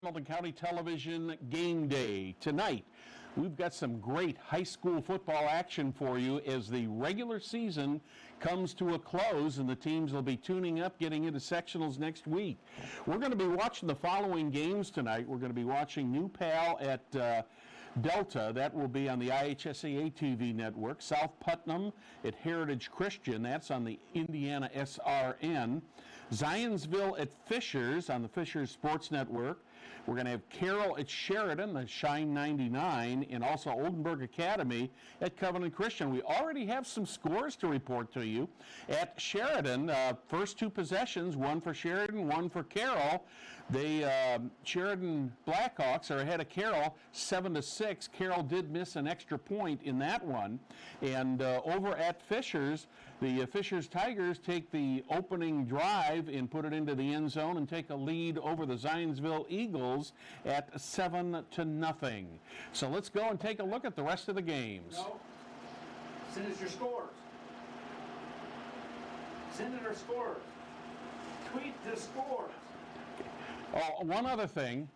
Hamilton County Television Game Day. Tonight, we've got some great high school football action for you as the regular season comes to a close and the teams will be tuning up, getting into sectionals next week. We're going to be watching the following games tonight. We're going to be watching New Pal at Delta. That will be on the IHSAA TV network. South Putnam at Heritage Christian. That's on the Indiana SRN. Zionsville at Fishers on the Fishers Sports Network. We're going to have Carroll at Sheridan, the Shine 99, and also Oldenburg Academy at Covenant Christian. We already have some scores to report to you. At Sheridan, first two possessions, one for Sheridan, one for Carroll. The Sheridan Blackhawks are ahead of Carroll 7-6. Carroll did miss an extra point in that one. And over at Fishers, the Fishers Tigers take the opening drive and put it into the end zone and take a lead over the Zionsville Eagles at 7-0. So let's go and take a look at the rest of the games. No. Send us your scores. Send in our scores. Tweet the scores. Oh, one other thing.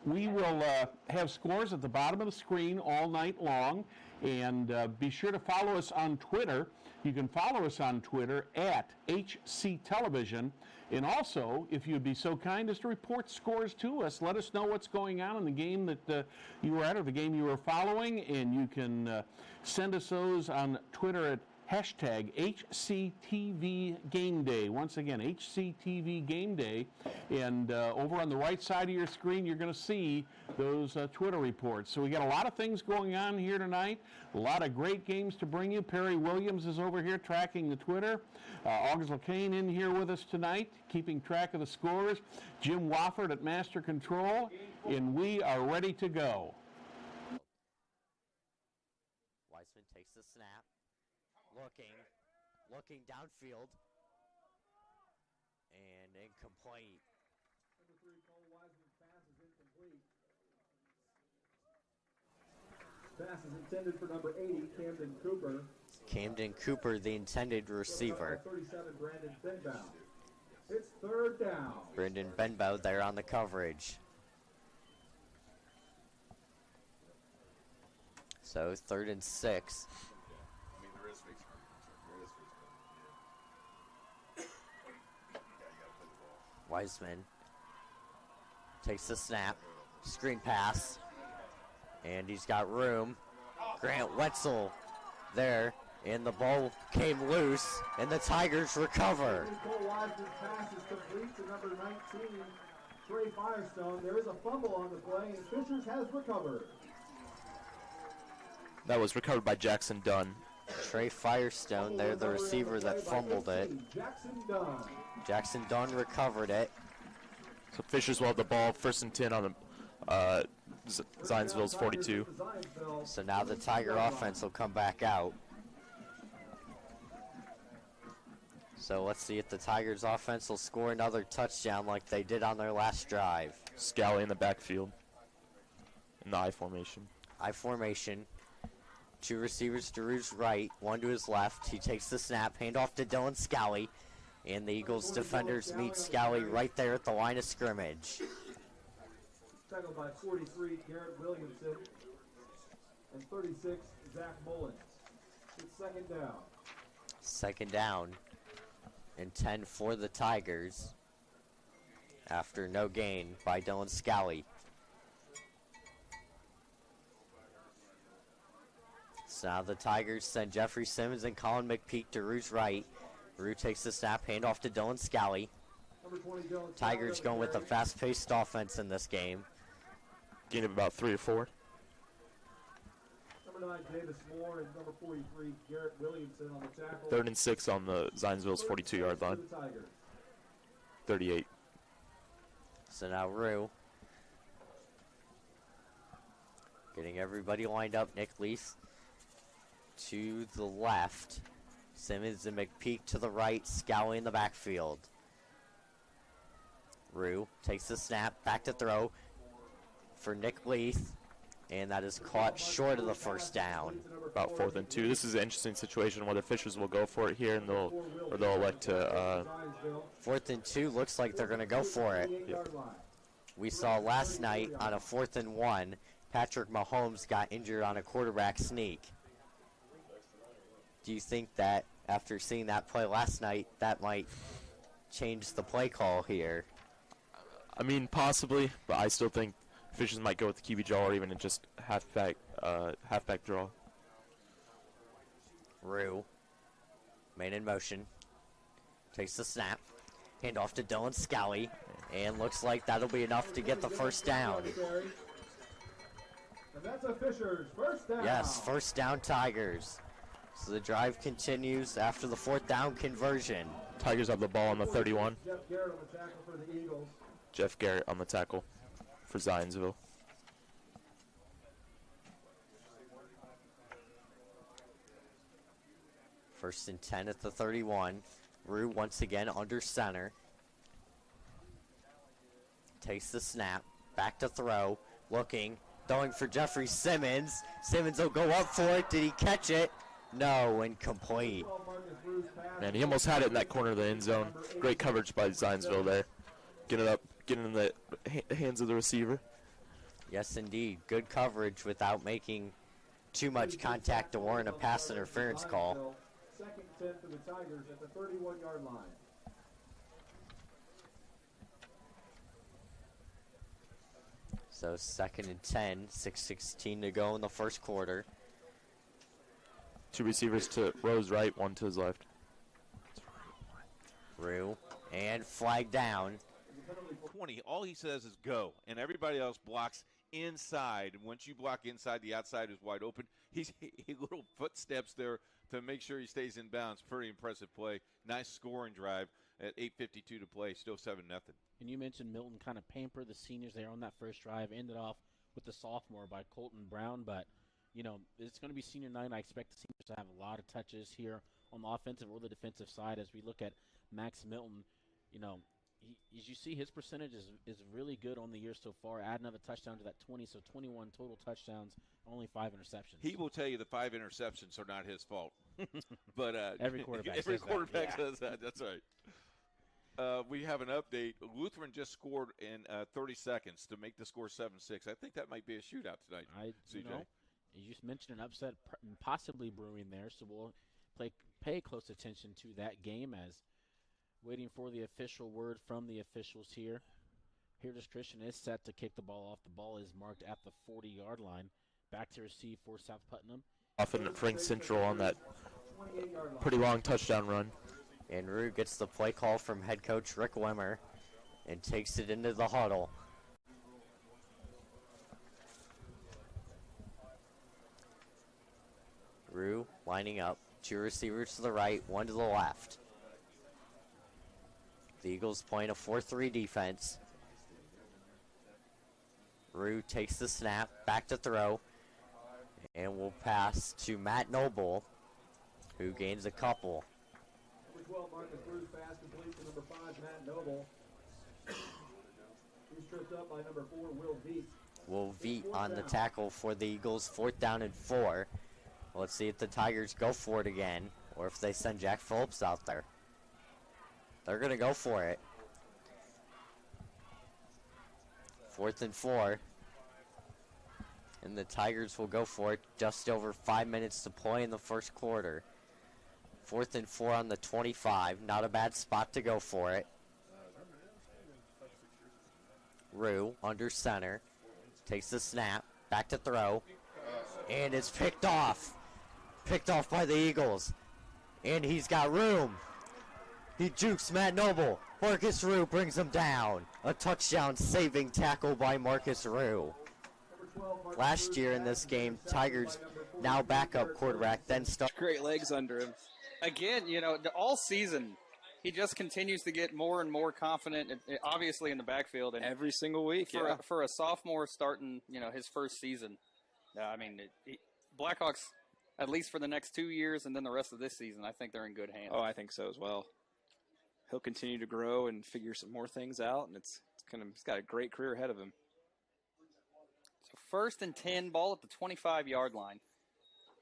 We will have scores at the bottom of the screen all night long, and be sure to follow us on Twitter. You can follow us on Twitter at HC Television, and also, if you'd be so kind as to report scores to us, let us know what's going on in the game that you were at or the game you were following, and you can send us those on Twitter at hashtag HCTV Game Day. Once again, HCTV Game Day. And over on the right side of your screen, you're going to see those Twitter reports. So we got a lot of things going on here tonight. A lot of great games to bring you. Perry Williams is over here tracking the Twitter. August LeCain in here with us tonight, keeping track of the scores. Jim Wofford at Master Control. And we are ready to go. Weissman takes the snap. Looking downfield, and incomplete. Number 3, Cole Wiseman's pass is incomplete. Pass is intended for number 80, Camden Cooper. Camden Cooper, the intended receiver. 37, Brandon Benbow. It's third down. Brendan Benbow there on the coverage. So 3rd and 6. Weissman takes the snap, screen pass, and he's got room. Grant Wetzel there, and the ball came loose, and the Tigers recover. Cole Wiseman's pass is complete to number 19, Trey Firestone. There is a fumble on the play, and Fishers has recovered. That was recovered by Jackson Dunn. Trey Firestone there, the receiver that fumbled it. Jackson Dunn. Jackson Dunn recovered it. So Fishers will have the ball 1st and 10 on the Zionsville's 42. So now the Tiger offense will come back out. So let's see if the Tigers offense will score another touchdown like they did on their last drive. Scally in the backfield in the I formation. I formation. 2 receivers to Rue's right, 1 to his left. He takes the snap, handoff to Dylan Scally, and the Eagles defenders meet Scally right there at the line of scrimmage. Tackled by 43, Garrett Williamson, and 36, Zach Mullins. It's 2nd down. 2nd down, and 10 for the Tigers after no gain by Dylan Scally. So now the Tigers send Jeffrey Simmons and Colin McPeak to Rue's right. Rue takes the snap, handoff to Dylan Scally. Tigers going with a fast-paced offense in this game. Gain of about 3 or 4. Number 9, Davis Moore, and number 43, Garrett Williamson on the tackle. 3rd and 6 on the Zionsville's 42-yard line. 38. So now Rue getting everybody lined up. Nick Lease to the left. Simmons and McPeak to the right. Scally in the backfield. Rue takes the snap, back to throw for Nick Leith, and that is caught short of the 1st down. About 4th and 2. This is an interesting situation where the Fishers will go for it here, and they'll elect to. 4th and 2 looks like they're going to go for it. Yep. we saw last night on a 4th and 1, Patrick Mahomes got injured on a quarterback sneak. Do you think that after seeing that play last night, that might change the play call here? I mean, possibly, but I still think Fishers might go with the QB draw or even just halfback draw. Rue, man in motion, takes the snap, hand off to Dylan Scally, and looks like that'll be enough to get the first down. And that's a Fishers first down. Yes, first down Tigers. So the drive continues after the 4th down conversion. Tigers have the ball on the 31. Jeff Garrett on the tackle for the Eagles. Jeff Garrett on the tackle for Zionsville. First and 10 at the 31. Rue once again under center. Takes the snap. Back to throw. Looking. Throwing for Jeffrey Simmons. Simmons will go up for it. Did he catch it? No, incomplete. Man, he almost had it in that corner of the end zone. Great coverage by Zionsville there. Get it up, get it in the hands of the receiver. Yes, indeed. Good coverage without making too much contact to warrant a pass interference call. Second 10 for the Tigers at the 31-yard line. So second and 10, 6:16 to go in the first quarter. Two receivers to Rowe's right, one to his left. Rue, and flag down. 20, all he says is go, and everybody else blocks inside. Once you block inside, the outside is wide open. He little footsteps there to make sure he stays in bounds. Pretty impressive play. Nice scoring drive at 8:52 to play. Still 7-0. And you mentioned Milton kind of pampered the seniors there on that first drive. Ended off with the sophomore by Colton Brown, but you know, it's going to be senior night. I expect the seniors to have a lot of touches here on the offensive or the defensive side as we look at Max Milton. You know, as you see, his percentage is really good on the year so far. Add another touchdown to that 20, so 21 total touchdowns, only 5 interceptions. He will tell you the 5 interceptions are not his fault. But every quarterback says that. That's right. We have an update. Lutheran just scored in 30 seconds to make the score 7-6. I think that might be a shootout tonight, CJ. You know, you just mentioned an upset possibly brewing there, so we'll pay close attention to that game as waiting for the official word from the officials here. Here's Christian is set to kick the ball off. The ball is marked at the 40-yard line. Back to receive for South Putnam. Often Frank Central on that pretty long touchdown run. And Rue gets the play call from head coach Rick Wimmer and takes it into the huddle. Rue lining up. 2 receivers to the right, 1 to the left. The Eagles playing a 4-3 defense. Rue takes the snap, back to throw, and will pass to Matt Noble, who gains a couple. Number 12, Marcus Bruce, pass complete to number 5, Matt Noble. He's tripped up by number 4, Will Veet. Will Veet on the tackle for the Eagles, 4th down and 4. Let's see if the Tigers go for it again, or if they send Jack Phillips out there. They're going to go for it. 4th and 4. And the Tigers will go for it. Just over 5 minutes to play in the first quarter. 4th and 4 on the 25. Not a bad spot to go for it. Rue under center. Takes the snap. Back to throw. And it's picked off. Picked off by the Eagles. And he's got room. He jukes Matt Noble. Marcus Rue brings him down. A touchdown saving tackle by Marcus Rue. Last year in this game, Tigers now backup quarterback, then start. Great legs under him. Again, you know, all season, he just continues to get more and more confident, obviously in the backfield. And every single week, for a sophomore starting, you know, his first season. I mean, Blackhawks, at least for the next 2 years and then the rest of this season, I think they're in good hands. Oh, I think so as well. He'll continue to grow and figure some more things out, and he's got a great career ahead of him. So 1st and 10, ball at the 25-yard line.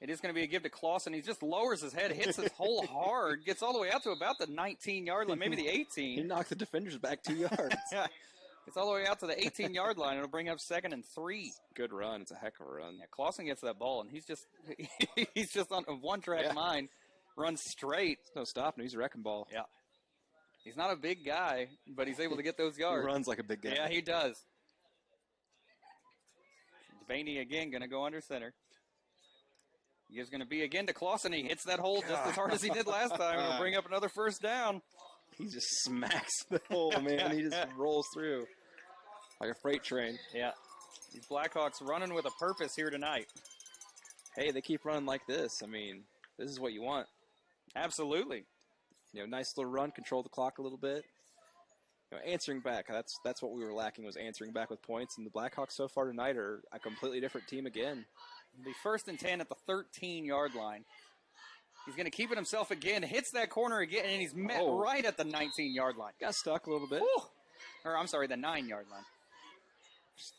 It is going to be a give to Clausen. He just lowers his head, hits his hole hard, gets all the way out to about the 19-yard line, maybe the 18. He knocked the defenders back 2 yards. Gets all the way out to the 18-yard line. It'll bring up 2nd and 3. Good run. It's a heck of a run. Yeah, Clausen gets that ball, and he's just on a one-track mind, runs straight. There's no stopping. He's a wrecking ball. Yeah. He's not a big guy, but he's able to get those He yards. runs like a big guy. Yeah, he does. Devaney again going to go under center. He is going to be again to Clausen. He hits that hole just as hard as he did last time. It'll bring up another 1st down. He just smacks the hole, man. He just rolls through like a freight train. Yeah. These Blackhawks running with a purpose here tonight. Hey, they keep running like this. I mean, this is what you want. Absolutely. You know, nice little run, control the clock a little bit. You know, answering back. That's what we were lacking, was answering back with points. And the Blackhawks so far tonight are a completely different team again. The 1st and 10 at the 13-yard line. He's going to keep it himself again. Hits that corner again, and he's met right at the 19-yard line. Got stuck a little bit. Whew. Or, I'm sorry, the 9-yard line.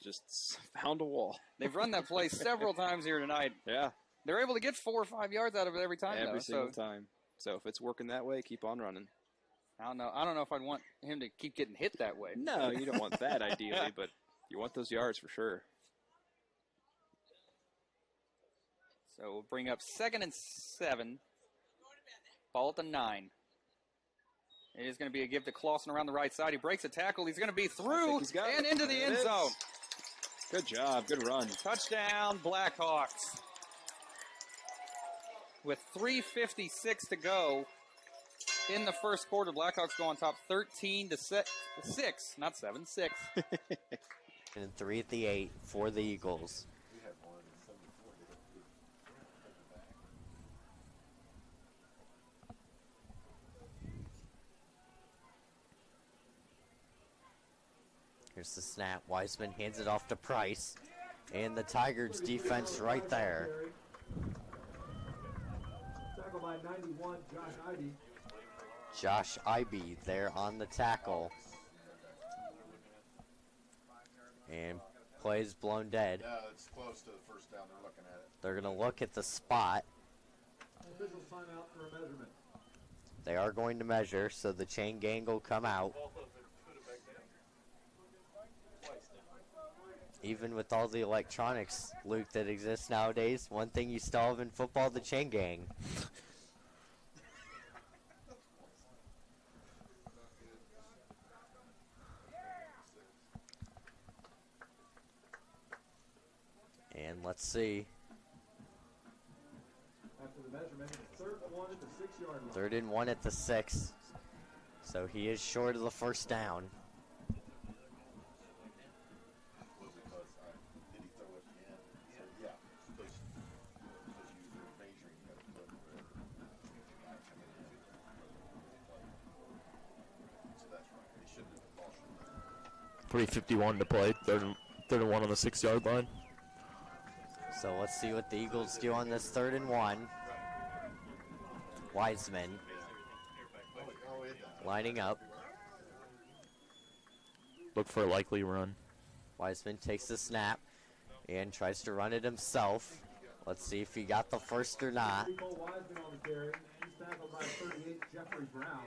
Just found a wall. They've run that play several times here tonight. Yeah. They're able to get 4 or 5 yards out of it every time, Every single time. So if it's working that way, keep on running. I don't know if I'd want him to keep getting hit that way. No, you don't want that ideally, but you want those yards for sure. So we'll bring up 2nd and 7. Ball at the 9. It is going to be a give to Clausen around the right side. He breaks a tackle. He's going to be through and into the end zone. Good job. Good run. Touchdown, Blackhawks. With 3:56 to go in the first quarter, Blackhawks go on top 13-6, not 7, 6. And 3 at the 8 for the Eagles. Here's the snap. Wiseman hands it off to Price. And the Tigers defense right there. Tackle by 91, Josh Ivey. Josh Ivey there on the tackle. And plays blown dead. Yeah, it's close to the 1st down. They're looking at it. They're going to look at the spot. Officials time out for a measurement. They are going to measure, so the chain gang will come out. Even with all the electronics, Luke, that exists nowadays, one thing you still have in football, the chain gang. And let's see. After the measurement, it's 3rd and 1 at the 6-yard line. 3rd and 1 at the 6. So he is short of the 1st down. .351 to play. 3rd and 1 on the 6-yard line. So let's see what the Eagles do on this 3rd and 1. Wiseman lining up. Look for a likely run. Wiseman takes the snap and tries to run it himself. Let's see if he got the 1st or not. Wiseman on the carry. He's tackled by 38, Jeffrey Brown.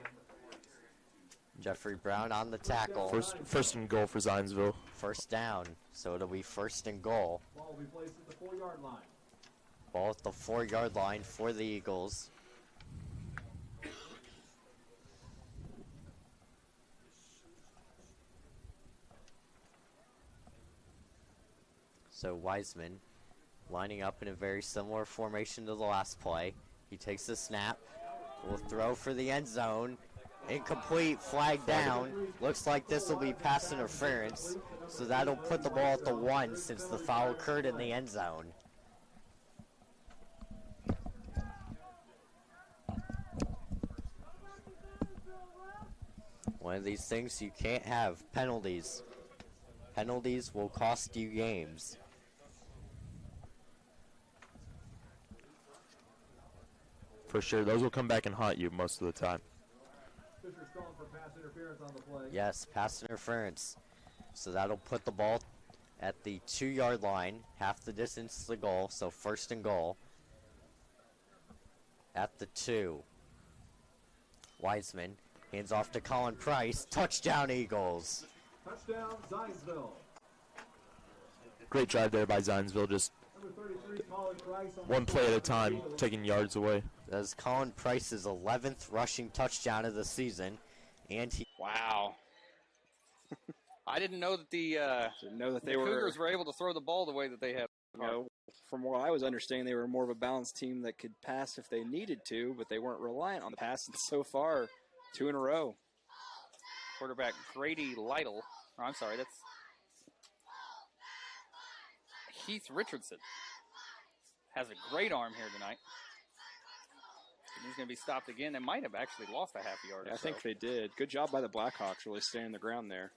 Jeffrey Brown on the tackle. First and goal for Zionsville. 1st down, so it'll be 1st and goal. Ball will be placed at the 4-yard line. Ball at the 4-yard line for the Eagles. So Wiseman lining up in a very similar formation to the last play. He takes the snap, will throw for the end zone. Incomplete, flag down. Looks like this will be pass interference. So that'll put the ball at the 1 since the foul occurred in the end zone. One of these things you can't have, penalties. Penalties will cost you games. For sure, those will come back and haunt you most of the time. Fisher's calling for pass interference on the play. Yes, pass interference. So that'll put the ball at the 2-yard line, half the distance to the goal, so 1st and goal. At the 2. Wiseman hands off to Colin Price. Touchdown, Eagles. Touchdown, Zionsville. Great drive there by Zionsville, just Number 33, Colin Price. On one play at a time, taking yards away. That's Colin Price's 11th rushing touchdown of the season, and he. Wow. I didn't know that the Cougars were able to throw the ball the way that they have. You know, from what I was understanding, they were more of a balanced team that could pass if they needed to, but they weren't reliant on the pass. And so far, 2 in a row. Quarterback Grady Lytle. Oh, I'm sorry, that's Heath Richardson. Has a great arm here tonight. And he's going to be stopped again. They might have actually lost a half yard. Yeah, I think they did. Good job by the Blackhawks, really staying the ground there.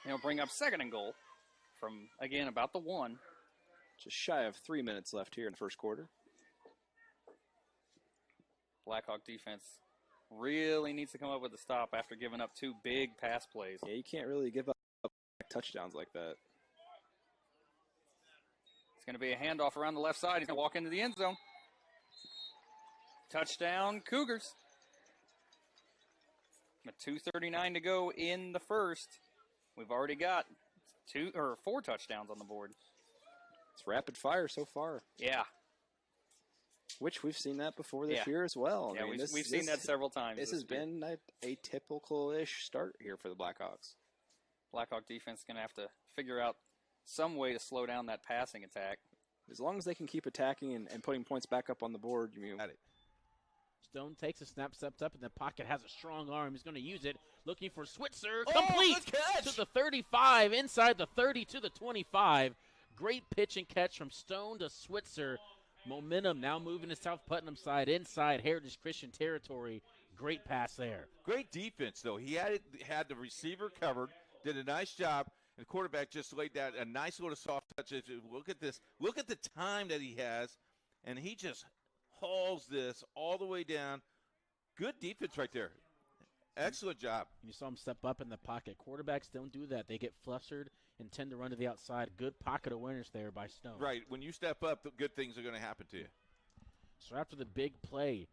He'll bring up 2nd and goal from, again, about the 1. Just shy of 3 minutes left here in the first quarter. Blackhawk defense really needs to come up with a stop after giving up 2 big pass plays. Yeah, you can't really give up touchdowns like that. It's going to be a handoff around the left side. He's going to walk into the end zone. Touchdown, Cougars. With 2:39 to go in the first. We've already got 4 touchdowns on the board. It's rapid fire so far. Yeah. Which we've seen that before this year as well. Yeah, we've seen that several times. This has been a typical-ish start here for the Blackhawks. Blackhawk defense is going to have to figure out some way to slow down that passing attack. As long as they can keep attacking and putting points back up on the board, you got it. Stone takes a snap, steps up in the pocket, has a strong arm. He's going to use it. Looking for Switzer. Complete to the 35, inside the 30 to the 25. Great pitch and catch from Stone to Switzer. Momentum now moving to South Putnam side, inside Heritage Christian territory. Great pass there. Great defense, though. He had the receiver covered, did a nice job, and the quarterback just laid down a nice little soft touch. Look at this. Look at the time that he has, and he just hauls this all the way down. Good defense right there. Excellent job. You saw him step up in the pocket. Quarterbacks don't do that. They get flustered and tend to run to the outside. Good pocket awareness there by Stone. Right. When you step up, the good things are going to happen to you. So after the big play,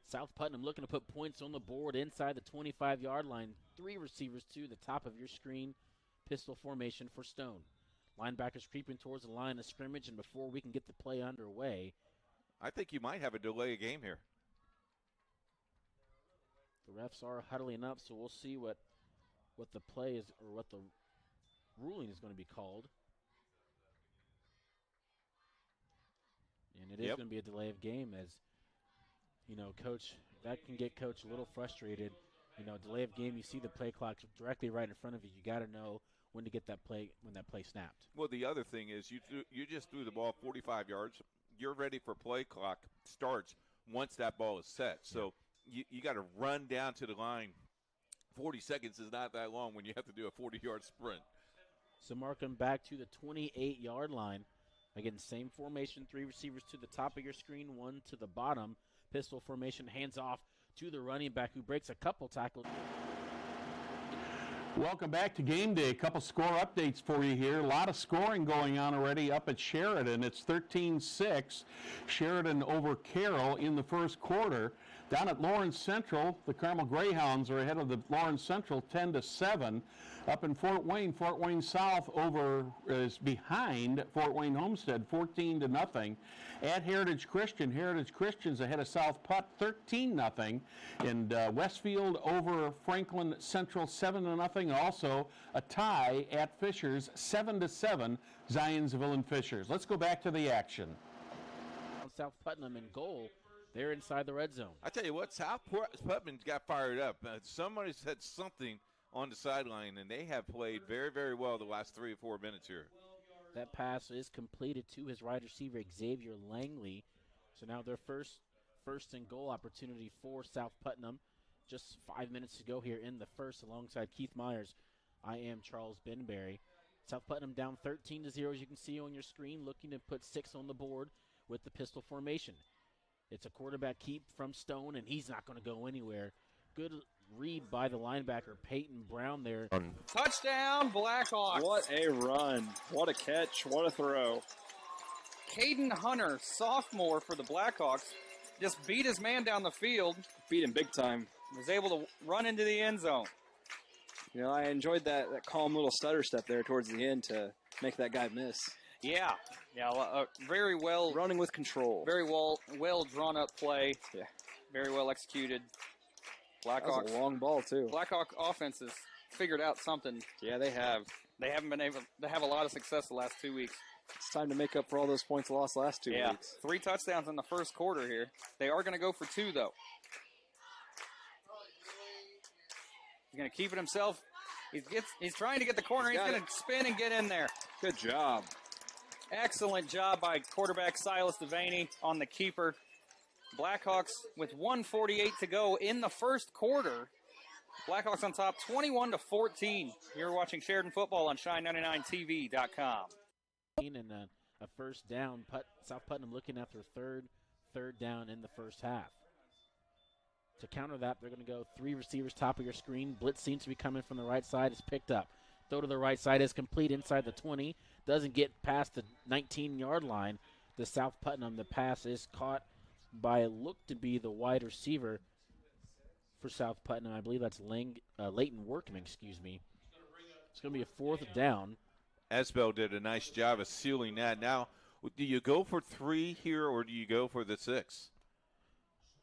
South Putnam looking to put points on the board inside the 25-yard line. 3 receivers to the top of your screen. Pistol formation for Stone. Linebackers creeping towards the line of scrimmage, and before we can get the play underway, I think you might have a delay of game here. the refs are huddling up, so we'll see what the play is, or what the ruling is going to be called. And it is going to be a delay of game, as, you know, Coach, that can get Coach a little frustrated. You know, delay of game, you see the play clock directly right in front of you. You got to know when to get that play, when that play snapped. Well, the other thing is you just threw the ball 45 yards. You're ready for play clock starts once that ball is set. So you got to run down to the line. 40 seconds is not that long when you have to do a 40-yard sprint. So marking back to the 28-yard line. Again, same formation, 3 receivers to the top of your screen, 1 to the bottom. Pistol formation, hands off to the running back, who breaks a couple tackles. Welcome back to Game Day. A couple score updates for you here. A lot of scoring going on already up at Sheridan. It's 13-6. Sheridan over Carroll in the first quarter. Down at Lawrence Central, the Carmel Greyhounds are ahead of the Lawrence Central 10-7. Up in Fort Wayne South is behind Fort Wayne Homestead 14-0. At Heritage Christian's ahead of South Putt 13-0. And Westfield over Franklin Central 7-0. Also a tie at Fishers 7-7. Zionsville and Fishers. Let's go back to the action. South Putnam in goal. They're inside the red zone. I tell you what, South Putnam got fired up. Somebody said something on the sideline, and they have played very, very well the last 3 or 4 minutes here. That pass is completed to his wide receiver, Xavier Langley. So now their first and goal opportunity for South Putnam. Just 5 minutes to go here in the first, alongside Keith Myers. I am Charles Benberry. South Putnam down 13-0, as you can see on your screen, looking to put 6 on the board with the pistol formation. It's a quarterback keep from Stone, and he's not going to go anywhere. Good read by the linebacker, Peyton Brown there. Touchdown, Blackhawks. What a run. What a catch. What a throw. Caden Hunter, sophomore for the Blackhawks, just beat his man down the field. Beat him big time. Was able to run into the end zone. You know, I enjoyed that calm little stutter step there towards the end to make that guy miss. Yeah, very well. Running with control. Very well drawn up play. Yeah. Very well executed. That was a long ball, too. Blackhawk offense has figured out something. Yeah, they have. They haven't been able to have a lot of success the last 2 weeks. It's time to make up for all those points lost last 2 weeks. 3 touchdowns in the first quarter here. They are going to go for 2, though. He's going to keep it himself. He's trying to get the corner. He's going to spin and get in there. Good job. Excellent job by quarterback Silas Devaney on the keeper. Blackhawks with 1:48 to go in the first quarter. Blackhawks on top 21-14. You're watching Sheridan Football on Shine99TV.com. And a first down. South Putnam looking at their third down in the first half. To counter that, they're going to go 3 receivers top of your screen. Blitz seems to be coming from the right side. It's picked up. Throw to the right side is complete inside the 20. Doesn't get past the 19-yard line. The South Putnam, the pass is caught by look to be the wide receiver for South Putnam. I believe that's Leighton Workman, excuse me. It's going to be a 4th down. Esbel did a nice job of sealing that. Now, do you go for 3 here or do you go for the 6?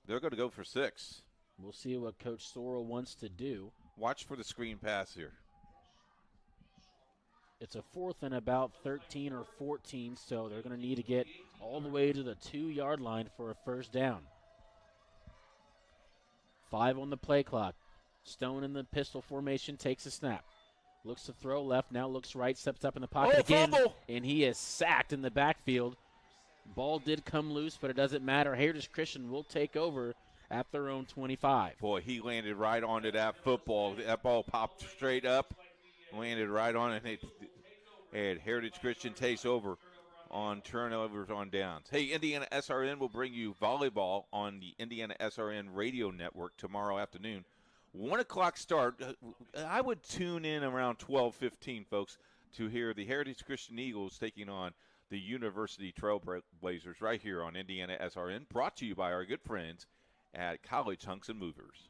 They're going to go for 6. We'll see what Coach Sorrell wants to do. Watch for the screen pass here. It's a 4th and about 13 or 14, so they're going to need to get all the way to the 2-yard line for a first down. 5 on the play clock. Stone in the pistol formation takes a snap. Looks to throw left, now looks right, steps up in the pocket again, fumble. And he is sacked in the backfield. Ball did come loose, but it doesn't matter. Heritage Christian will take over at their own 25. Boy, he landed right onto that football. That ball popped straight up, landed right on it, and Heritage Christian takes over on turnovers on downs. Hey, Indiana SRN will bring you volleyball on the Indiana SRN radio network tomorrow afternoon. 1 o'clock start. I would tune in around 12:15, folks, to hear the Heritage Christian Eagles taking on the University Trailblazers right here on Indiana SRN, brought to you by our good friends at College Hunks and Movers.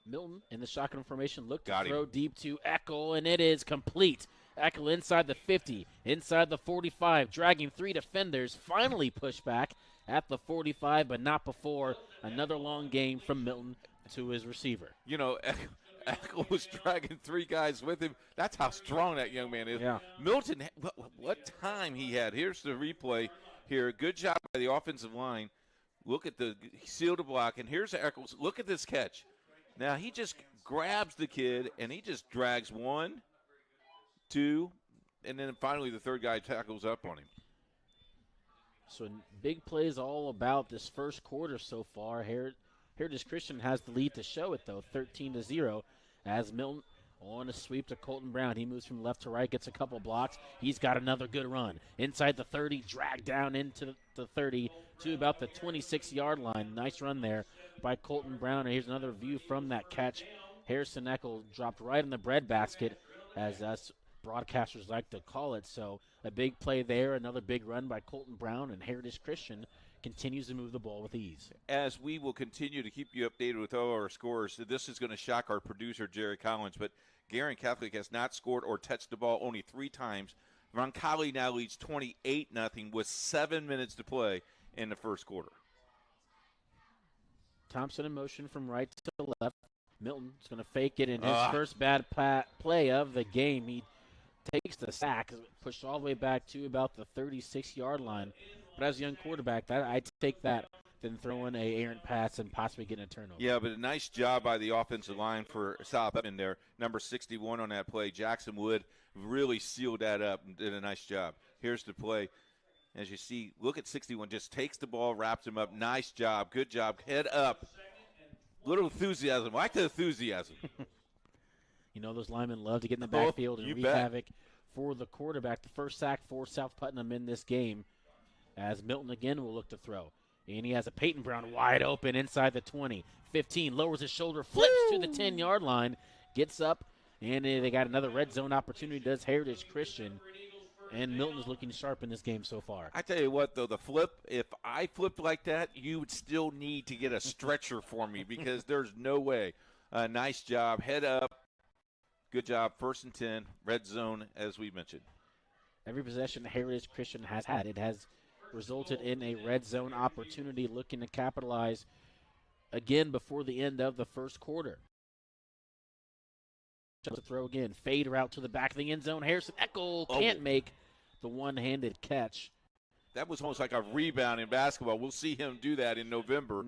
Milton in the shotgun formation looked to Got throw him. deep to Eckel, and it is complete. Eckel inside the 50, inside the 45, dragging 3 defenders, finally pushed back at the 45, but not before. Another long game from Milton to his receiver. You know, Eckel was dragging 3 guys with him. That's how strong that young man is. Yeah. Milton, what time he had. Here's the replay here. Good job by the offensive line. Look at he sealed the block, and here's Eckel. Look at this catch. Now, he just grabs the kid, and he just drags 1, 2, and then finally the third guy tackles up on him. So big plays all about this first quarter so far. Heritage Christian has the lead to show it, though, 13-0, as Milton on a sweep to Colton Brown. He moves from left to right, gets a couple blocks. He's got another good run. Inside the 30, dragged down into the 30 to about the 26-yard line. Nice run there by Colton Brown. And here's another view from that catch. Harrison Eckel dropped right in the breadbasket, as us broadcasters like to call it. So a big play there, another big run by Colton Brown, and Heritage Christian continues to move the ball with ease. As we will continue to keep you updated with all our scores, this is going to shock our producer, Jerry Collins, but Guerin Catholic has not scored or touched the ball only 3 times. Roncalli now leads 28-0 with 7 minutes to play in the first quarter. Thompson in motion from right to left. Milton's going to fake it in his first bad play of the game. He takes the sack, pushed all the way back to about the 36-yard line. But as a young quarterback, I'd take that than throwing an errant pass and possibly getting a turnover. Yeah, but a nice job by the offensive line for South in there. Number 61 on that play. Jackson Wood really sealed that up and did a nice job. Here's the play. As you see, look at 61. Just takes the ball, wraps him up. Nice job. Good job. Head up. Little enthusiasm. Like the enthusiasm. You know those linemen love to get in the backfield and wreak havoc for the quarterback. The first sack for South Putnam in this game, as Milton again will look to throw. And he has a Peyton Brown wide open inside the 20. 15, lowers his shoulder, flips to the 10-yard line, gets up, and they got another red zone opportunity, does Heritage Christian. And Milton is looking sharp in this game so far. I tell you what, though, the flip, if I flipped like that, you would still need to get a stretcher for me because there's no way Nice job. Head up. Good job. 1st and 10. Red zone, as we mentioned. Every possession Heritage Christian has had, it has resulted in a red zone opportunity, looking to capitalize again before the end of the first quarter. To throw again. Fade route to the back of the end zone. Harrison Eckel can't make the one-handed catch. That was almost like a rebound in basketball. We'll see him do that in November.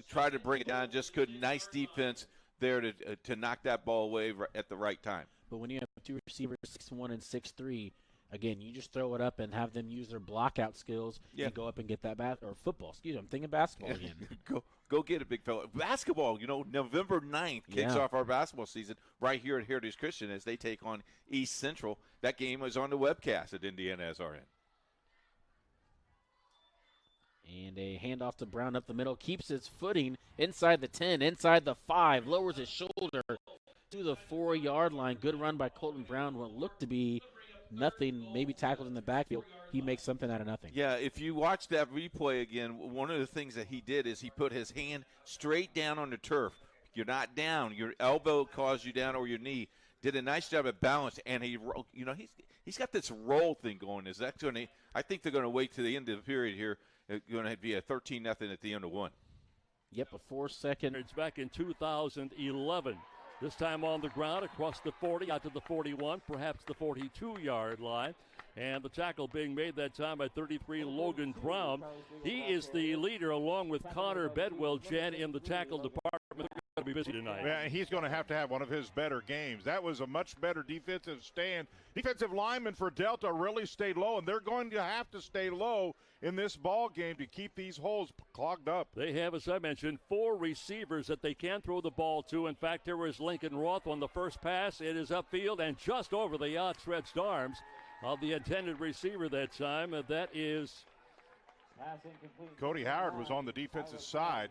Try to bring it down, just couldn't. Nice defense there to knock that ball away at the right time. But when you have two receivers, 6'1" and 6'3", again, you just throw it up and have them use their blockout skills and go up and get that or football. Excuse me, I'm thinking basketball again. Go get it, big fella. Basketball, November 9th kicks off our basketball season right here at Heritage Christian as they take on East Central. That game was on the webcast at Indiana SRN. And a handoff to Brown up the middle. Keeps his footing inside the 10, inside the 5. Lowers his shoulder to the 4-yard line. Good run by Colton Brown. What looked to be nothing, maybe tackled in the backfield. He makes something out of nothing. Yeah, if you watch that replay again, one of the things that he did is he put his hand straight down on the turf. You're not down. Your elbow caused you down or your knee. Did a nice job at balance, and he's got this roll thing going. I think they're going to wait to the end of the period here. It's going to be a 13-0 at the end of one. Yep, a 4-second. It's back in 2011. This time on the ground across the 40, out to the 41, perhaps the 42-yard line. And the tackle being made that time by 33 Logan Brown. He is the leader along with Connor Bedwell, Jen, in the tackle department. They're going to be busy tonight. Yeah, he's going to have one of his better games. That was a much better defensive stand. Defensive linemen for Delta really stayed low, and they're going to have to stay low in this ball game to keep these holes clogged up. They have, as I mentioned, 4 receivers that they can throw the ball to. In fact, there was Lincoln Roth on the first pass. It is upfield and just over the outstretched arms of the intended receiver that time. That is Cody Howard was on the defensive side.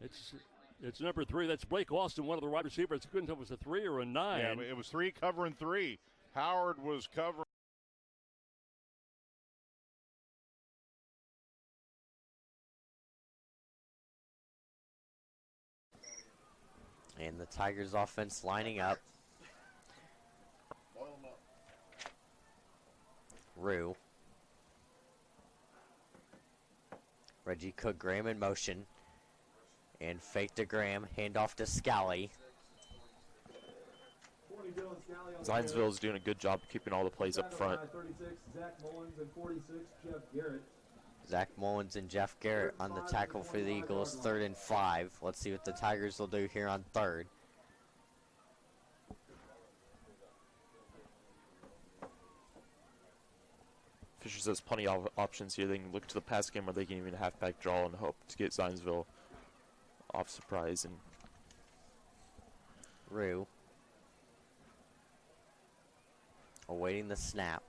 It's number 3. That's Blake Austin, one of the wide receivers. I couldn't tell if it was a 3 or a 9. Yeah, it was 3 covering 3. Howard was covering. And the Tigers offense lining up. Rue. Reggie Cook Graham in motion. And fake to Graham. Handoff to Scally. Zionsville is doing a good job of keeping all the plays up front. Zach Mullins and Jeff Garrett on the tackle for the Eagles. 3rd and 5. Let's see what the Tigers will do here on 3rd. Fishers has plenty of options here. They can look to the pass game, or they can even halfback draw and hope to get Zionsville off surprise. And Rue awaiting the snap.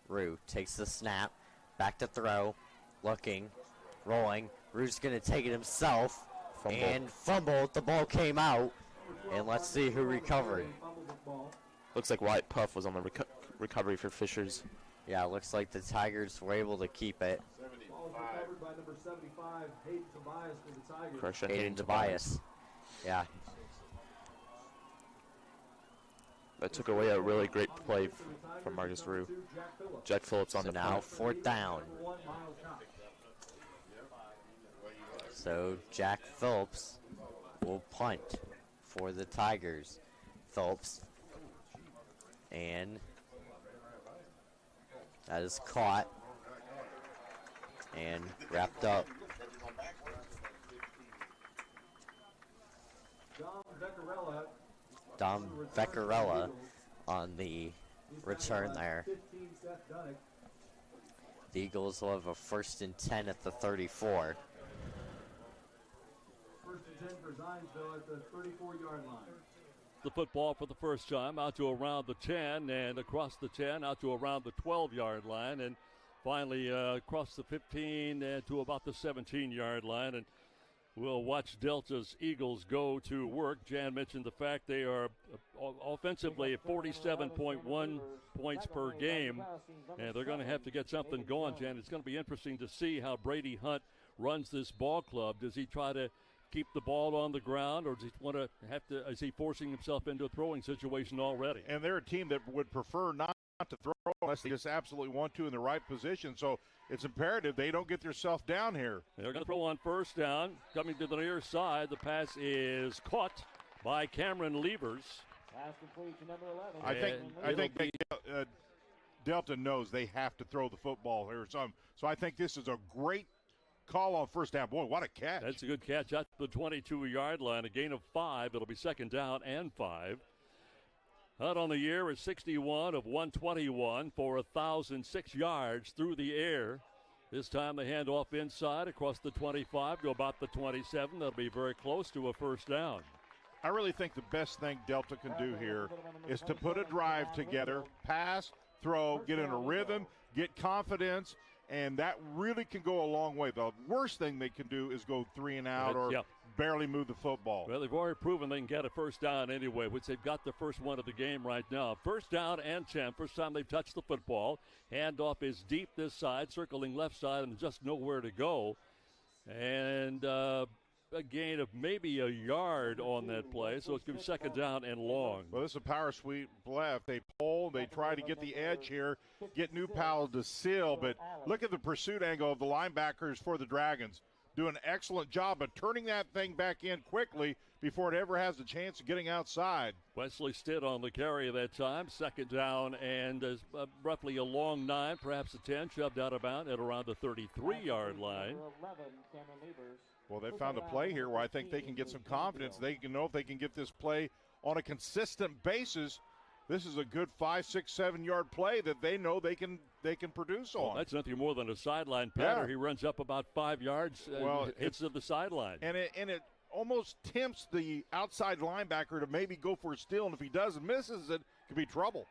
Rue takes the snap, back to throw, looking, rolling. Rue's going to take it himself and fumbled. The ball came out, and let's see who recovered. Looks like Wyatt Puff was on the recovery for Fishers. Yeah, looks like the Tigers were able to keep it. Correction, Hayden Tobias. Yeah. That took away a really great play from Marcus Rue. Jack Phillips on the now punt. 4th down. So Jack Phillips will punt for the Tigers. Phillips. And that is caught and wrapped up. Dom Veccarella on the return there. The Eagles will have a 1st and 10 at the 34. 1st and 10 for Zionsville at the 34-yard line. The football for the first time out to around the 10 and across the 10 out to around the 12-yard line, and finally across the 15 and to about the 17-yard line. And we'll watch Delta's Eagles go to work. Jan mentioned the fact they are offensively at 47.1 points per game, and they're going to have to get something going, Jan. It's going to be interesting to see how Brady Hunt runs this ball club? Does he try to keep the ball on the ground, or does he want to is he forcing himself into a throwing situation already? And they're a team that would prefer not to throw unless they just absolutely want to in the right position. So it's imperative they don't get themselves down here. They're going to throw on first down. Coming to the near side, the pass is caught by Cameron Levers. Pass complete to number 11. I think Delta knows they have to throw the football here. So I think this is a great call on first down. Boy, what a catch. That's a good catch at the 22-yard line. A gain of 5. It'll be second down and 5. Hunt on the year is 61 of 121 for 1,006 yards through the air. This time they hand off inside across the 25 to about the 27. That'll be very close to a first down. I really think the best thing Delta can do here is to put a drive together, pass, throw, get in a rhythm, get confidence, and that really can go a long way. The worst thing they can do is go 3 and out or barely move the football. Well, they've already proven they can get a first down anyway, which they've got the first one of the game right now. First down and 10. First time they've touched the football. Handoff is deep this side, circling left side, and just nowhere to go. And a gain of maybe a yard on that play, so it's going to be second down and long. Well, this is a power sweep left. They pull, they try to get the edge here, get New Powell to seal, but look at the pursuit angle of the linebackers for the Dragons. Do an excellent job of turning that thing back in quickly before it ever has a chance of getting outside. Wesley Stitt on the carry of that time. Second down and roughly a long 9, perhaps a 10, shoved out of bounds at around the 33-yard line. Well, they found a play here where I think they can get some confidence. They can know if they can get this play on a consistent basis. This is a good 5, 6, 7-yard play that they know they can produce on. Well, that's nothing more than a sideline pattern. He runs up about 5 yards, hits to the sideline. And it almost tempts the outside linebacker to maybe go for a steal, and if he does and misses it could be trouble.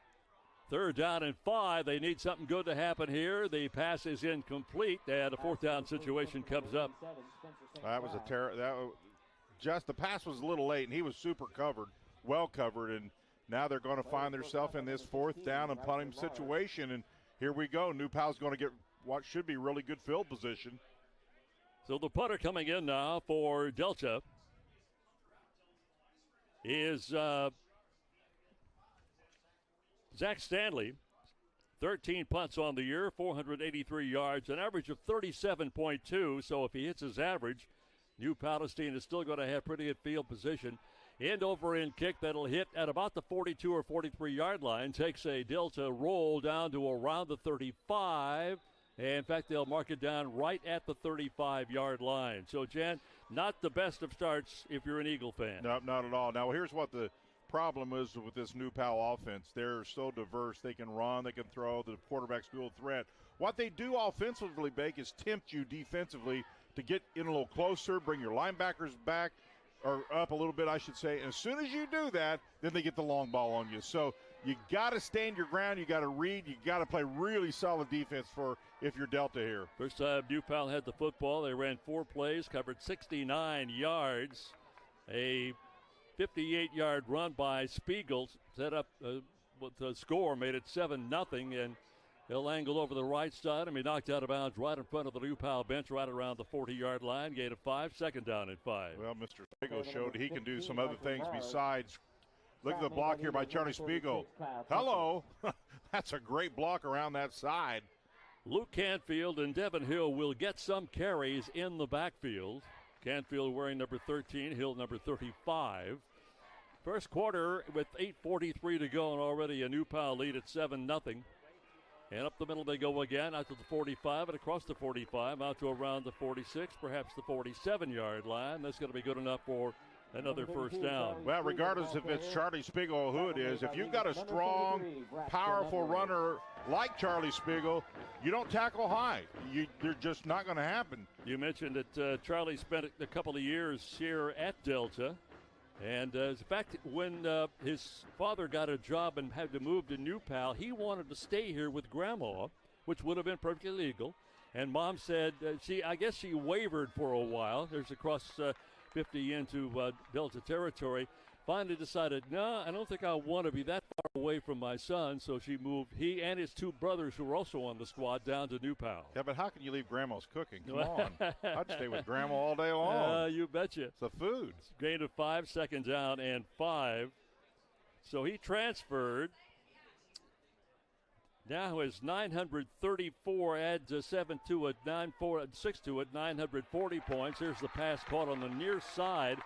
Third down and 5. They need something good to happen here. The pass is incomplete, and a fourth down situation comes up. That was the pass was a little late, and he was super covered, well covered, and now they're going to find themselves in this fourth down and punting situation, and here we go. New Powell's going to get what should be really good field position. So the punter coming in now for Delta is Zach Stanley. 13 punts on the year, 483 yards, an average of 37.2. So if he hits his average, New Palestine is still going to have pretty good field position. End over end kick that'll hit at about the 42 or 43-yard line. Takes a Delta roll down to around the 35. And in fact, they'll mark it down right at the 35-yard line. So, Jan, not the best of starts if you're an Eagle fan. No, not at all. Now, here's what the problem is with this New Powell offense. They're so diverse. They can run, they can throw. The quarterback's dual threat. What they do offensively, Bake, is tempt you defensively to get in a little closer, bring your linebackers back, or up a little bit, I should say. And as soon as you do that, then they get the long ball on you. So you got to stand your ground. You got to read. You got to play really solid defense for if you're Delta here. First time New Powell had the football, they ran 4 plays, covered 69 yards. A 58-yard run by Spiegel set up with the score, made it 7-0, and he'll angle over the right side and be knocked out of bounds right in front of the New Powell bench, right around the 40-yard line. Gain of 5, second down and 5. Well, Mr. Spiegel showed he can do some other things besides. Look at the block here by Charlie Spiegel. Hello. That's a great block around that side. Luke Canfield and Devin Hill will get some carries in the backfield. Canfield wearing number 13, Hill number 35. First quarter with 8:43 to go, and already a New Powell lead at 7-0. And up the middle they go again, out to the 45 and across the 45, out to around the 46, perhaps the 47-yard line. That's going to be good enough for another first down. Well, regardless if it's Charlie Spiegel or who it is, if you've got a strong, powerful runner like Charlie Spiegel, you don't tackle high. They're just not going to happen. You mentioned that Charlie spent a couple of years here at Delta. And in fact, when his father got a job and had to move to New Pal, he wanted to stay here with Grandma, which would have been perfectly legal. And Mom said, I guess she wavered for a while. There's across 50 into Delta territory. finally decided, no, I don't think I want to be that far away from my son. So she moved he and his two brothers, who were also on the squad, down to New Pal. Yeah, but how can you leave Grandma's cooking? Come on. I'd stay with Grandma all day long. You betcha. It's the food. Gain of 5, second down and 5. So he transferred. Now is 934, adds a 7 to it, 6 to it, 940 points. Here's the pass caught on the near side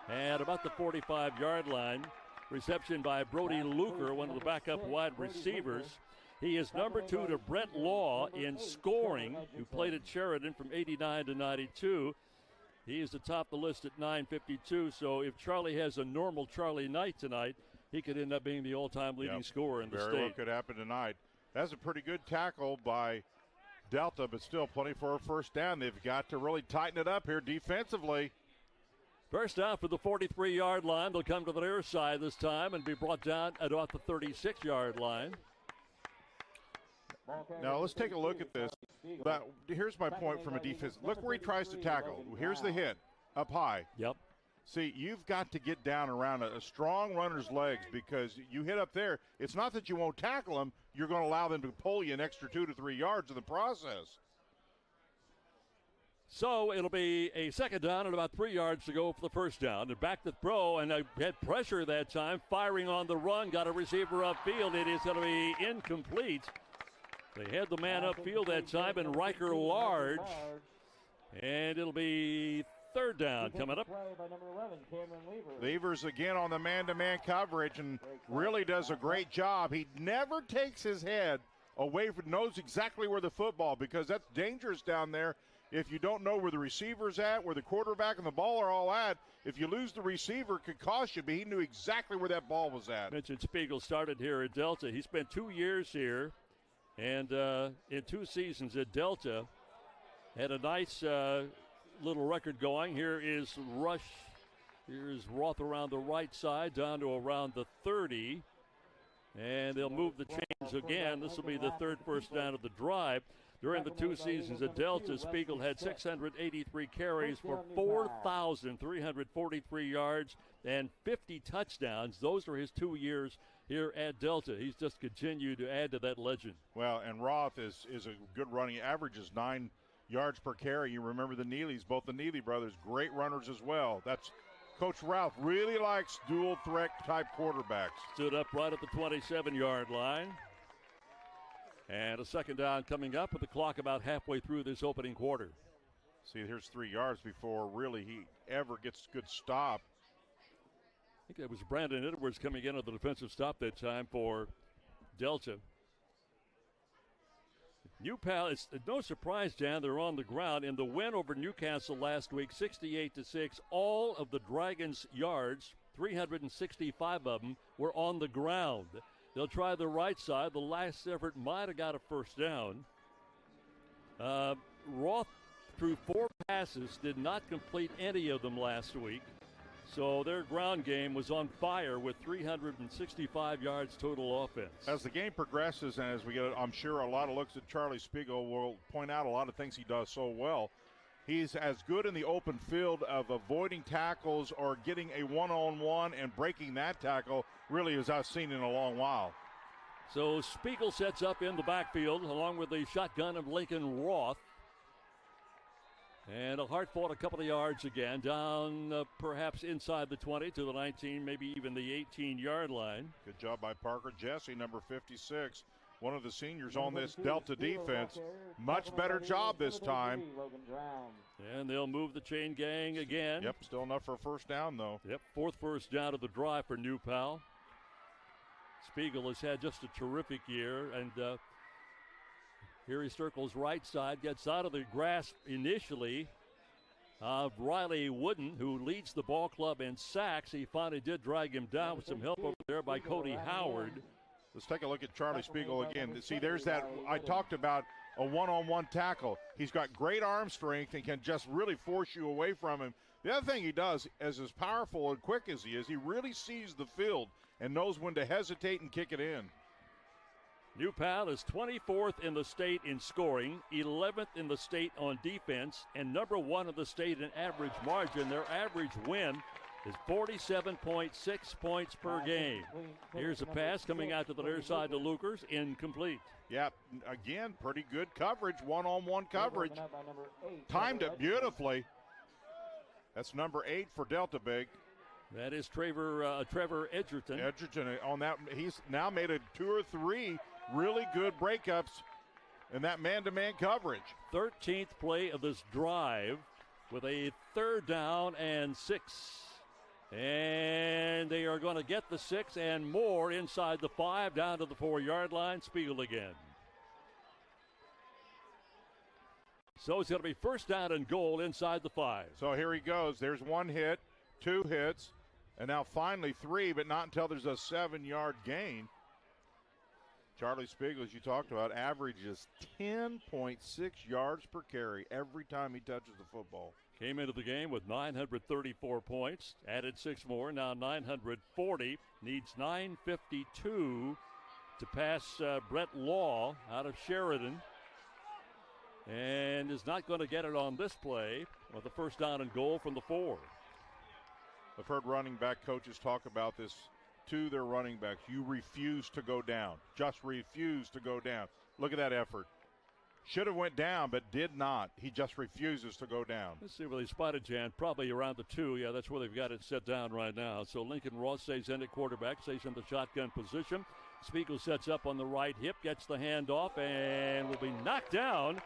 at about the 45-yard line. Reception by Brody Luker, one of the backup wide receivers. He is number 2 to Brett Law in scoring, who played at Sheridan from 89 to 92. He is atop the list at 952, so if Charlie has a normal Charlie night tonight, he could end up being the all-time leading scorer in the state. Very well could happen tonight. That's a pretty good tackle by Delta, but still plenty for a first down. They've got to really tighten it up here defensively. First down for the 43-yard line. They'll come to the near side this time and be brought down at about the 36-yard line. Now let's take a look at this. Here's my point from a defense. Look where he tries to tackle. Here's the hit, up high. Yep. See, you've got to get down around a strong runner's legs, because you hit up there. It's not that you won't tackle them. You're going to allow them to pull you an extra 2 to 3 yards in the process. So it'll be a second down and about 3 yards to go for the first down. And back to throw, and they had pressure that time, firing on the run, got a receiver upfield. It is going to be incomplete. They had the man upfield that time, and Riker large. And it'll be third down coming up. Levers again on the man-to-man coverage and really does a great job. He never takes his head away from, knows exactly where the football, because that's dangerous down there. If you don't know where the receiver's at, where the quarterback and the ball are all at, if you lose the receiver, it could cost you, but he knew exactly where that ball was at. Mentioned Spiegel started here at Delta. He spent 2 years here, and in 2 seasons at Delta, had a nice little record going. Here is Rush. Here's Roth around the right side, down to around the 30. And they'll move the chains again. This will be the third first down of the drive. During the 2 seasons at Delta, Spiegel had 683 carries for 4,343 yards and 50 touchdowns. Those are his 2 years here at Delta. He's just continued to add to that legend. Well, and Roth is a good running, averages 9 yards per carry. You remember the Neelys, both the Neely brothers, great runners as well. That's Coach Ralph really likes dual threat type quarterbacks. Stood up right at the 27-yard line. And a second down coming up with the clock about halfway through this opening quarter. See, here's 3 yards before really he ever gets a good stop. I think that was Brandon Edwards coming in on the defensive stop that time for Delta. New Pal, it's no surprise, Dan, they're on the ground. In the win over Newcastle last week, 68-6, all of the Dragons' yards, 365 of them, were on the ground. They'll try the right side. The last effort might have got a first down. Roth threw 4 passes, did not complete any of them last week. So their ground game was on fire with 365 yards total offense. As the game progresses and as we get, I'm sure, a lot of looks at Charlie Spiegel will point out a lot of things he does so well. He's as good in the open field of avoiding tackles or getting a one-on-one and breaking that tackle really as I've seen in a long while. So Spiegel sets up in the backfield along with the shotgun of Lincoln Roth. And a hard fought a couple of yards again, down perhaps inside the 20 to the 19, maybe even the 18-yard line. Good job by Parker Jesse, number 56. One of the seniors on this Delta defense. Much better job this time. And they'll move the chain gang again. Yep, still enough for a first down, though. Yep, 4th first down of the drive for New Pal. Spiegel has had just a terrific year, and here he circles right side, gets out of the grasp initially of Riley Wooden, who leads the ball club in sacks. He finally did drag him down with some help over there by Cody Howard. Let's take a look at Charlie Spiegel again. See, there's that, I talked about a one-on-one tackle. He's got great arm strength and can just really force you away from him. The other thing he does, as powerful and quick as he really sees the field and knows when to hesitate and kick it in. New Pal is 24th in the state in scoring, 11th in the state on defense, and number 1 in the state in average margin. Their average win is 47.6 points per game. Here's a pass coming out to the near side to Lukers, incomplete. Yeah, again, pretty good coverage, one-on-one coverage. Timed it beautifully. That's number 8 for Delta Big. That is Trevor Edgerton. Edgerton on that. He's now made 2 or 3 really good breakups in that man-to-man coverage. 13th play of this drive with a 3rd down and 6. And they are going to get the 6 and more inside the 5 down to the 4-yard line. Spiegel again. So it's going to be 1st down and goal inside the 5. So here he goes. There's 1 hit, 2 hits, and now finally 3, but not until there's a 7-yard gain. Charlie Spiegel, as you talked about, averages 10.6 yards per carry every time he touches the football. Came into the game with 934 points, added 6 more, now 940. Needs 952 to pass Brett Law out of Sheridan. And is not going to get it on this play with the 1st down and goal from the 4. I've heard running back coaches talk about this to their running backs. You refuse to go down. Just refuse to go down. Look at that effort. Should have went down, but did not. He just refuses to go down. Let's see where they spotted Jan. Probably around the 2. Yeah, that's where they've got it set down right now. So Lincoln Ross stays in at quarterback, stays in the shotgun position. Spiegel sets up on the right hip, gets the handoff, and will be knocked down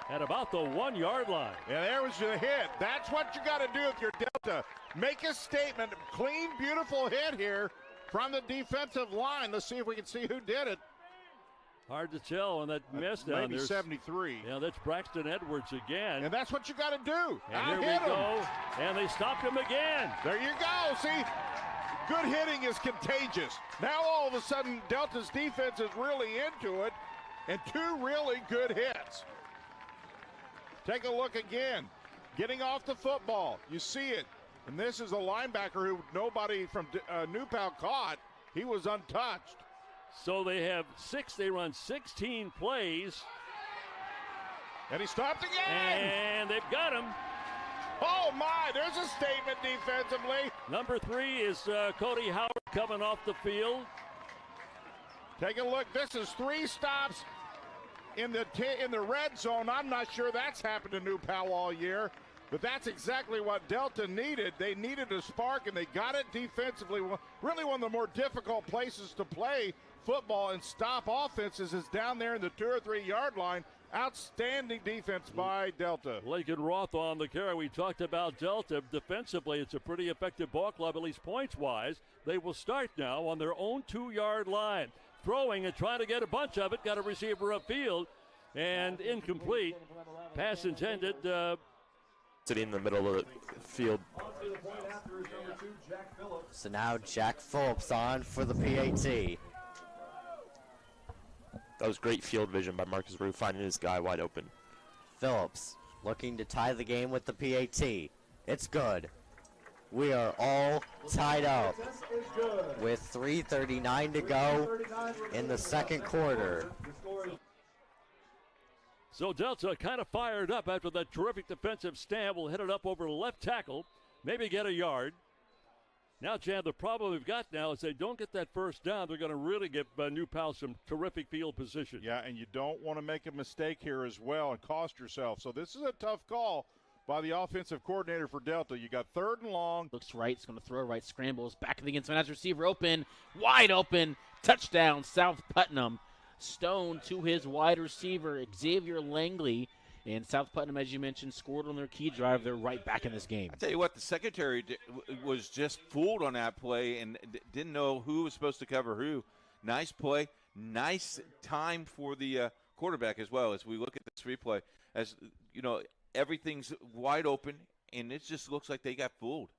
at about the 1-yard line. Yeah, there was the hit. That's what you got to do if you're Delta. Make a statement. Clean, beautiful hit here from the defensive line. Let's see if we can see who did it. Hard to tell on that miss down there. Maybe 73. Yeah, that's Braxton Edwards again. And that's what you got to do. And here we go. And they stopped him again. There you go. See, good hitting is contagious. Now all of a sudden, Delta's defense is really into it. And 2 really good hits. Take a look again. Getting off the football. You see it. And this is a linebacker who nobody from New Pal caught. He was untouched. So they have 6. They run 16 plays. And he stopped again. And they've got him. Oh, my. There's a statement defensively. Number 3 is Cody Howard coming off the field. Take a look. This is 3 stops in the red zone. I'm not sure that's happened to New Pal all year. But that's exactly what Delta needed. They needed a spark, and they got it defensively. Really one of the more difficult places to play football and stop offenses is down there in the 2 or 3 yard line. Outstanding defense by Delta. Lincoln Roth on the carry. We talked about Delta. Defensively, it's a pretty effective ball club, at least points-wise. They will start now on their own 2-yard line. Throwing and trying to get a bunch of it. Got a receiver upfield. And incomplete. Pass intended. Sitting in the middle of the field. So now Jack Phillips on for the PAT. That was great field vision by Marcus Rue, finding his guy wide open. Phillips looking to tie the game with the PAT. It's good. We are all tied up with 3:39 to go in the 2nd quarter. So Delta kind of fired up after that terrific defensive stand. Will hit it up over the left tackle, maybe get a yard. Now, Chad, the problem we've got now is they don't get that 1st down. They're going to really give New Pal some terrific field position. Yeah, and you don't want to make a mistake here as well and cost yourself. So this is a tough call by the offensive coordinator for Delta. You got 3rd and long. Looks right. It's going to throw right. Scrambles back against the has receiver open. Wide open. Touchdown, South Putnam. Stone to his wide receiver, Xavier Langley. And South Putnam, as you mentioned, scored on their key drive. They're right back in this game. I tell you what, the secondary was just fooled on that play and didn't know who was supposed to cover who. Nice play. Nice time for the quarterback as well as we look at this replay. As you know, everything's wide open, and it just looks like they got fooled.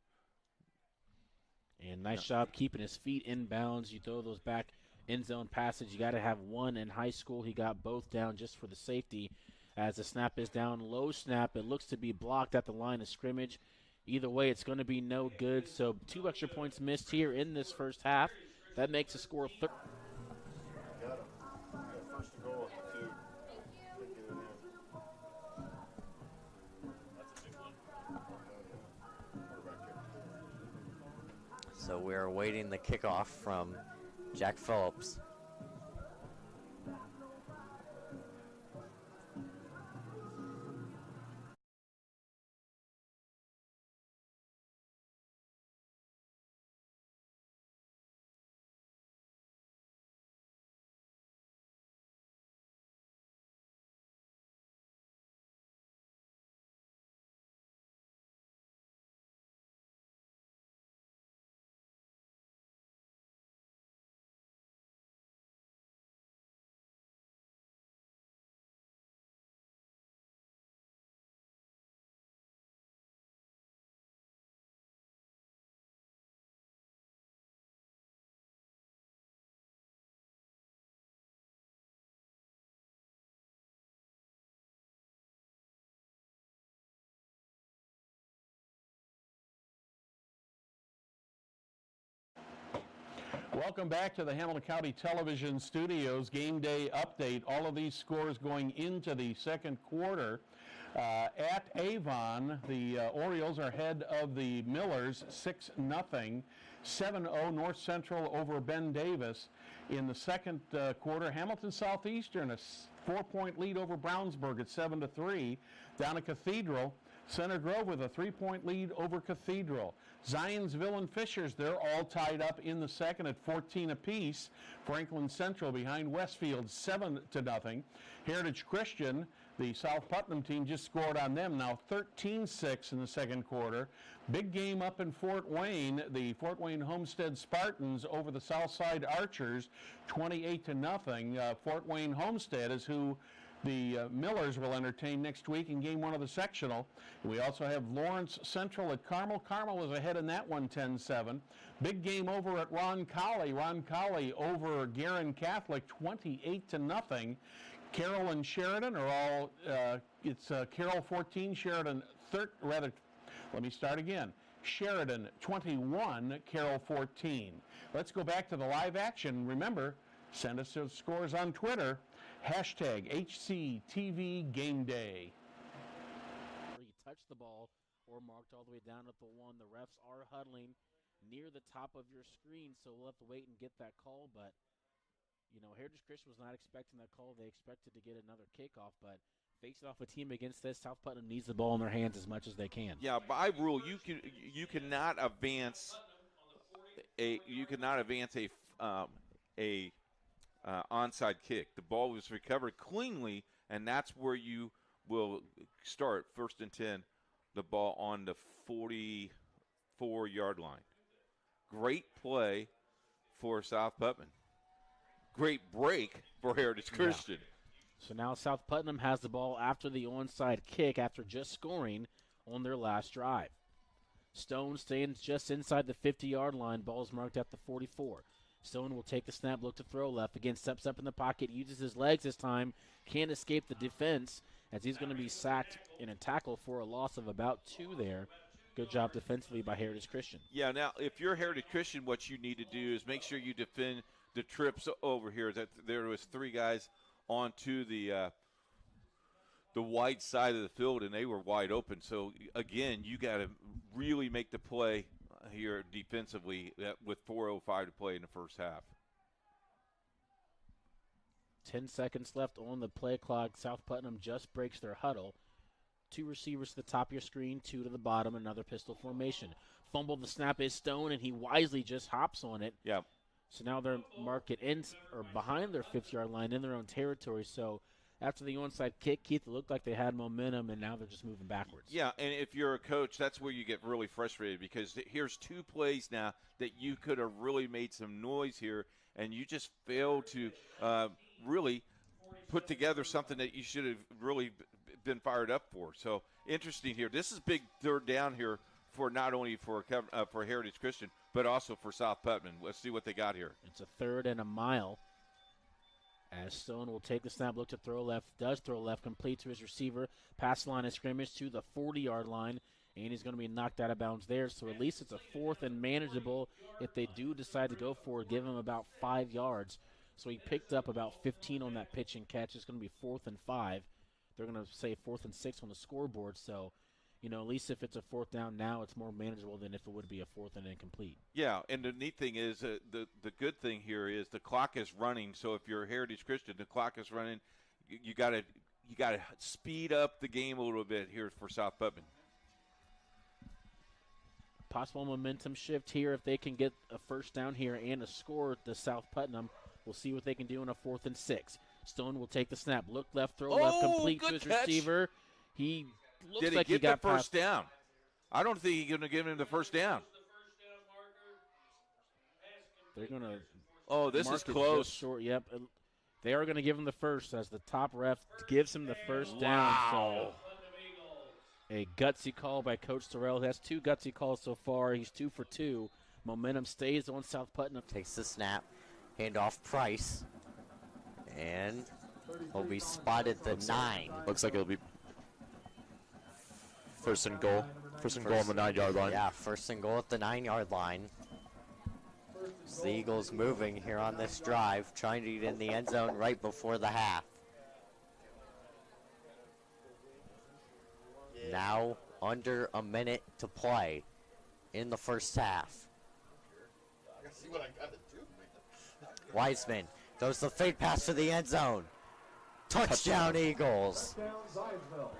And nice job keeping his feet in bounds. You throw those back end zone passes. You got to have one in high school. He got both down just for the safety. As the snap is down, low snap. It looks to be blocked at the line of scrimmage. Either way, it's going to be no good. So 2 extra points missed here in this first half. That makes the score 30. First to goal at 2. So we're awaiting the kickoff from Jack Phillips. Welcome back to the Hamilton County Television Studios Game Day Update. All of these scores going into the second quarter. At Avon, the Orioles are ahead of the Millers 6-0. 7-0 North Central over Ben Davis. In the second quarter, Hamilton Southeastern, a 4-point lead over Brownsburg at 7-3. Down at Cathedral, Center Grove with a 3-point lead over Cathedral. Zionsville and Fishers, they're all tied up in the second at 14 apiece. Franklin Central behind Westfield 7-0. Heritage Christian, the South Putnam team, just scored on them, now 13-6 in the second quarter. Big game up in Fort Wayne. The Fort Wayne Homestead Spartans over the Southside Archers 28-0. Fort Wayne Homestead is who the Millers will entertain next week in game one of the sectional. We also have Lawrence Central at Carmel. Carmel is ahead in that one 10-7. Big game over at Ron Colley. Ron Colley over Guerin Catholic 28-0. Carroll and Sheridan are all, it's Carroll 14, Sheridan let me start again. Sheridan 21, Carroll 14. Let's go back to the live action. Remember, send us your scores on Twitter. Hashtag HCTV Game Day. You touch the ball or marked all the way down at the one. The refs are huddling near the top of your screen, so we'll have to wait and get that call. But, you know, Heritage Christian was not expecting that call. They expected to get another kickoff, but facing off a team against this, South Putnam needs the ball in their hands as much as they can. Yeah, by rule, you cannot advance a onside kick. The ball was recovered cleanly, and that's where you will start 1st and 10. The ball on the 44-yard line. Great play for South Putnam. Great break for Heritage Christian. Yeah. So now South Putnam has the ball after the onside kick after just scoring on their last drive. Stone staying just inside the 50-yard line. Ball's marked at the 44. Stone will take the snap, look to throw left. Again, steps up in the pocket, uses his legs this time. Can't escape the defense as he's going to be sacked in a tackle for a loss of about 2 there. Good job defensively by Heritage Christian. Yeah, now if you're Heritage Christian, what you need to do is make sure you defend the trips over here. That there was 3 guys onto the wide side of the field, and they were wide open. So, again, you got to really make the play here defensively with 4:05 to play in the first half. 10 seconds left on the play clock. South Putnam just breaks their huddle. 2 receivers to the top of your screen, 2 to the bottom, another pistol formation. Fumble the snap is Stone, and he wisely just hops on it. Yeah. So now they're marked behind their 50-yard line in their own territory. So after the onside kick, Keith, it looked like they had momentum, and now they're just moving backwards. Yeah, and if you're a coach, that's where you get really frustrated because here's 2 plays now that you could have really made some noise here, and you just failed to really put together something that you should have really been fired up for. So interesting here. This is big 3rd down here for not only for Heritage Christian, but also for South Putnam. Let's see what they got here. It's a 3rd and a mile. As Stone will take the snap, look to throw left, does throw left, complete to his receiver, past line of scrimmage to the 40-yard line, and he's going to be knocked out of bounds there. So at least it's a 4th and manageable. If they do decide to go for it, give him about 5 yards. So he picked up about 15 on that pitch and catch. It's going to be 4th and 5. They're going to say 4th and 6 on the scoreboard. So at least if it's a 4th down now, it's more manageable than if it would be a 4th and incomplete. Yeah, and the neat thing is the good thing here is the clock is running. So if you're Heritage Christian, the clock is running. You got to speed up the game a little bit here for South Putnam. Possible momentum shift here if they can get a 1st down here and a score to South Putnam. We'll see what they can do in a 4th and 6. Stone will take the snap. Look left, throw left, complete to his receiver. He looks like he got the first down? I don't think he's going to give him the first down. They're going to. Oh, this is close. Short. Yep. They are going to give him the first as the top ref gives him the first down. So a gutsy call by Coach Terrell. He has 2 gutsy calls so far. He's 2 for 2. Momentum stays on South Putnam. Takes the snap. Hand off Price. And he'll be spotted at the 9. Looks like it'll be first and goal. First and goal on the 9-yard line. Yeah, first and goal at the 9-yard line. So the Eagles moving here on this drive, trying to get in the end zone right before the half. Now under a minute to play in the first half. I gotta see what I gotta do, man. Wiseman throws the fade pass to the end zone. Touchdown Eagles. Touchdown Zionsville.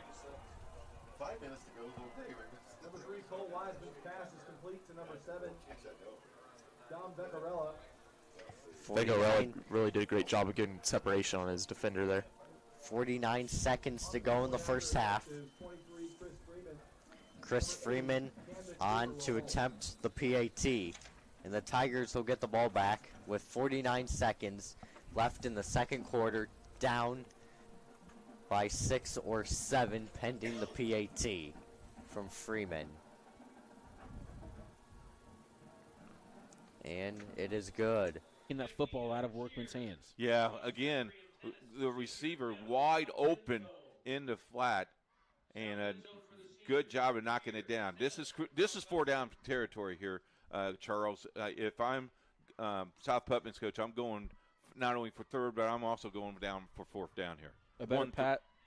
5 minutes to go. Okay, Number 3, Cole Wiseman's pass is complete to number 7, Dom Veccarella. Veccarella really did a great job of getting separation on his defender there. 49 seconds to go in the first half. Chris Freeman on to attempt the PAT. And the Tigers will get the ball back with 49 seconds left in the second quarter, down by 6 or 7 pending the PAT from Freeman. And it is good. In that football out of Workman's hands. Yeah, again, the receiver wide open in the flat, and a good job of knocking it down. This is 4 down territory here, Charles. If I'm South Putnam's coach, I'm going not only for 3rd, but I'm also going down for 4th down here. A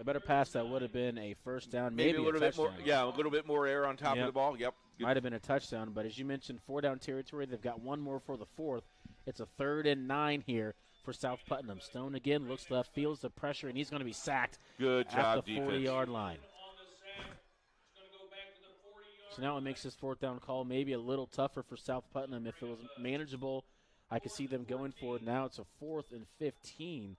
better pass that would have been a 1st down, maybe a little bit more. Yeah, a little bit more air on top of the ball. Yep. Might have been a touchdown, but as you mentioned, 4 down territory. They've got one more for the 4th. It's a 3rd and 9 here for South Putnam. Stone again looks left, feels the pressure, and he's going to be sacked. Good job, at the defense. 40-yard line. So now it makes this 4th down call maybe a little tougher for South Putnam. If it was manageable, I could see them going for it. Now it's a 4th and 15.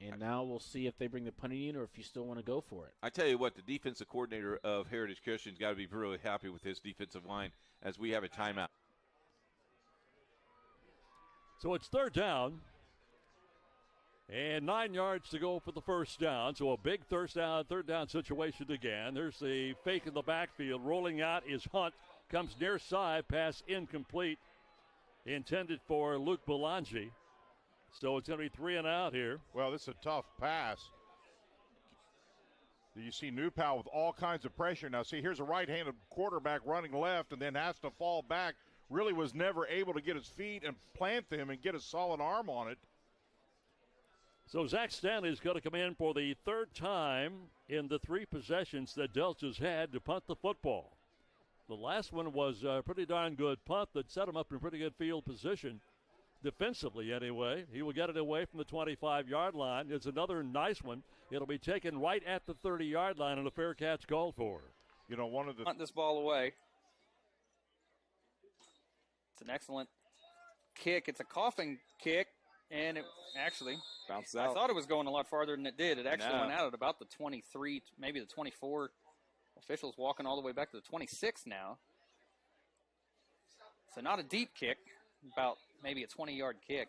And now we'll see if they bring the punting in or if you still want to go for it. I tell you what, the defensive coordinator of Heritage Christian's got to be really happy with his defensive line as we have a timeout. So it's 3rd down. And 9 yards to go for the first down. So a big third down situation again. There's the fake in the backfield. Rolling out is Hunt. Comes near side. Pass incomplete. Intended for Luke Belangi. So it's going to be 3 and out here. Well, this is a tough pass. You see Newpowell with all kinds of pressure. Now, see, here's a right-handed quarterback running left and then has to fall back. Really was never able to get his feet and plant them and get a solid arm on it. So Zach Stanley is going to come in for the 3rd time in the 3 possessions that Delta's had to punt the football. The last one was a pretty darn good punt that set him up in pretty good field position. Defensively, anyway. He will get it away from the 25-yard line. It's another nice one. It'll be taken right at the 30-yard line and a fair catch called for. You know, one of the... Punt this ball away. It's an excellent kick. It's a coughing kick, and it actually bounces out. I thought it was going a lot farther than it did. It actually went out at about the 23, maybe the 24. Officials walking all the way back to the 26 now. So not a deep kick, about maybe a 20-yard kick.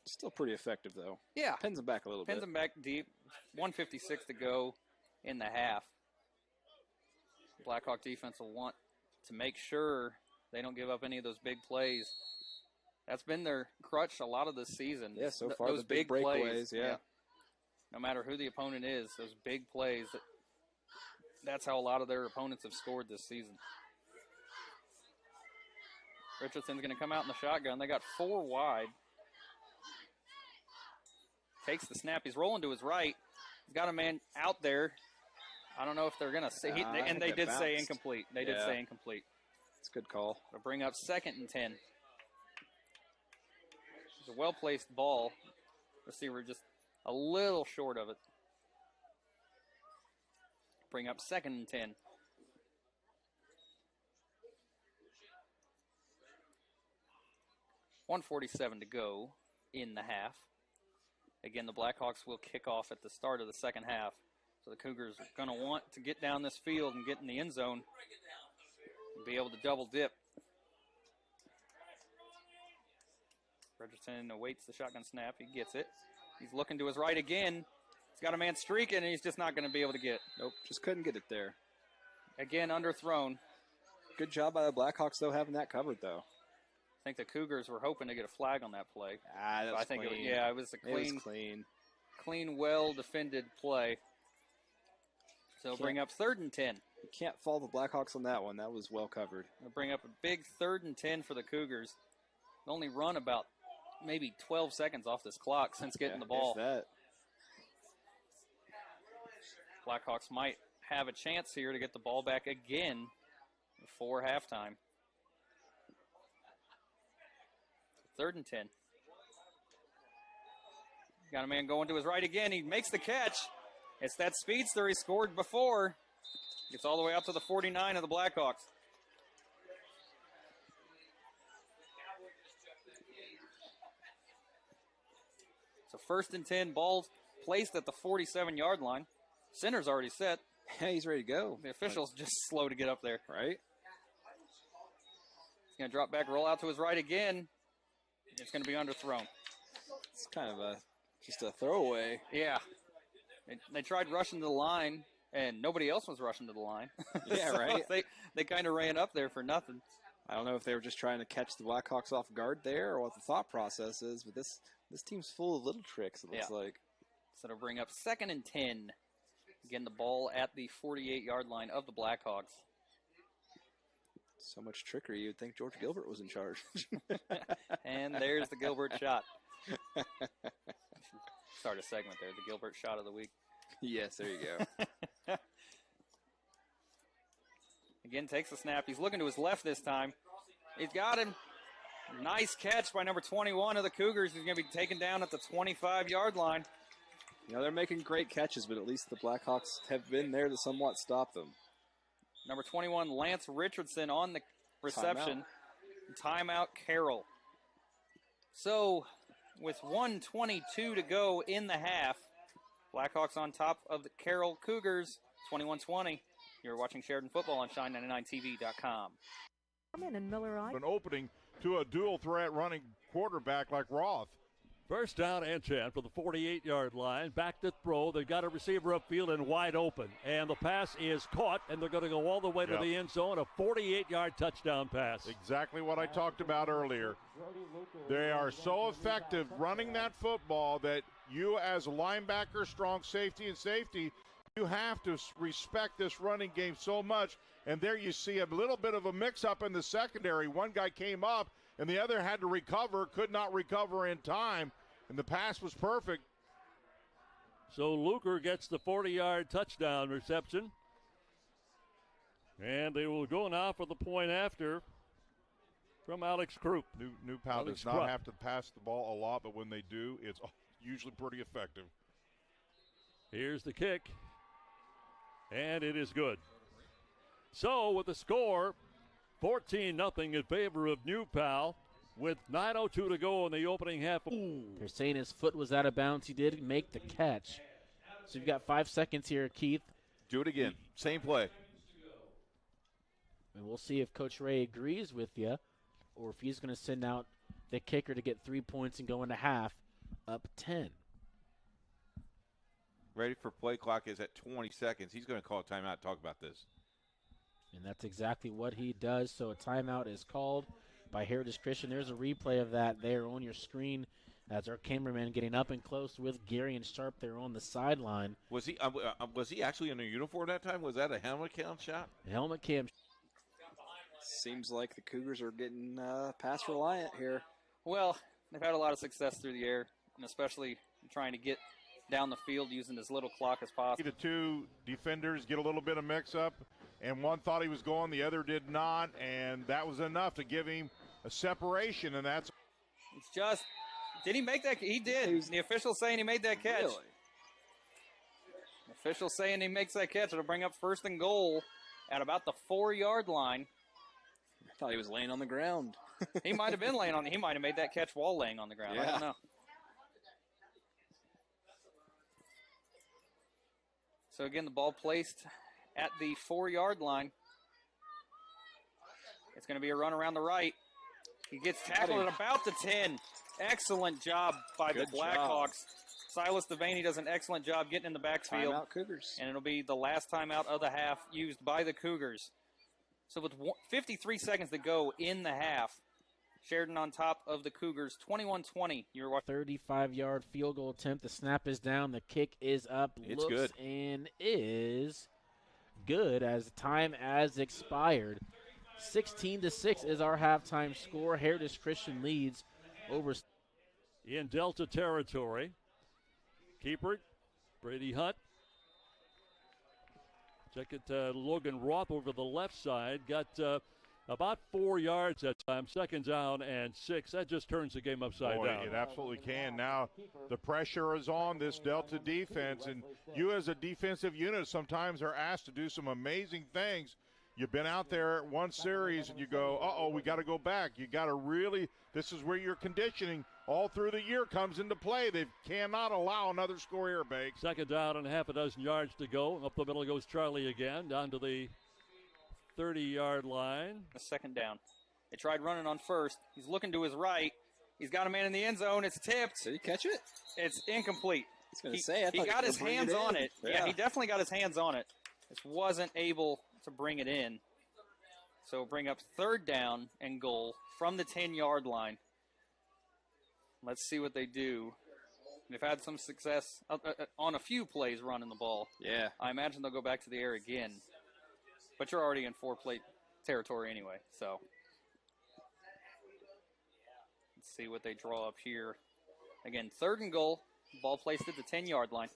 Still pretty effective, though. Yeah. Pins him back a little bit. Pins him back deep. 1:56 to go in the half. Blackhawk defense will want to make sure they don't give up any of those big plays. That's been their crutch a lot of this season. Yeah, so far those the big breakaways, yeah. No matter who the opponent is, those big plays, that's how a lot of their opponents have scored this season. Richardson's going to come out in the shotgun. They got 4 wide. Takes the snap. He's rolling to his right. He's got a man out there. I don't know if they're going to say, I and think they it did say bounced. incomplete. They did Yeah. say incomplete. It's a good call. It'll bring up 2nd and 10. It's a well-placed ball. Receiver just a little short of it. Bring up 2nd and 10. .147 to go in the half. Again, the Blackhawks will kick off at the start of the second half. So the Cougars are going to want to get down this field and get in the end zone and be able to double dip. Richardson awaits the shotgun snap. He gets it. He's looking to his right again. He's got a man streaking, and he's just not going to be able to get. Nope, just couldn't get it there. Again, underthrown. Good job by the Blackhawks, though, having that covered, though. I think the Cougars were hoping to get a flag on that play. That was I think clean. it was a clean, well-defended play. So bring up 3rd and 10. You can't fault the Blackhawks on that one. That was well covered. They'll bring up a big 3rd and 10 for the Cougars. They'll only run about maybe 12 seconds off this clock since getting the ball. If that. Blackhawks might have a chance here to get the ball back again before halftime. 3rd and 10. Got a man going to his right again. He makes the catch. It's that speedster he scored before. Gets all the way out to the 49 of the Blackhawks. So 1st and 10, ball placed at the 47-yard line. Center's already set. Yeah, he's ready to go. The official's just slow to get up there. Right. He's going to drop back, roll out to his right again. It's going to be underthrown. It's kind of just a throwaway. Yeah. They tried rushing to the line, and nobody else was rushing to the line. Yeah, So right. They kind of ran up there for nothing. I don't know if they were just trying to catch the Blackhawks off guard there or what the thought process is, but this team's full of little tricks, it looks like. So it'll bring up 2nd and 10. Again, the ball at the 48-yard line of the Blackhawks. So much trickery, you'd think George Gilbert was in charge. And there's the Gilbert shot. Start a segment there, the Gilbert shot of the week. Yes, there you go. Again, takes the snap. He's looking to his left this time. He's got him. Nice catch by number 21 of the Cougars. He's going to be taken down at the 25-yard line. You know, they're making great catches, but at least the Blackhawks have been there to somewhat stop them. Number 21, Lance Richardson on the reception. Timeout, Carroll. So, with 1:22 to go in the half, Blackhawks on top of the Carroll Cougars, 21-20. You're watching Sheridan Football on Shine99TV.com. And Miller on. An opening to a dual threat running quarterback like Roth. First down and 10 for the 48-yard line. Back to throw. They've got a receiver upfield and wide open. And the pass is caught, and they're going to go all the way to the end zone. A 48-yard touchdown pass. Exactly what I talked about earlier. They are so effective running that football that you as a linebacker, strong safety, and safety, you have to respect this running game so much. And there you see a little bit of a mix-up in the secondary. One guy came up, and the other had to recover, could not recover in time. And the pass was perfect. So Luker gets the 40-yard touchdown reception. And they will go now for the point after from Alex Krupp. New Pal does not have to pass the ball a lot, but when they do, it's usually pretty effective. Here's the kick. And it is good. So with the score, 14-0 in favor of New Pal. With 9:02 to go in the opening half. They're saying his foot was out of bounds. He did make the catch. So you've got 5 seconds here, Keith. Do it again. Same play. And we'll see if Coach Ray agrees with you or if he's going to send out the kicker to get 3 points and go into half up 10. Ready for play clock is at 20 seconds. He's going to call a timeout and talk about this. And that's exactly what he does. So a timeout is called by Heritage Christian. There's a replay of that there on your screen as our cameraman getting up and close with Gary and Sharp there on the sideline. Was he actually in a uniform that time? Was that a helmet cam shot? Helmet cam. Seems like the Cougars are getting pass reliant here. Well, they've had a lot of success through the air, and especially trying to get down the field using as little clock as possible. The two defenders get a little bit of mix-up, and one thought he was going, the other did not, and that was enough to give him a separation, and that's... It's just, did he make that? He did. The official saying he made that catch. Really? The official saying he makes that catch. It'll bring up 1st and goal at about the 4-yard line. I thought he was laying on the ground. He might have been laying on. He might have made that catch while laying on the ground. Yeah. I don't know. So again, the ball placed at the 4-yard line. It's going to be a run around the right. He gets tackled at about the 10. Excellent job by the Blackhawks. Silas Devaney does an excellent job getting in the backfield. Timeout Cougars. And it'll be the last timeout of the half used by the Cougars. So with 53 seconds to go in the half, Sheridan on top of the Cougars, 21-20. You're watching. 35-yard field goal attempt. The snap is down. The kick is up. It's good. And is good as time has expired. 16-6 is our halftime score. Heritage Christian leads over. In Delta territory. Keeper, Brady Hunt. Check it, Logan Roth over the left side. Got about 4 yards that time. 2nd down and 6. That just turns the game upside down. It absolutely can. Now the pressure is on this Delta defense, and you as a defensive unit sometimes are asked to do some amazing things. You've been out there one series and you go, uh-oh, we got to go back. You got to really, this is where your conditioning all through the year comes into play. They cannot allow another score here, Bakes. 2nd down and half a dozen yards to go. Up the middle goes Charlie again, down to the 30-yard line. A 2nd down. They tried running on 1st. He's looking to his right. He's got a man in the end zone. It's tipped. Did he catch it? It's incomplete. I was going to say, I thought he got his hands on it. Yeah, he definitely got his hands on it. Just wasn't able to bring it in. So bring up 3rd down and goal from the 10-yard line. Let's see what they do. They've had some success on a few plays running the ball. Yeah. I imagine they'll go back to the air again. But you're already in 4-play territory anyway, so. Let's see what they draw up here. Again, 3rd and goal. Ball placed at the 10-yard line.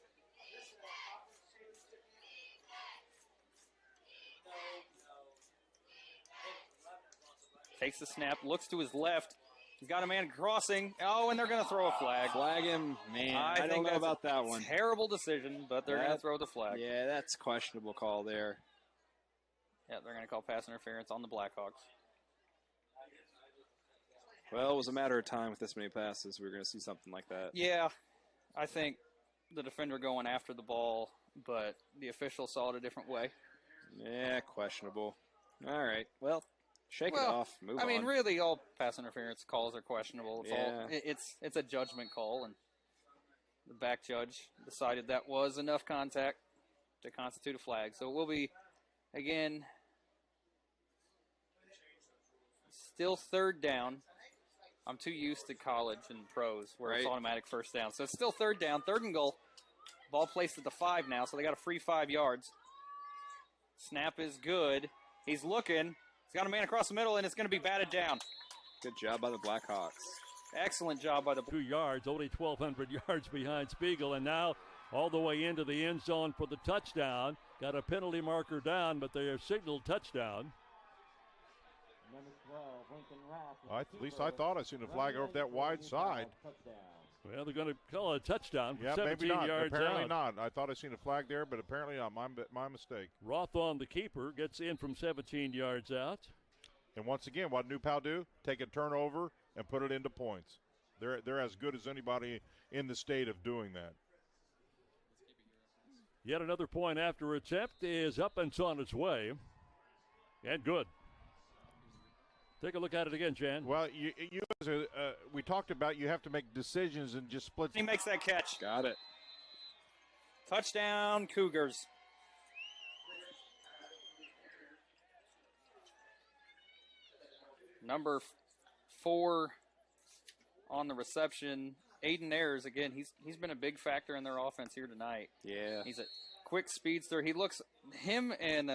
Takes the snap, looks to his left. He's got a man crossing. Oh, and they're going to throw a flag. Flag him. Man, I don't know about that one. Terrible decision, but they're going to throw the flag. Yeah, that's a questionable call there. Yeah, they're going to call pass interference on the Blackhawks. Well, it was a matter of time with this many passes. We were going to see something like that. Yeah, I think the defender going after the ball, but the official saw it a different way. Yeah, questionable. All right, well, shake it off. Move on. I mean, really, all pass interference calls are questionable. It's It's a judgment call, and the back judge decided that was enough contact to constitute a flag. So it will be, again, still 3rd down. I'm too used to college and pros where it's automatic 1st down. So it's still 3rd down, 3rd and goal. Ball placed at the 5 now, so they got a free 5 yards. Snap is good. He's looking. He's got a man across the middle, and it's going to be batted down. Good job by the Blackhawks. Excellent job by the 2 yards, only 1,200 yards behind Spiegel, and now all the way into the end zone for the touchdown. Got a penalty marker down, but they are signaled touchdown. At least I thought I seen a flag over that wide side. Well, they're going to call it a touchdown from Yeah, 17 maybe not. yards Apparently out. not. I thought I seen a flag there, but apparently not. My mistake. Roth on the keeper, gets in from 17 yards out. And once again, what New Pal do? Take a turnover and put it into points. They're as good as anybody in the state of doing that. Yet another point after attempt is up and it's on its way. And good. Take a look at it again, Jan. Well, you as we talked about, you have to make decisions and just split. He makes that catch. Got it. Touchdown, Cougars. Number 4 on the reception, Aiden Ayers. Again, he's been a big factor in their offense here tonight. Yeah. He's a quick speedster. Him and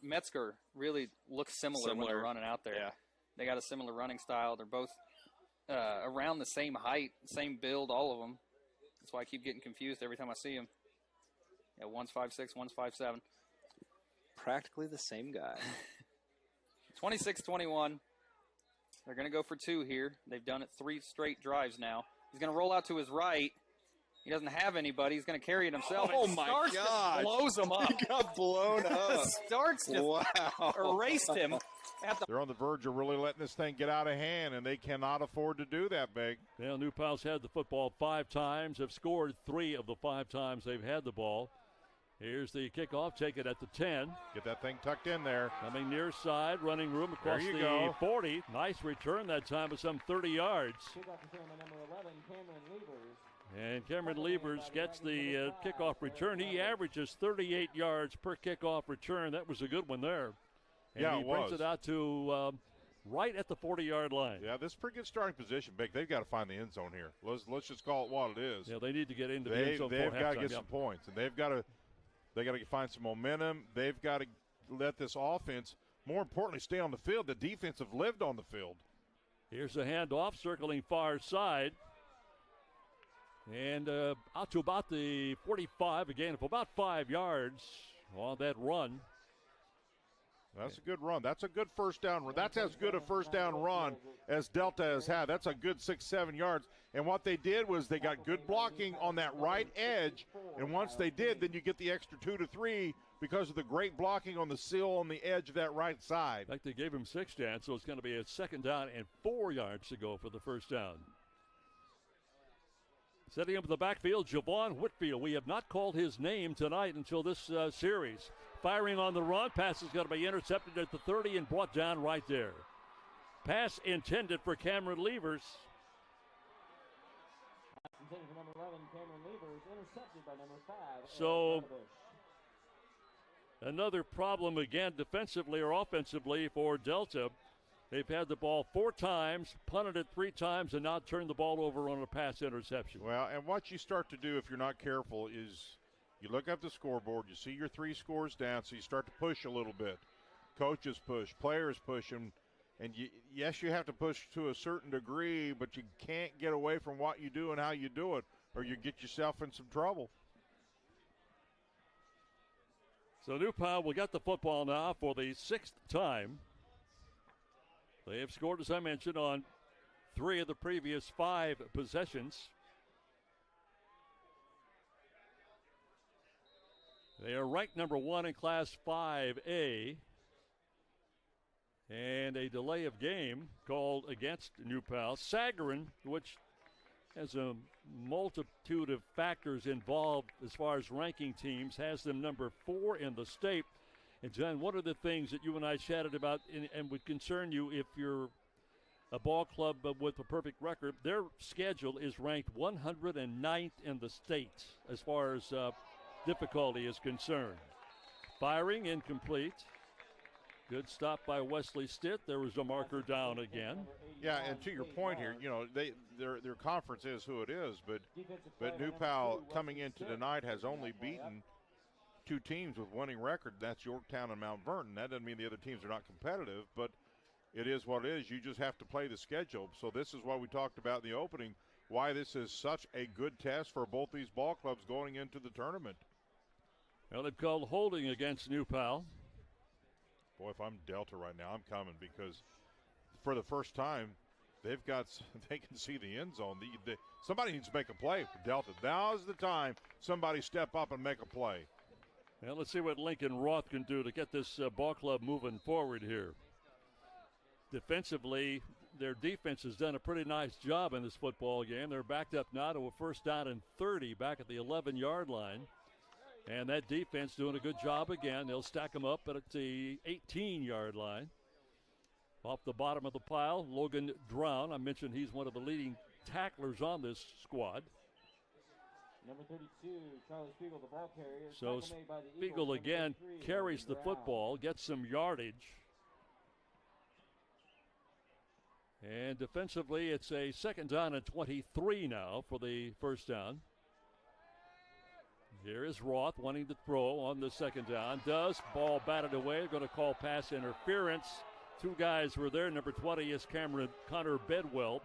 Metzger really look similar when they're running out there. Yeah. They got a similar running style. They're both around the same height, same build, all of them. That's why I keep getting confused every time I see him. Yeah, one's 5'6", one's 5'7". Practically the same guy. 26-21. They're going to go for 2 here. They've done it 3 straight drives now. He's going to roll out to his right. He doesn't have anybody. He's going to carry it himself. Oh, and my Starks God. just blows him up. He got blown up. Starks just erased him. They're on the verge of really letting this thing get out of hand, and they cannot afford to do that, Big. Well, New Paltz had the football 5 times, have scored 3 of the 5 times they've had the ball. Here's the kickoff, take it at the 10. Get that thing tucked in there. Coming near side, running room across There you the go. 40. Nice return that time of some 30 yards. Kickoff return by number 11, Cameron Levers. And Cameron Levers gets the kickoff return. He averages 38 yards per kickoff return. That was a good one there. And Yeah, he it brings was. it out to right at the 40-yard line. Yeah, this is a pretty good starting position, Big. They've got to find the end zone here. Let's just call it what it is. Yeah, they need to get into the end zone. They've got to halftime, get yeah. some points, and they got to find some momentum. They've got to let this offense, more importantly, stay on the field. The defense have lived on the field. Here's a handoff, circling far side. And out to about the 45 again, for about 5 yards on that run. That's a good run. That's a good first down run. That's as good a first down run as Delta has had. That's a good 6-7 yards. And what they did was they got good blocking on that right edge. And once they did, then you get the extra 2 to 3 because of the great blocking on the sill on the edge of that right side. In fact, they gave him 6 down, so it's going to be a 2nd down and 4 yards to go for the first down. Setting up the backfield, Javon Whitfield. We have not called his name tonight until this series. Firing on the run. Pass is going to be intercepted at the 30 and brought down right there. Pass intended for Cameron Levers. Intended for number 11, Cameron Levers, intercepted by number 5. So another problem again defensively or offensively for Delta. They've had the ball 4 times, punted it 3 times, and now turned the ball over on a pass interception. Well, and what you start to do if you're not careful is you look up the scoreboard, you see your 3 scores down, so you start to push a little bit. Coaches push, players push, and yes, you have to push to a certain degree, but you can't get away from what you do and how you do it, or you get yourself in some trouble. So New Paltz will get the football now for the 6th time. They have scored, as I mentioned, on 3 of the previous 5 possessions. They are ranked number 1 in Class 5A. And a delay of game called against New Paltz. Sagarin, which has a multitude of factors involved as far as ranking teams, has them number 4 in the state. And John, one of the things that you and I chatted about and would concern you if you're a ball club with a perfect record, their schedule is ranked 109th in the state as far as difficulty is concerned. Firing incomplete. Good stop by Wesley Stitt. There was a marker down again. Yeah, and to your point here, you know, their conference is who it is, but New Paltz coming into tonight has only beaten 2 teams with winning record. That's Yorktown and Mount Vernon. That doesn't mean the other teams are not competitive, but it is what it is. You just have to play the schedule. So this is what we talked about in the opening, why this is such a good test for both these ball clubs going into the tournament. Well, they've called holding against New Paltz. Boy, if I'm Delta right now, I'm coming because for the first time, they can see the end zone. Somebody needs to make a play for Delta. Now's the time somebody step up and make a play. Well, let's see what Lincoln Roth can do to get this ball club moving forward here. Defensively, their defense has done a pretty nice job in this football game. They're backed up now to a 1st down and 30 back at the 11-yard line. And that defense doing a good job again. They'll stack them up at the 18-yard line. Off the bottom of the pile, Logan Drown. I mentioned he's one of the leading tacklers on this squad. Number 32, Charlie Spiegel, the ball carrier. So Spiegel again carries the football, gets some yardage. And defensively, it's a 2nd down and 23 now for the first down. Here is Roth wanting to throw on the 2nd down. Does. Ball batted away. Going to call pass interference. 2 guys were there. Number 20 is Connor Bedwell.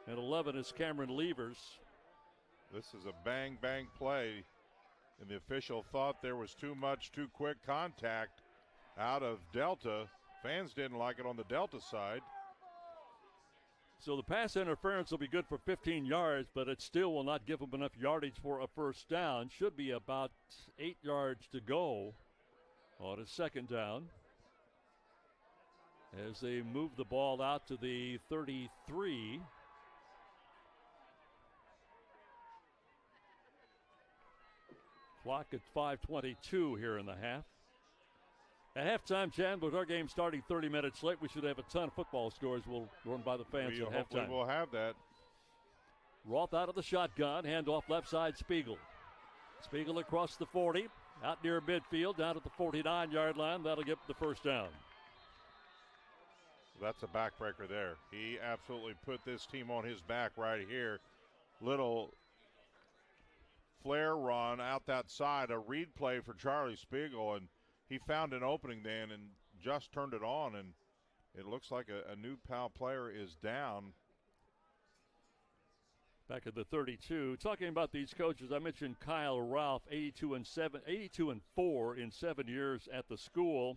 And 11 is Cameron Levers. This is a bang-bang play, and the official thought there was too much, too quick contact out of Delta. Fans didn't like it on the Delta side. So the pass interference will be good for 15 yards, but it still will not give them enough yardage for a first down. Should be about 8 yards to go on a second down as they move the ball out to the 33. Clock at 5:22 here in the half. At halftime, Jan, with our game starting 30 minutes late, we should have a ton of football scores we'll run by the fans at Hopefully halftime. we'll have that. Roth out of the shotgun, handoff left side, Spiegel. Spiegel across the 40, out near midfield, down at the 49-yard line. That'll get the first down. That's a backbreaker there. He absolutely put this team on his back right here. Little flare run out that side, a read play for Charlie Spiegel, and he found an opening then and just turned it on, and it looks like a New Pal player is down. Back at the 32. Talking about these coaches, I mentioned Kyle Ralph, 82 and 4 in 7 years at the school.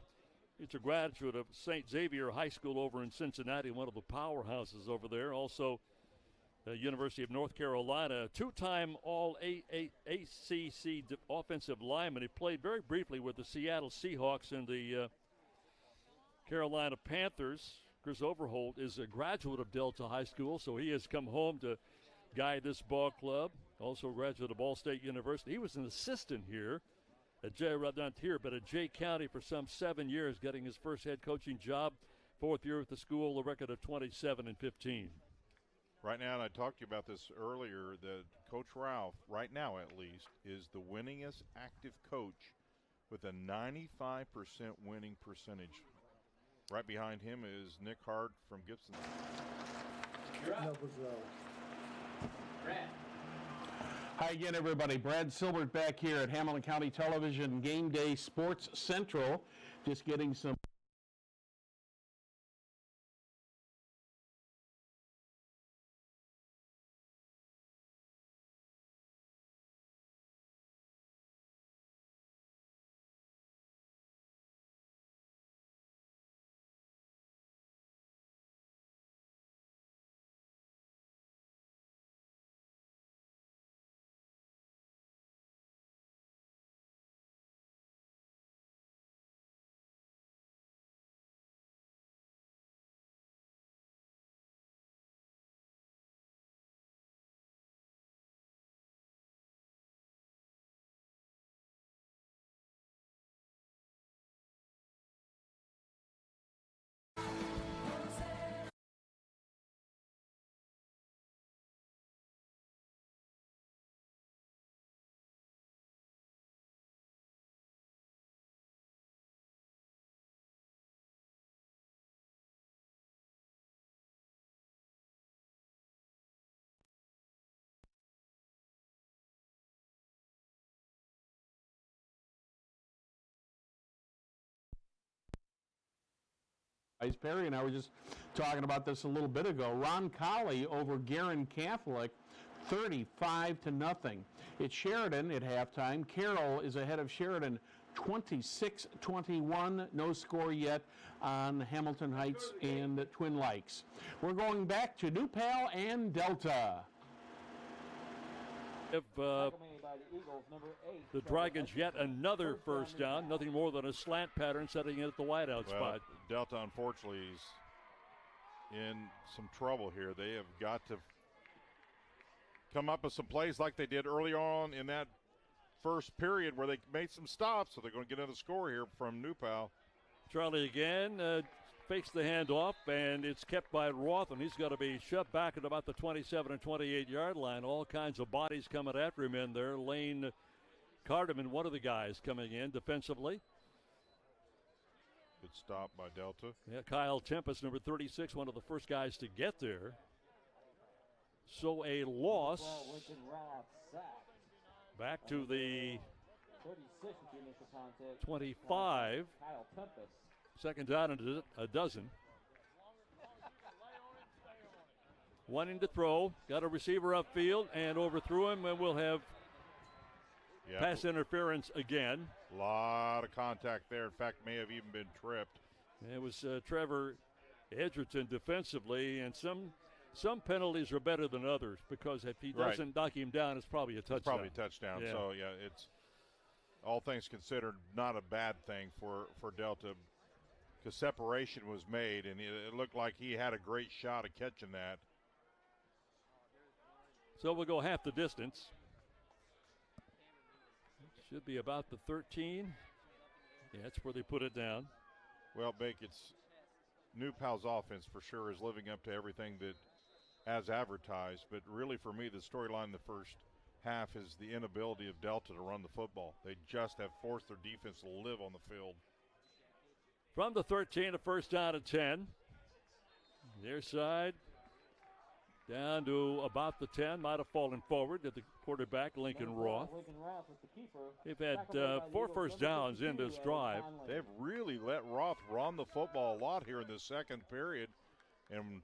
He's a graduate of St. Xavier High School over in Cincinnati, one of the powerhouses over there. Also, University of North Carolina, two-time All-ACC offensive lineman. He played very briefly with the Seattle Seahawks and the Carolina Panthers. Chris Overholt is a graduate of Delta High School, so he has come home to guide this ball club. Also a graduate of Ball State University. He was an assistant here at Jay County for some 7 years, getting his first head coaching job. 4th year at the school, a record of 27-15. Right now, and I talked to you about this earlier, that Coach Ralph, right now at least, is the winningest active coach with a 95% winning percentage. Right behind him is Nick Hart from Gibson. Hi again, everybody. Brad Silbert back here at Hamilton County Television Game Day Sports Central. Just getting some Perry and I were just talking about this a little bit ago. Ron Colley over Guerin Catholic, 35-0. It's Sheridan at halftime. Carroll is ahead of Sheridan, 26-21. No score yet on Hamilton Heights and Twin Lakes. We're going back to New Pal and Delta. If the Dragons yet another first down, nothing more than a slant pattern setting it at the wideout spot. Delta, unfortunately, is in some trouble here. They have got to come up with some plays like they did early on in that first period where they made some stops, so they're going to get another score here from New Pal. Charlie again fakes the handoff, and it's kept by Roth, and he's got to be shoved back at about the 27 and 28-yard line. All kinds of bodies coming after him in there. Lane Carterman, one of the guys coming in defensively. Good stop by Delta. Yeah, Kyle Tempest, number 36, one of the first guys to get there. So a loss back to the 25. Second down and a dozen. wanting to throw. Got a receiver upfield and overthrew him, and we'll have pass interference again. A lot of contact there. In fact, may have even been tripped. It was Trevor Edgerton defensively, and some penalties are better than others because if he doesn't knock him down, it's probably a touchdown. It's probably a touchdown. Yeah. So, yeah, it's all things considered not a bad thing for Delta because separation was made, and it looked like he had a great shot at catching that. So we'll go half the distance. Should be about the 13. Yeah, that's where they put it down. Well, Bake, it's New Pal's offense for sure is living up to everything that as advertised, but really for me the storyline in the first half is the inability of Delta to run the football. They just have forced their defense to live on the field. From the 13, a first down at 10. Their side down to about the 10. Might have fallen forward at the quarterback, Lincoln Roth. They've had 4 first downs in this drive. They've really let Roth run the football a lot here in the second period. And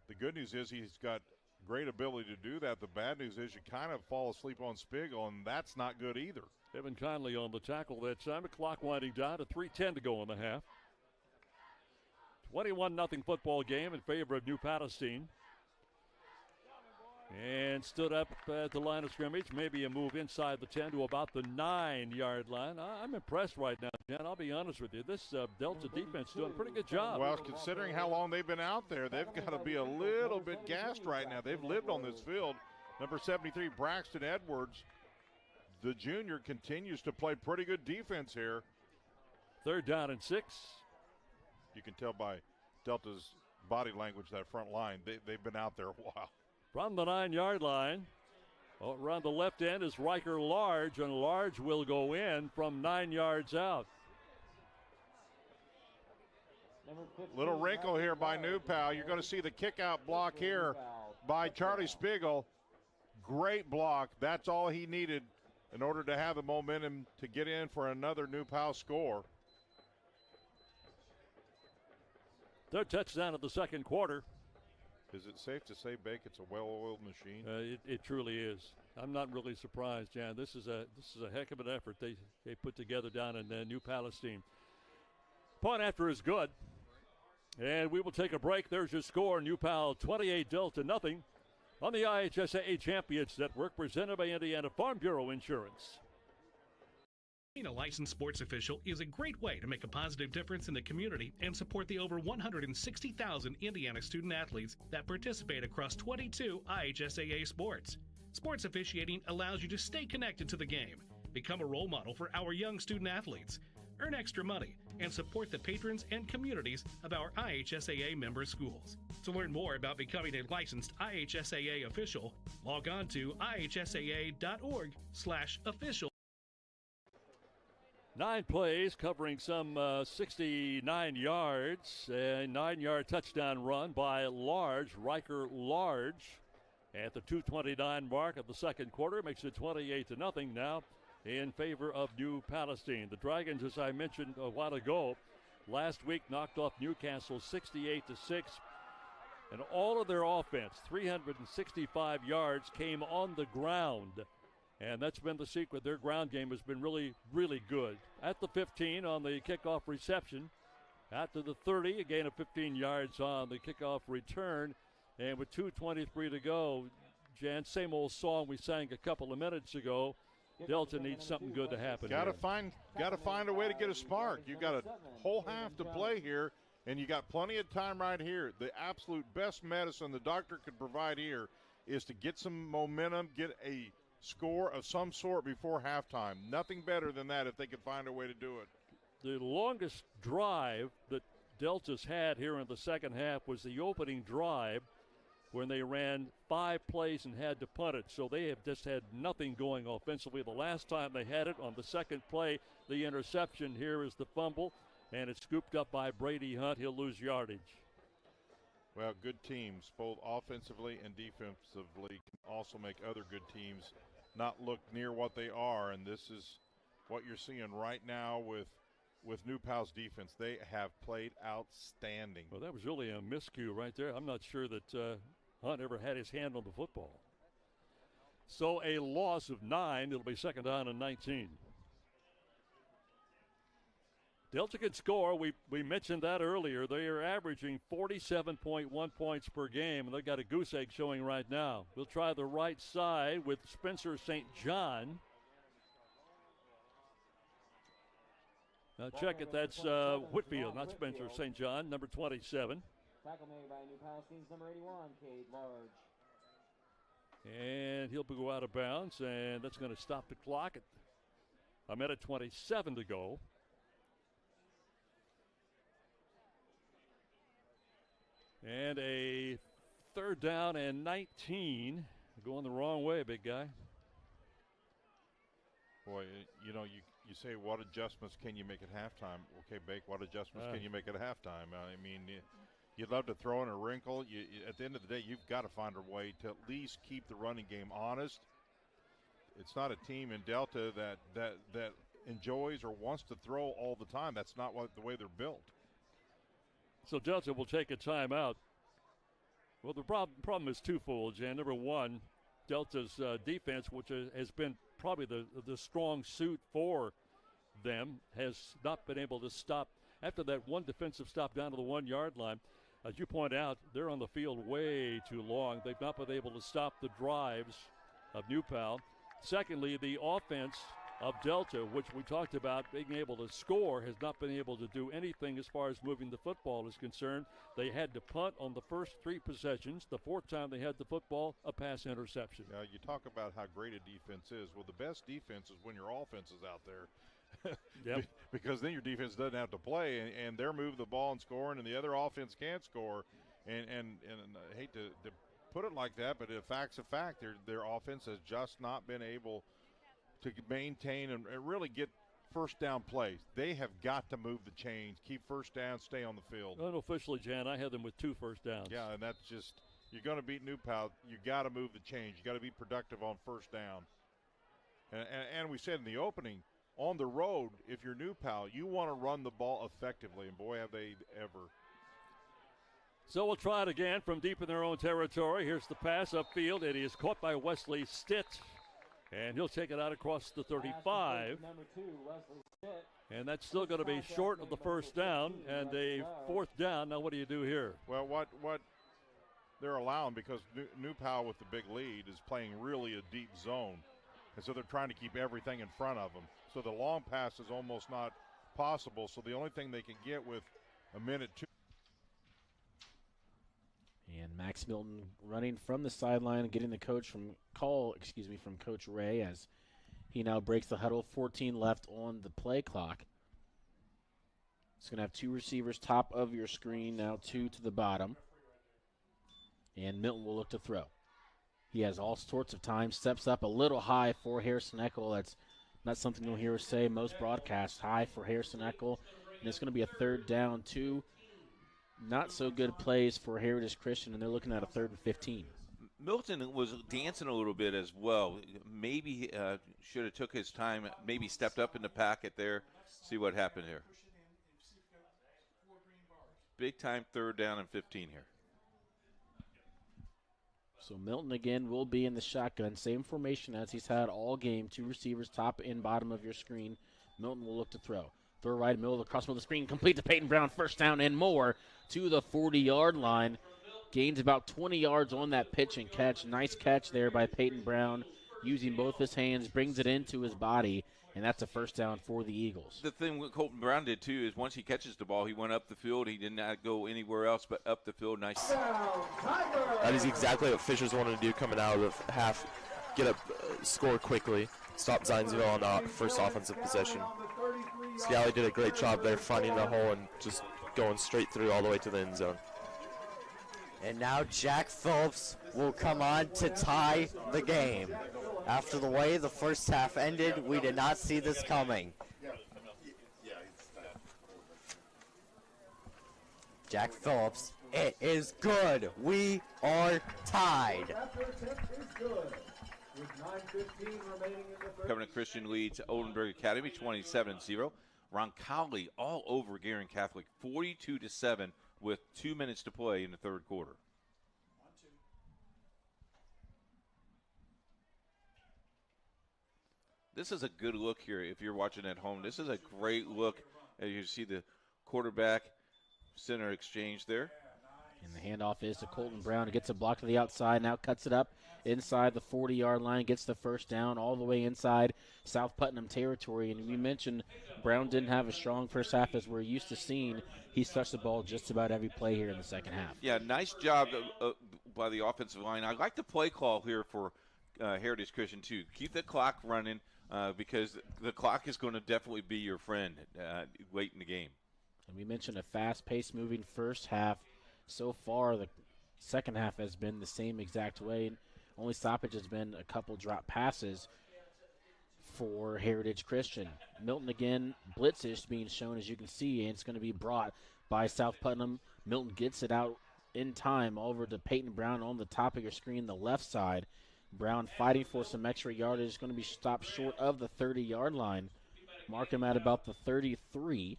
the good news is he's got great ability to do that. The bad news is you kind of fall asleep on Spiegel, and that's not good either. Evan Conley on the tackle that time. The clock winding down to 3:10 to go in the half. 21-0 football game in favor of New Palestine. And stood up at the line of scrimmage. Maybe a move inside the 10 to about the 9-yard line. I'm impressed right now, Jen. I'll be honest with you. This Delta defense doing a pretty good job. Well, considering how long they've been out there, they've got to be a little bit gassed right now. They've lived on this field. Number 73, Braxton Edwards, the junior, continues to play pretty good defense here. 3rd down and 6. You can tell by Delta's body language, that front line, they've been out there a while. From the 9-yard line, around the left end is Riker Large, and Large will go in from 9 yards out. Little wrinkle here by New Pal. You're going to see the kick-out block here by Charlie Spiegel. Great block. That's all he needed in order to have the momentum to get in for another New Pal score. 3rd touchdown of the second quarter. Is it safe to say, Bake, it's a well-oiled machine? It truly is. I'm not really surprised, Jan. This is a heck of an effort they put together down in New Palestine. Point after is good. And we will take a break. There's your score. New Pal 28 Delta nothing on the IHSAA Champions Network, presented by Indiana Farm Bureau Insurance. Being a licensed sports official is a great way to make a positive difference in the community and support the over 160,000 Indiana student athletes that participate across 22 IHSAA sports. Sports officiating allows you to stay connected to the game, become a role model for our young student athletes, earn extra money, and support the patrons and communities of our IHSAA member schools. To learn more about becoming a licensed IHSAA official, log on to ihsaa.org/official. 9 plays covering some 69 yards. A 9-yard touchdown run by Riker Large at the 2:29 mark of the second quarter. Makes it 28-0 now in favor of New Palestine. The Dragons, as I mentioned a while ago, last week knocked off Newcastle 68-6. And all of their offense, 365 yards, came on the ground. And that's been the secret. Their ground game has been really, really good. At the 15 on the kickoff reception. Out to the 30, a gain of 15 yards on the kickoff return. And with 2:23 to go, Jan, same old song we sang a couple of minutes ago. Delta needs something good to happen. Got to find a way to get a spark. You've got a whole half to play here, and you got plenty of time right here. The absolute best medicine the doctor could provide here is to get some momentum, get a score of some sort before halftime. Nothing better than that if they could find a way to do it. The longest drive that Delta's had here in the second half was the opening drive when they ran 5 plays and had to punt it. So they have just had nothing going offensively. The last time they had it on the second play, the interception. Here is the fumble, and it's scooped up by Brady Hunt. He'll lose yardage. Well, good teams, both offensively and defensively, can also make other good teams not look near what they are, and this is what you're seeing right now with New Pal's defense. They have played outstanding. Well, that was really a miscue right there. I'm not sure that Hunt ever had his hand on the football. So a loss of 9. It'll be second down and 19. Delta can score. We mentioned that earlier. They are averaging 47.1 points per game, and they've got a goose egg showing right now. We'll try the right side with Spencer St. John. Now check it. That's Whitfield, not Spencer St. John, number 27. Tackle made by New Palestine's number 81, Cade Large. And he'll go out of bounds, and that's going to stop the clock at a minute 27 to go. And a third down and 19. Going the wrong way, big guy. Boy, you know, you say, what adjustments can you make at halftime? Okay, Bake, what adjustments can you make at halftime? I mean, you'd love to throw in a wrinkle. At the end of the day, you've got to find a way to at least keep the running game honest. It's not a team in Delta that enjoys or wants to throw all the time. That's not the way they're built. So Delta will take a timeout. Well, the problem is twofold, Jan. Number one, Delta's defense, which has been probably the strong suit for them, has not been able to stop. After that one defensive stop down to the 1 yard line, as you point out, they're on the field way too long. They've not been able to stop the drives of New Pal. Secondly, the offense of Delta, which we talked about being able to score, has not been able to do anything as far as moving the football is concerned. They had to punt on the first 3 possessions. The fourth time they had the football, a pass interception. Yeah, you talk about how great a defense is. Well, the best defense is when your offense is out there. Yep. Because then your defense doesn't have to play, and they're moving the ball and scoring, and the other offense can't score. And I hate to put it like that, but the fact's a fact. Their offense has just not been able to maintain and really get first down plays. They have got to move the chains, keep first down, stay on the field. Unofficially, Jan, I had them with 2 first downs. Yeah, and that's just, you're going to beat New Pal. You got to move the chains. You got to be productive on first down. And we said in the opening, on the road, if you're New Pal, you want to run the ball effectively, and boy, have they ever. So we'll try it again from deep in their own territory. Here's the pass upfield. It is caught by Wesley Stitt. And he'll take it out across the 35. And that's still going to be short of the first down and a fourth down. Now what do you do here? Well, what they're allowing, because New Pal with the big lead is playing really a deep zone. And so they're trying to keep everything in front of them. So the long pass is almost not possible. So the only thing they can get with a minute, 2. And Max Milton running from the sideline and getting the from Coach Ray as he now breaks the huddle. 14 left on the play clock. It's going to have 2 receivers top of your screen, now 2 to the bottom. And Milton will look to throw. He has all sorts of time, steps up a little high for Harrison Eckel. That's not something you'll hear us say most broadcasts, high for Harrison Eckel. And it's going to be a third down, 2. Not so good plays for Heritage Christian, and they're looking at a 3rd and 15. Milton was dancing a little bit as well. Maybe should have took his time, maybe stepped up in the packet there, see what happened here. Big time 3rd down and 15 here. So Milton again will be in the shotgun. Same formation as he's had all game. 2 receivers top and bottom of your screen. Milton will look to throw. Throw right middle, across the middle of the screen, complete to Peyton Brown, first down and more to the 40-yard line. Gains about 20 yards on that pitch and catch. Nice catch there by Peyton Brown, using both his hands, brings it into his body, and that's a first down for the Eagles. The thing what Colton Brown did, too, is once he catches the ball, he went up the field. He did not go anywhere else but up the field. Nice. That is exactly what Fishers wanted to do coming out of the half. Get up, score quickly, stop Zionsville on the first offensive possession. Scally did a great job there finding the hole and just going straight through all the way to the end zone. And now Jack Phillips will come on to tie the game. After the way the first half ended, we did not see this coming. Jack Phillips, it is good. We are tied. Covenant Christian leads Oldenburg Academy 27-0. Roncalli all over Guerin Catholic 42-7 with 2 minutes to play in the 3rd quarter. This is a good look here if you're watching at home. This is a great look. As you see the quarterback center exchange there. And the handoff is to Colton Brown. He gets a block to the outside, now cuts it up inside the 40-yard line, gets the first down all the way inside South Putnam territory. And we mentioned Brown didn't have a strong first half as we're used to seeing. He's touched the ball just about every play here in the second half. Yeah, nice job by the offensive line. I like the play call here for Heritage Christian, too. Keep the clock running because the clock is going to definitely be your friend late in the game. And we mentioned a fast-paced moving first half. So far, the second half has been the same exact way. Only stoppage has been a couple drop passes for Heritage Christian. Milton again, blitzish being shown, as you can see, and it's going to be brought by South Putnam. Milton gets it out in time over to Peyton Brown on the top of your screen, the left side. Brown fighting for some extra yardage, going to be stopped short of the 30-yard line. Mark him at about the 33.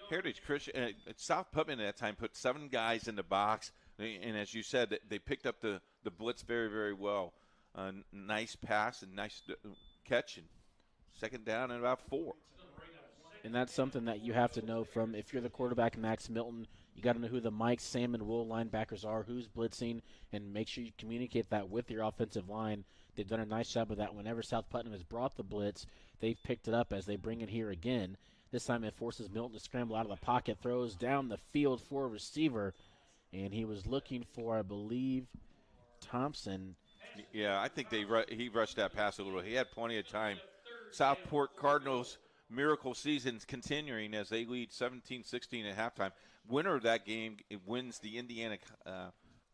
Heritage Christian, South Putnam at that time put 7 guys in the box, and as you said, they picked up the blitz very, very well. Nice pass and nice catch, and second down and about 4. And that's something that you have to know from, if you're the quarterback, Max Milton, you got to know who the Mike, Sam, and Will linebackers are, who's blitzing, and make sure you communicate that with your offensive line. They've done a nice job of that. Whenever South Putnam has brought the blitz, they've picked it up as they bring it here again. This time it forces Milton to scramble out of the pocket, throws down the field for a receiver, and he was looking for, I believe, Thompson. Yeah, I think he rushed that pass a little. He had plenty of time. Southport Cardinals' miracle season's continuing as they lead 17-16 at halftime. Winner of that game wins the Indiana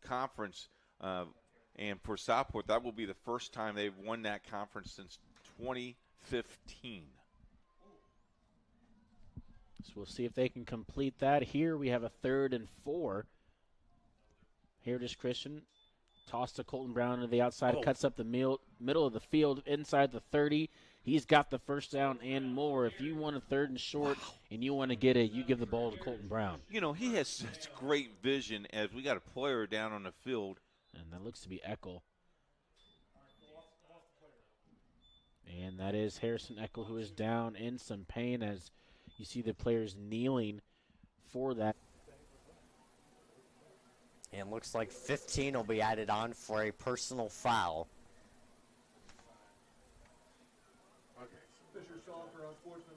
Conference, and for Southport, that will be the first time they've won that conference since 2015. So we'll see if they can complete that. Here we have a 3rd and 4. Heritage Christian tossed to Colton Brown to the outside, cuts up the middle of the field inside the 30. He's got the first down and more. If you want a 3rd and short and you want to get it, you give the ball to Colton Brown. You know, he has such great vision as we got a player down on the field. And that looks to be Eckel. And that is Harrison Eckel, who is down in some pain as you see the players kneeling for that. And looks like 15 will be added on for a personal foul.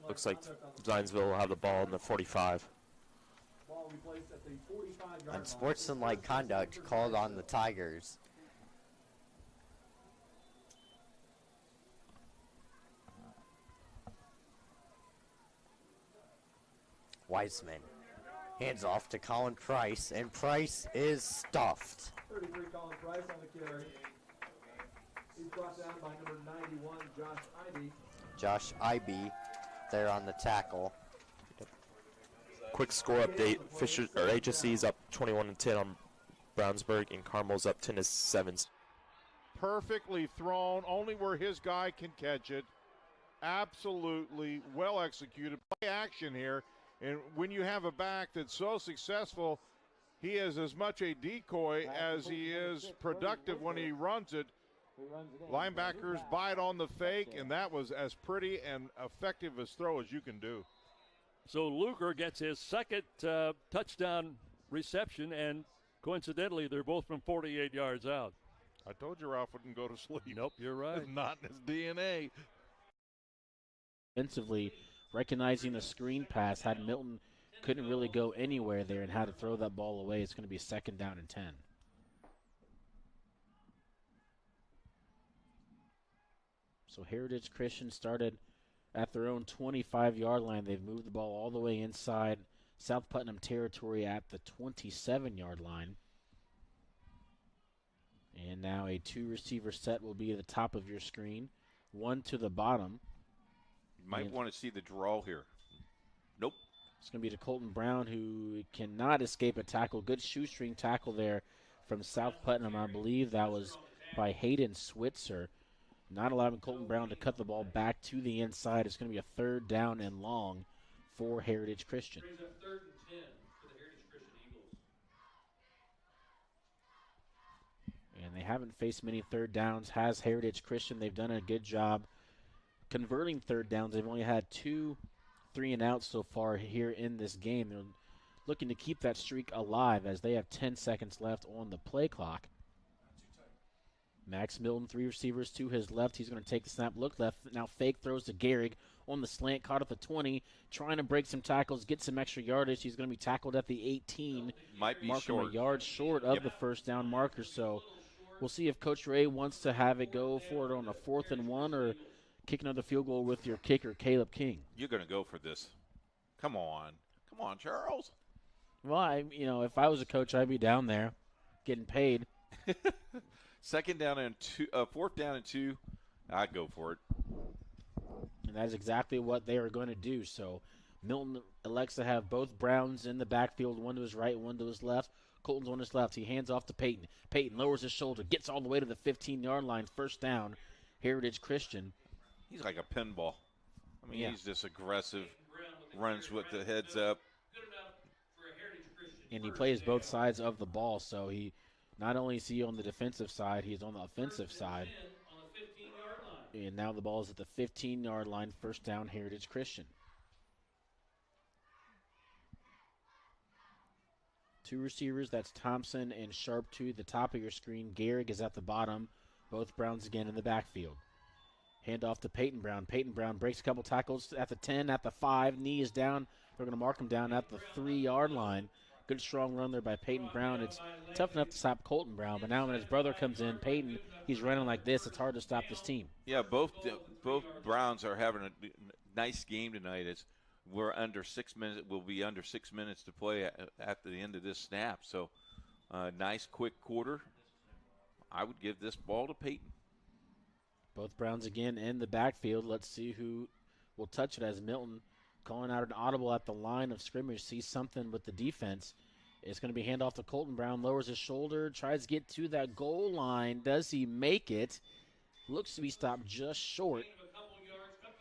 Looks like Zionsville will have the ball in the 45. Unsportsmanlike conduct called on the Tigers. Weisman hands off to Colin Price, and Price is stuffed. 33 Colin Price on the carry. He's brought down by number 91, Josh Ivey. Josh Ivey there on the tackle. Quick score update. HSC's up 21-10 on Brownsburg, and Carmel's up 10-7. Perfectly thrown, only where his guy can catch it. Absolutely well executed. Play action here. And when you have a back that's so successful, he is as much a decoy as he is productive when he runs it. Linebackers bite on the fake, and that was as pretty and effective a throw as you can do. So Luker gets his second touchdown reception, and coincidentally, they're both from 48 yards out. I told you Ralph wouldn't go to sleep. Nope, you're right. It's not in his DNA. Defensively, recognizing the screen pass, had Milton couldn't really go anywhere there and had to throw that ball away. It's going to be 2nd down and 10. So Heritage Christian started at their own 25-yard line. They've moved the ball all the way inside South Putnam territory at the 27-yard line. And now a 2-receiver set will be at the top of your screen. One to the bottom. You might want to see the draw here. Nope. It's going to be to Colton Brown, who cannot escape a tackle. Good shoestring tackle there from South Putnam. I believe that was by Hayden Switzer. Not allowing Colton Brown to cut the ball back to the inside. It's going to be a 3rd down and long for Heritage Christian. And they haven't faced many 3rd downs. Has Heritage Christian. They've done a good job converting third downs. They've only had 2 3-and-outs so far here in this game. They're looking to keep that streak alive as they have 10 seconds left on the play clock. Max Milton, 3 receivers to his left. He's going to take the snap, look left. Now fake throws to Gehrig on the slant, caught at the 20, trying to break some tackles, get some extra yardage. He's going to be tackled at the 18. Might be marking short. A yard short of the first down marker. So we'll see if Coach Ray wants to have it go for it on a 4th and 1 or kick another field goal with your kicker, Caleb King. You're going to go for this. Come on, Charles. Well, if I was a coach, I'd be down there getting paid. 4th down and 2, I'd go for it. And that is exactly what they are going to do. So Milton elects to have both Browns in the backfield, one to his right, one to his left. Colton's on his left. He hands off to Peyton. Peyton lowers his shoulder, gets all the way to the 15-yard line, first down, Heritage Christian. He's like a pinball. I mean, Yeah. He's just aggressive, runs with the heads up. And he plays both sides of the ball, so he not only is he on the defensive side, he's on the offensive side. And now the ball is at the 15-yard line, first down, Heritage Christian. 2 receivers, that's Thompson and Sharp to the top of your screen. Gehrig is at the bottom. Both Browns again in the backfield. Hand off to Peyton Brown. Peyton Brown breaks a couple tackles at the 10, at the 5. Knee is down. They're going to mark him down at the 3-yard line. Good strong run there by Peyton Brown. It's tough enough to stop Colton Brown, but now when his brother comes in, Peyton, he's running like this. It's hard to stop this team. Yeah, both Browns are having a nice game tonight. We're under 6 minutes. We'll be under 6 minutes to play at the end of this snap. So, nice quick quarter. I would give this ball to Peyton. Both Browns again in the backfield. Let's see who will touch it as Milton calling out an audible at the line of scrimmage. Sees something with the defense. It's going to be handoff to Colton Brown. Lowers his shoulder. Tries to get to that goal line. Does he make it? Looks to be stopped just short.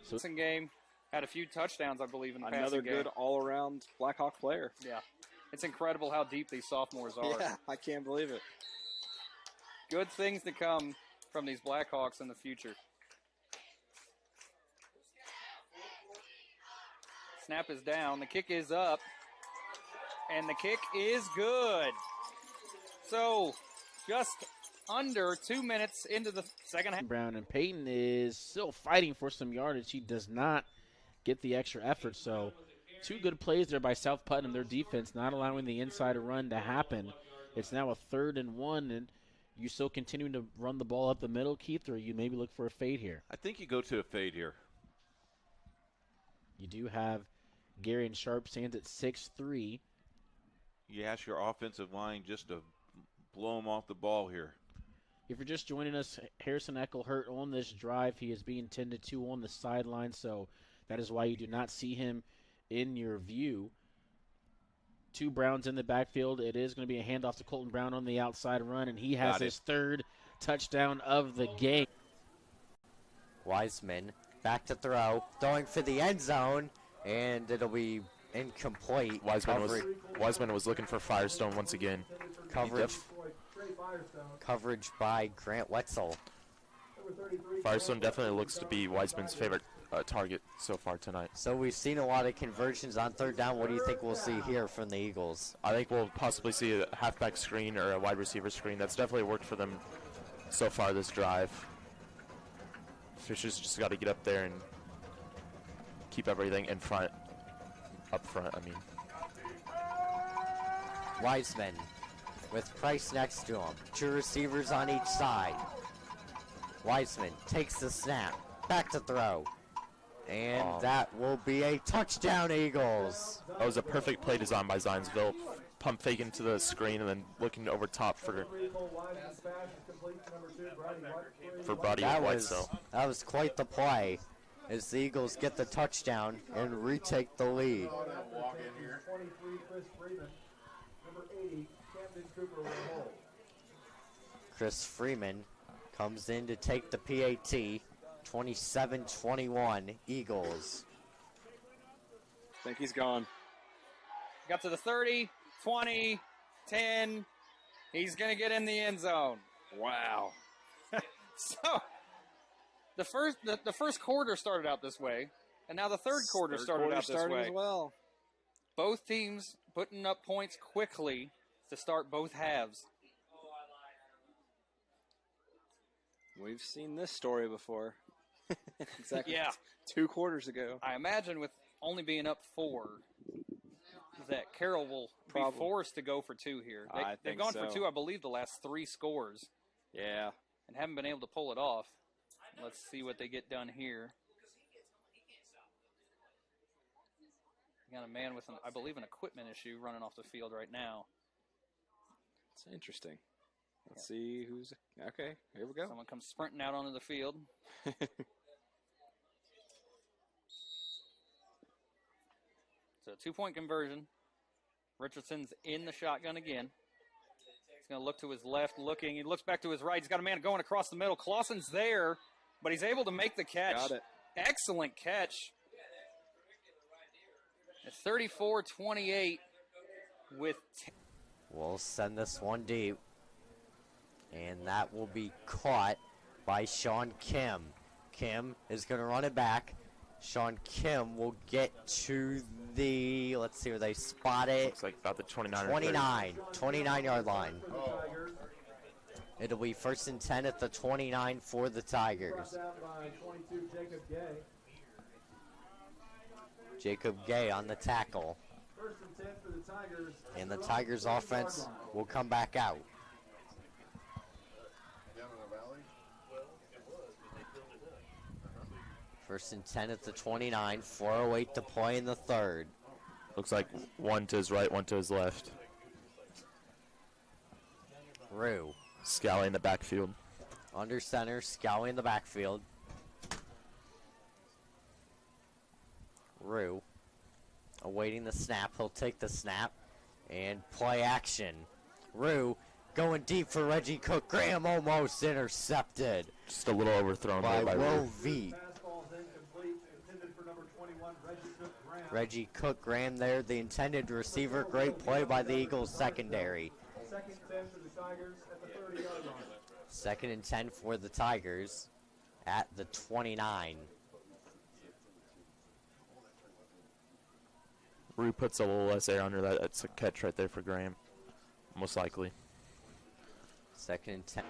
So game had a few touchdowns, I believe, in the Another passing game. good all-around Blackhawk player. Yeah. It's incredible how deep these sophomores are. Yeah, I can't believe it. Good things to come from these Blackhawks in the future. Snap is down. The kick is up. And the kick is good. So, just under 2 minutes into the second half. Brown and Peyton is still fighting for some yardage. He does not get the extra effort. So, 2 good plays there by South Putnam. Their defense not allowing the inside run to happen. It's now a 3rd and 1, and you still continuing to run the ball up the middle, Keith, or you maybe look for a fade here? I think you go to a fade here. You do have Gary and Sharp stands at 6'3". You ask your offensive line just to blow them off the ball here. If you're just joining us, Harrison Eckel hurt on this drive. He is being tended to on the sideline, so that is why you do not see him in your view. 2 Browns in the backfield. It is going to be a handoff to Colton Brown on the outside run, and he has his 3rd touchdown of the game. Wiseman back to throw, throwing for the end zone, and it'll be incomplete. Wiseman was looking for Firestone once again. Coverage by Grant Wetzel. Firestone definitely looks to be Wiseman's favorite target so far tonight. So we've seen a lot of conversions on 3rd down. What do you think we'll see here from the Eagles? I think we'll possibly see a halfback screen or a wide receiver screen. That's definitely worked for them so far this drive. Fisher's just got to get up there and keep everything in front. Up front, I mean. Wiseman with Price next to him. 2 receivers on each side. Wiseman takes the snap. Back to throw. And that will be a touchdown, Eagles. That was a perfect play design by Zionsville. Pump fake into the screen and then looking over top for Buddy Wetzel. That was quite the play as the Eagles get the touchdown and retake the lead. Chris Freeman comes in to take the PAT. 27-21 Eagles. I think he's gone. Got to the 30, 20, 10. He's going to get in the end zone. Wow. So, the first quarter started out this way, and now the third quarter started out this way. As well. Both teams putting up points quickly to start both halves. We've seen this story before. Exactly. Yeah. 2 quarters ago. I imagine with only being up 4, that Carroll will be forced to go for 2 here. They've gone for 2, I believe, the last 3 scores. Yeah. And haven't been able to pull it off. Let's see what they get done here. Got a man with, I believe, an equipment issue running off the field right now. It's interesting. Let's see who's... Okay, here we go. Someone comes sprinting out onto the field. So 2-point conversion. Richardson's in the shotgun again. He's going to look to his left, looking. He looks back to his right. He's got a man going across the middle. Clausen's there, but he's able to make the catch. Got it. Excellent catch. It's 34-28 with 10. We'll send this one deep. And that will be caught by Sean Kim. Kim is going to run it back. Sean Kim will get to the, let's see where they spot it. Looks like about the 29-yard line. It'll be 1st and 10 at the 29 for the Tigers. Jacob Gay on the tackle. And the Tigers offense will come back out. First and 10 at the 29, 4:08 to play in the third. Looks like one to his right, one to his left. Rue. Scally in the backfield. Under center, Scally in the backfield. Rue. Awaiting the snap. He'll take the snap and play action. Rue going deep for Reggie Cook. Graham almost intercepted. Just a little overthrown by Will Will Veet. Reggie Cook ran there, the intended receiver. Great play by the Eagles secondary. 2nd and 10 for the Tigers at the 29. Rue puts a little less air under that. That's a catch right there for Graham. Most likely. 2nd and 10.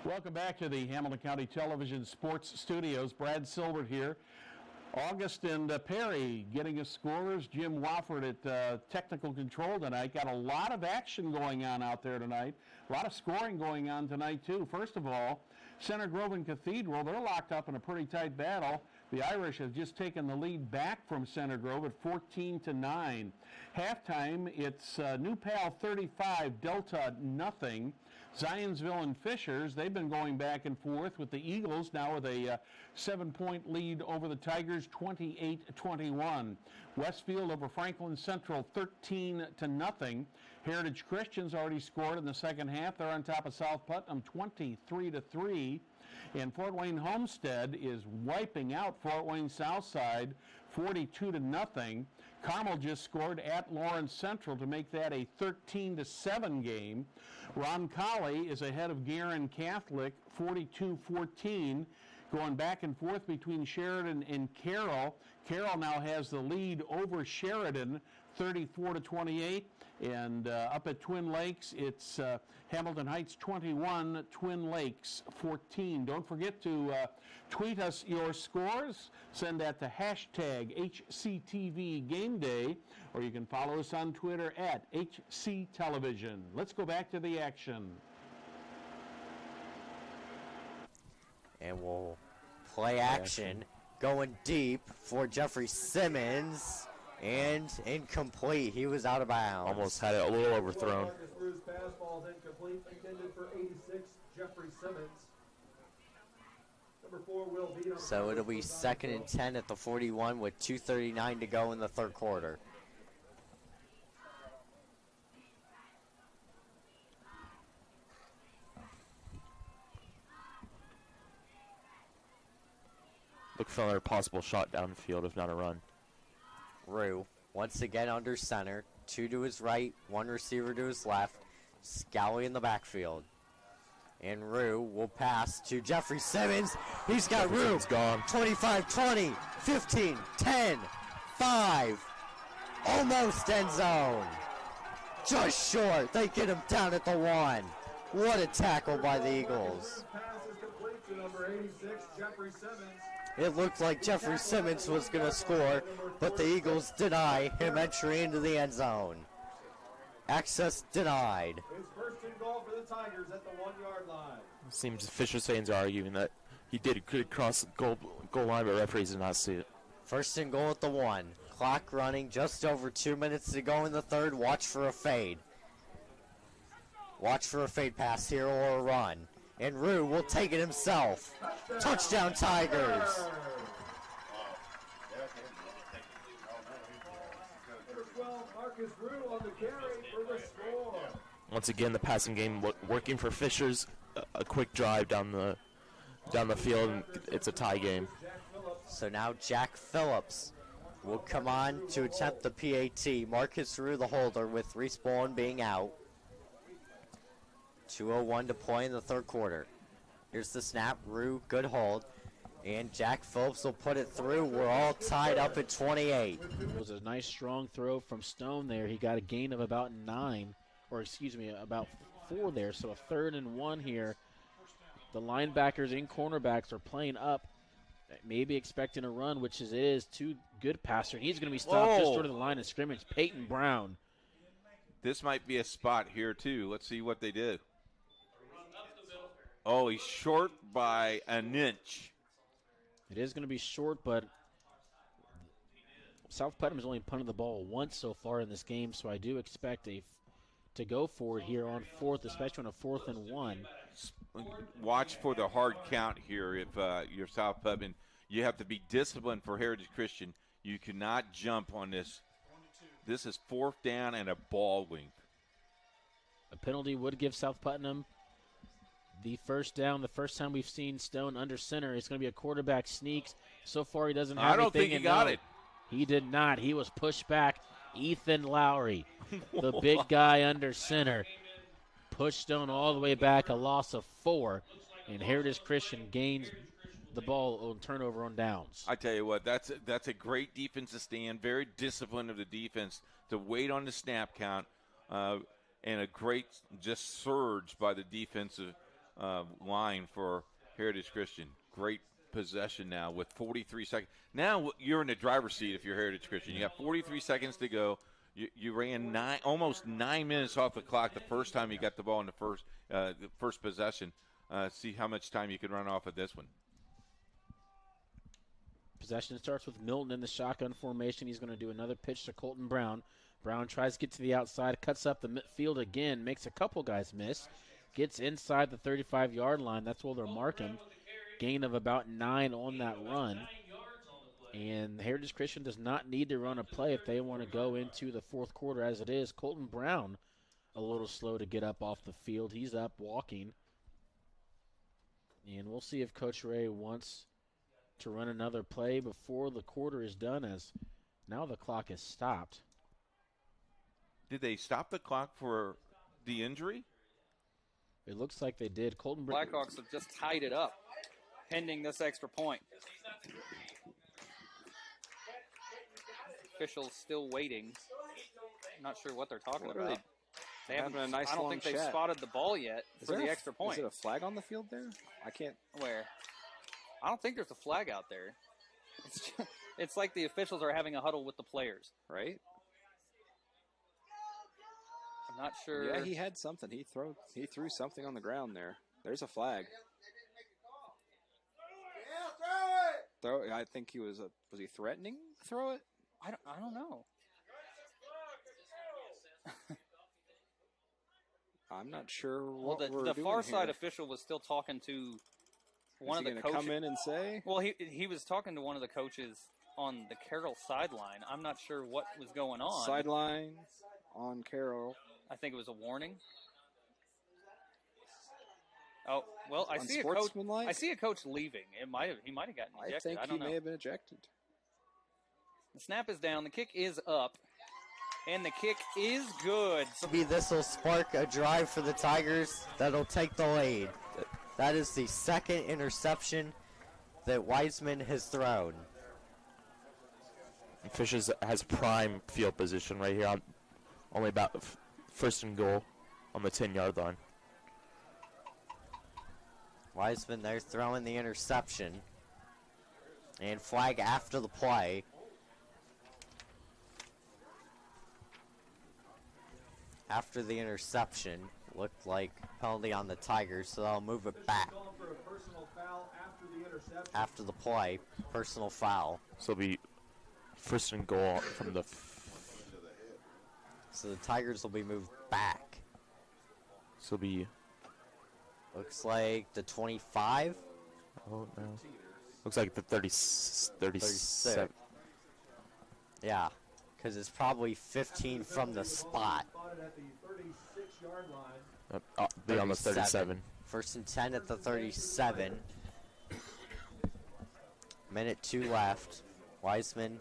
Welcome back to the Hamilton County Television Sports Studios. Brad Silbert here. August and Perry getting us scorers. Jim Wofford at technical control tonight. Got a lot of action going on out there tonight. A lot of scoring going on tonight, too. First of all, Center Grove and Cathedral, they're locked up in a pretty tight battle. The Irish have just taken the lead back from Center Grove at 14-9. Halftime, it's New Pal 35, Delta nothing. Zionsville and Fishers, they've been going back and forth with the Eagles now with a 7-point lead over the Tigers, 28-21. Westfield over Franklin Central, 13-0. Heritage Christian's already scored in the second half. They're on top of South Putnam, 23-3. And Fort Wayne Homestead is wiping out Fort Wayne Southside, 42-0. Carmel just scored at Lawrence Central to make that a 13-7 game. Roncalli is ahead of Guerin Catholic, 42-14. Going back and forth between Sheridan and Carroll. Carroll now has the lead over Sheridan, 34-28. And up at Twin Lakes, it's Hamilton Heights 21, Twin Lakes 14. Don't forget to tweet us your scores. Send that to hashtag HCTV Game Day, or you can follow us on Twitter at HC Television. Let's go back to the action. And we'll play action. Going deep for Jeffrey Simmons. And incomplete. He was out of bounds. Almost had it a little overthrown. So it'll be 2nd and 10 at the 41 with 2:39 to go in the third quarter. Look for another possible shot downfield, if not a run. Rue, once again under center. 2 to his right, 1 receiver to his left. Scally in the backfield. And Rue will pass to Jeffrey Simmons. He's got room. He's gone. 25-20, 15, 10, 5. Almost end zone. Just short. They get him down at the 1. What a tackle by the Eagles. Pass is complete to number 86, Jeffrey Simmons. It looked like Jeffrey Simmons was going to score, but the Eagles deny him entry into the end zone. Access denied. His first and goal for the Tigers at the 1-yard line. Seems Fisher's fans are arguing that he did good cross the goal line, but referees did not see it. First and goal at the 1. Clock running, just over 2 minutes to go in the third. Watch for a fade. Watch for a fade pass here or a run. And Rue will take it himself. Touchdown Tigers. Number 12, Marcus Rue on the carry for the score. Once again, the passing game working for Fishers. A quick drive down the field, and it's a tie game. So now Jack Phillips will come on to attempt the PAT. Marcus Rue, the holder, with Reese Bowen being out. 2:01 to play in the third quarter. Here's the snap. Rue, good hold. And Jack Phillips will put it through. We're all tied up at 28. It was a nice strong throw from Stone there. He got a gain of about 9, or excuse me, about 4 there. So a 3rd and 1 here. The linebackers and cornerbacks are playing up, maybe expecting a run, which it is. Too good passer. He's going to be stopped just short of the line of scrimmage. Peyton Brown. This might be a spot here, too. Let's see what they do. Oh, he's short by an inch. It is going to be short, but South Putnam has only punted the ball once so far in this game, so I do expect to go for it here on 4th, especially on a 4th and 1. Watch for the hard count here if you're South Putnam. You have to be disciplined for Heritage Christian. You cannot jump on this. This is 4th down and a ball length. A penalty would give South Putnam the first down. The first time we've seen Stone under center, it's going to be a quarterback sneaks. So far, he doesn't have anything. I don't think he got it. He did not. He was pushed back. Ethan Lowry, the big guy under center, pushed Stone all the way back, a loss of 4, and Heritage Christian gains the ball on turnover on downs. I tell you what, that's a great defensive stand, very disciplined of the defense to wait on the snap count, and a great just surge by the defensive line for Heritage Christian. Great possession now with 43 seconds. Now you're in the driver's seat if you're Heritage Christian. You got 43 seconds to go. You ran almost 9 minutes off the clock the first time you got the ball in the first possession. See how much time you can run off of this one. Possession starts with Milton in the shotgun formation. He's going to do another pitch to Colton Brown. Brown tries to get to the outside, cuts up the midfield again, makes a couple guys miss, gets inside the 35-yard line. That's where they'll mark him. Gain of about 9 on that run. And Heritage Christian does not need to run a play if they want to go into the fourth quarter as it is. Colton Brown a little slow to get up off the field. He's up walking. And we'll see if Coach Ray wants to run another play before the quarter is done, as now the clock is stopped. Did they stop the clock for the injury? It looks like they did. Colton Blackhawks have just tied it up, pending this extra point. Officials still waiting. I'm not sure what they're talking about. They haven't. A nice I don't long think they've chat. spotted the ball yet for the extra point. Is it a flag on the field there? I can't. Where? I don't think there's a flag out there. It's like the officials are having a huddle with the players. Right? I'm not sure. Yeah, he had something. He threw something on the ground there. There's a flag. I think he was he threatening to throw it? I don't know. I'm not sure Well, what we're the doing far side here. official was still talking to one of Is he the gonna coaches. come in and say? Well, he was talking to one of the coaches on the Carroll sideline. I'm not sure what was going on. Sideline on Carroll. I think it was a warning. Oh well, I see a coach. Unsportsmanlike? I see a coach leaving. He might have gotten ejected. I think I don't know. he may have been ejected. The snap is down. The kick is up, and the kick is good. So Maybe this will spark a drive for the Tigers that'll take the lead. That is the second interception that Wiseman has thrown. Fishers has prime field position right here, on only about first and goal on the 10-yard line. Wiseman there throwing the interception. And flag after the play. After the interception, looked like penalty on the Tigers, so they'll move it back. After the play, personal foul. So it'll be first and goal from the... So the Tigers will be moved back. So it'll be... Looks like the 25? Oh, no. Looks like the 37. Yeah, because it's probably 15 from the spot. Be on the 37. First and 10 at the 37. Minute 2 left. Wiseman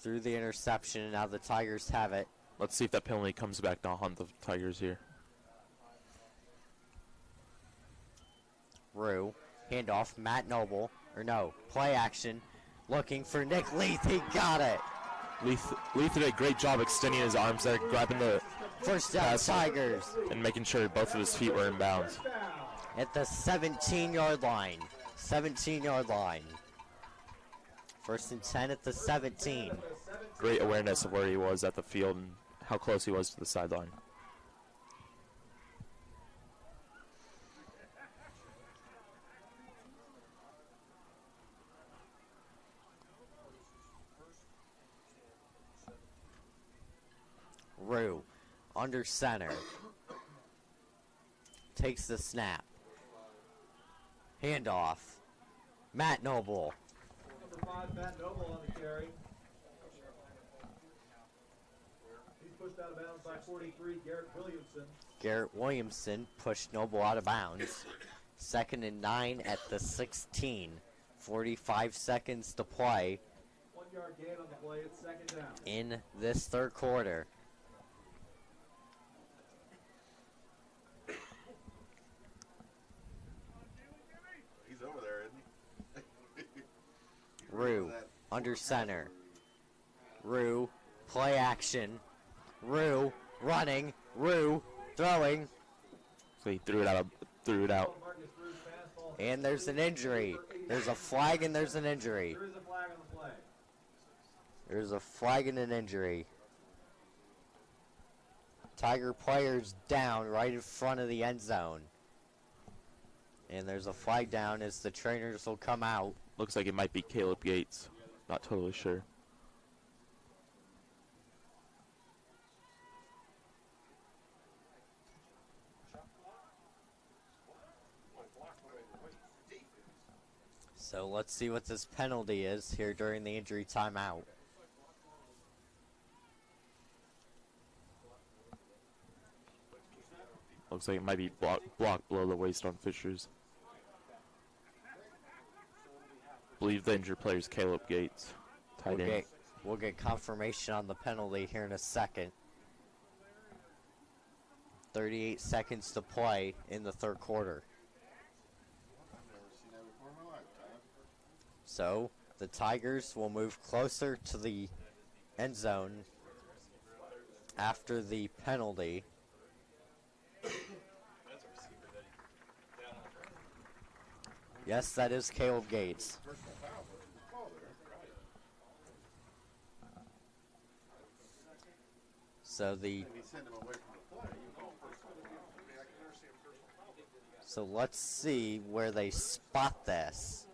threw the interception, and now the Tigers have it. Let's see if that penalty comes back to haunt the Tigers here. Rue, handoff, Matt Noble, or no, play action, looking for Nick Leith, he got it. Leith did a great job extending his arms there, grabbing the first down Tigers. And making sure both of his feet were in bounds. At the 17-yard line. 17-yard line. First and 10 at the 17. Great awareness of where he was at the field and how close he was to the sideline. Rue, under center. Takes the snap. Handoff. Matt Noble. Number 5, Matt Noble on the carry. He's pushed out of bounds by 43, Garrett Williamson. Garrett Williamson pushed Noble out of bounds. 2nd and 9 at the 16. 45 seconds to play. 1 yard gain on the play, it's 2nd down. In this third quarter. He's over there, isn't he? Rue, under center. Rue, play action. Rue, running. Rue, throwing. So he threw it out. And there's an injury. There's a flag and there's an injury. There is a flag on the play. There's a flag and an injury. Tiger players down right in front of the end zone. And there's a flag down as the trainers will come out. Looks like it might be Caleb Gates. Not totally sure. So let's see what this penalty is here during the injury timeout. Looks like it might be blocked below the waist on Fishers. Believe the injured player is Caleb Gates, tight end. We'll get confirmation on the penalty here in a second. 38 seconds to play in the third quarter. So the Tigers will move closer to the end zone after the penalty. Yes, that is Caleb Gates. So let's see where they spot this.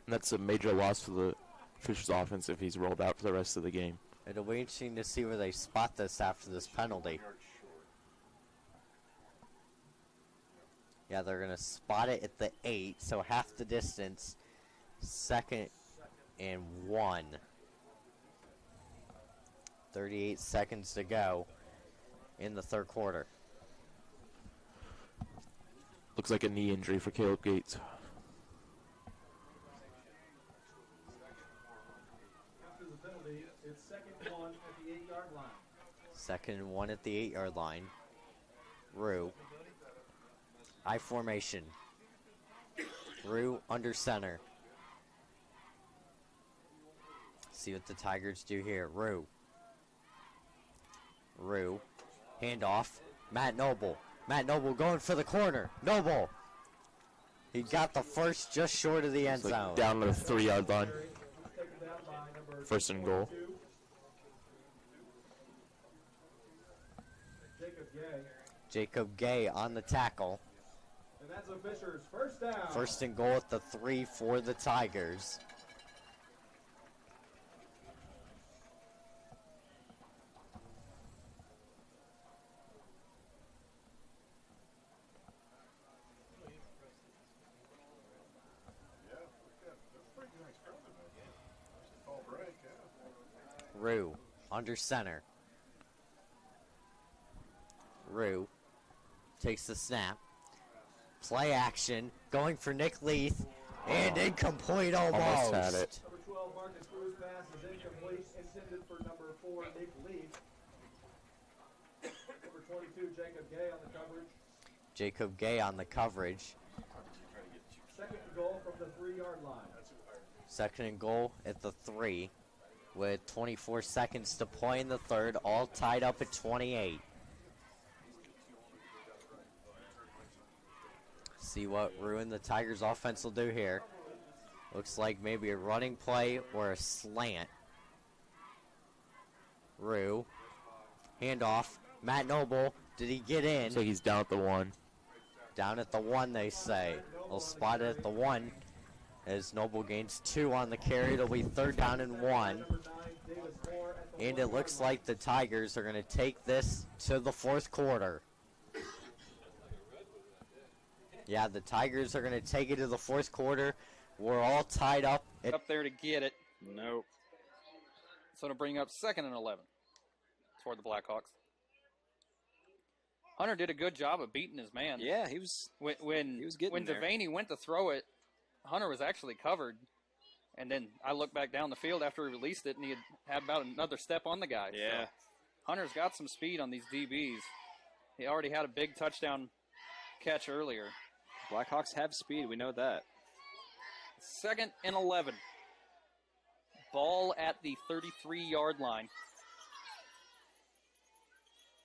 And that's a major loss for the Fishers offense if he's rolled out for the rest of the game. It'll be interesting to see where they spot this after this penalty. Yeah, they're going to spot it at the 8, so half the distance. 2nd and 1. 38 seconds to go in the third quarter. Looks like a knee injury for Caleb Gates. After the penalty, it's 2nd and 1 at the 8-yard line. 2nd and 1 at the 8-yard line. Rue. I formation. Rue under center. See what the Tigers do here. Rue. Rue. Handoff. Matt Noble. Matt Noble going for the corner. Noble. He got the first just short of the end zone. Down to the 3-yard line. First and goal. Jacob Gay on the tackle. And that's a Fisher's first down. First and goal at the 3 for the Tigers. Rue under center. Rue takes the snap. Play action. Going for Nick Leith. And incomplete almost. Almost had it. Number 12, Marcus Cruz pass is incomplete. Intended for number 4, Nick Leith. Number 22, Jacob Gay on the coverage. Jacob Gay on the coverage. Second and goal from the 3-yard line. Second and goal at the 3 with 24 seconds to play in the third, all tied up at 28. See what Rue and the Tigers offense will do here. Looks like maybe a running play or a slant. Rue. Handoff. Matt Noble. Did he get in? So he's down at the 1. Down at the 1, they say. They'll spot it at the 1 as Noble gains 2 on the carry. It'll be 3rd down and 1. And it looks like the Tigers are going to take this to the 4th quarter. Yeah, the Tigers are going to take it to the 4th quarter. We're all tied up. Up there to get it. Nope. So to bring up 2nd and 11 for the Blackhawks. Hunter did a good job of beating his man. Yeah, he was when there. Devaney went to throw it, Hunter was actually covered. And then I looked back down the field after he released it, and he had about another step on the guy. Yeah. So Hunter's got some speed on these DBs. He already had a big touchdown catch earlier. Blackhawks have speed. We know that. 2nd and 11. Ball at the 33-yard line.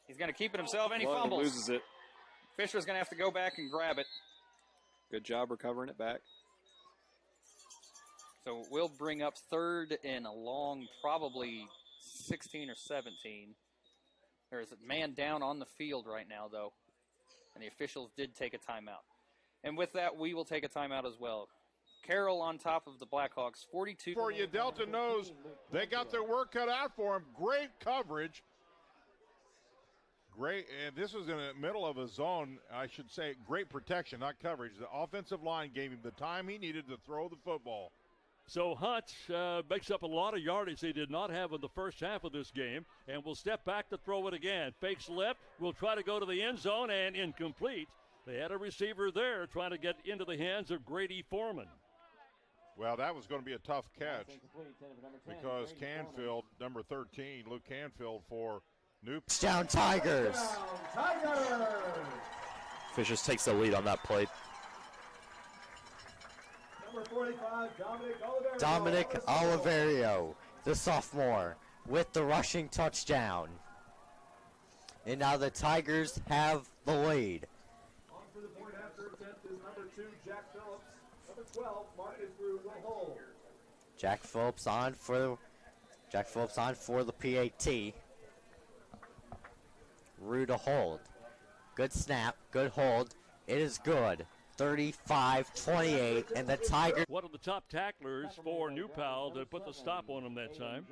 He's going to keep it himself, and he fumbles. Loses it. Fisher's going to have to go back and grab it. Good job recovering it back. So we'll bring up 3rd and a long, probably 16 or 17. There's a man down on the field right now, though, and the officials did take a timeout. And with that, we will take a timeout as well. Carroll on top of the Blackhawks, 42. For you, Delta knows they got their work cut out for him. Great coverage. Great, and this is in the middle of a zone, I should say, great protection, not coverage. The offensive line gave him the time he needed to throw the football. So Hunt makes up a lot of yardage they did not have in the first half of this game, and will step back to throw it again. Fakes left, will try to go to the end zone, and incomplete. They had a receiver there trying to get into the hands of Grady Foreman. Well, that was going to be a tough catch because Canfield, number 13, Luke Canfield for New Down Tigers. Fishers takes the lead on that play. Number 45, Dominic Oliverio, the sophomore, with the rushing touchdown. And now the Tigers have the lead. On for the point after attempt is number 2, Jack Phillips. Number 12, Marcus Rue will hold. Jack Phillips on for the PAT. Rue to hold. Good snap, good hold. It is good. 35-28, and the Tigers. One of the top tacklers for New Pal to put the stop on him that time.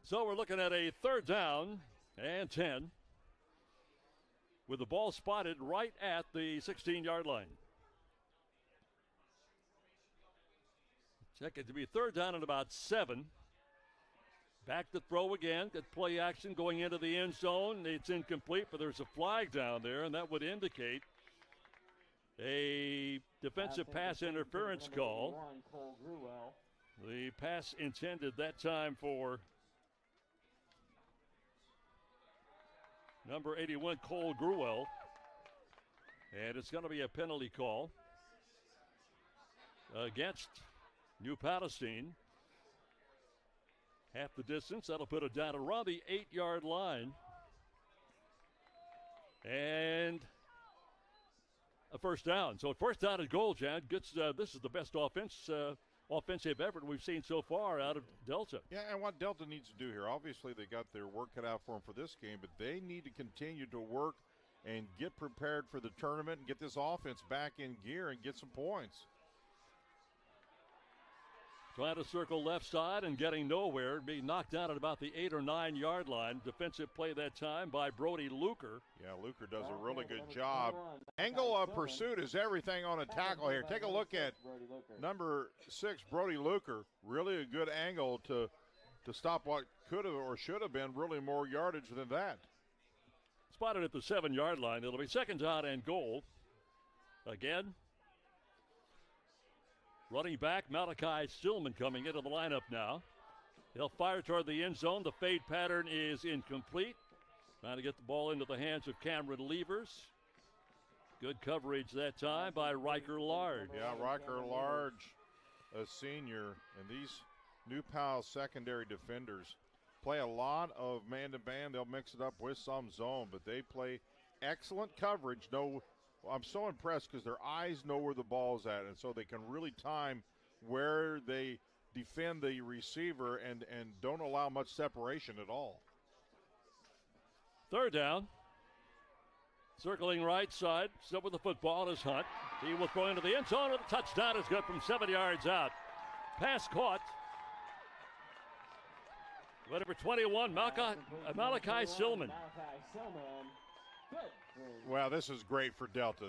So we're looking at a 3rd down and 10 with the ball spotted right at the 16-yard line. Check it to be 3rd down and about 7. Back to throw again. Good play action going into the end zone. It's incomplete, but there's a flag down there, and that would indicate a defensive pass interference call. The pass intended that time for number 81, Cole Gruel. And it's going to be a penalty call against New Palestine. Half the distance. That'll put it down around the 8-yard line. And a first down. So first down and goal, Jan. This is the best offensive effort we've seen so far out of Delta. Yeah, and what Delta needs to do here, obviously they got their work cut out for them for this game, but they need to continue to work and get prepared for the tournament and get this offense back in gear and get some points. Trying to circle left side and getting nowhere. Being knocked down at about the 8 or 9 yard line. Defensive play that time by Brody Luker. Yeah, Luker does a really good job. Angle of pursuit is everything on a tackle here. Take a look at number 6, Brody Luker. Really a good angle to stop what could have or should have been really more yardage than that. Spotted at the 7 yard line. It'll be second down and goal. Again. Running back, Malachi Stillman coming into the lineup now. He'll fire toward the end zone. The fade pattern is incomplete. Trying to get the ball into the hands of Cameron Levers. Good coverage that time by Riker Large. Yeah, Riker Large, a senior. And these New Pal secondary defenders play a lot of man-to-man. They'll mix it up with some zone, but they play excellent coverage. I'm so impressed because their eyes know where the ball's at, and so they can really time where they defend the receiver and don't allow much separation at all. Third down. Circling right side, still with the football is Hunt. He will throw into the end zone, and the touchdown is good from 7 yards out. Pass caught. Number 21, Malachi Stillman. Well, this is great for Delta.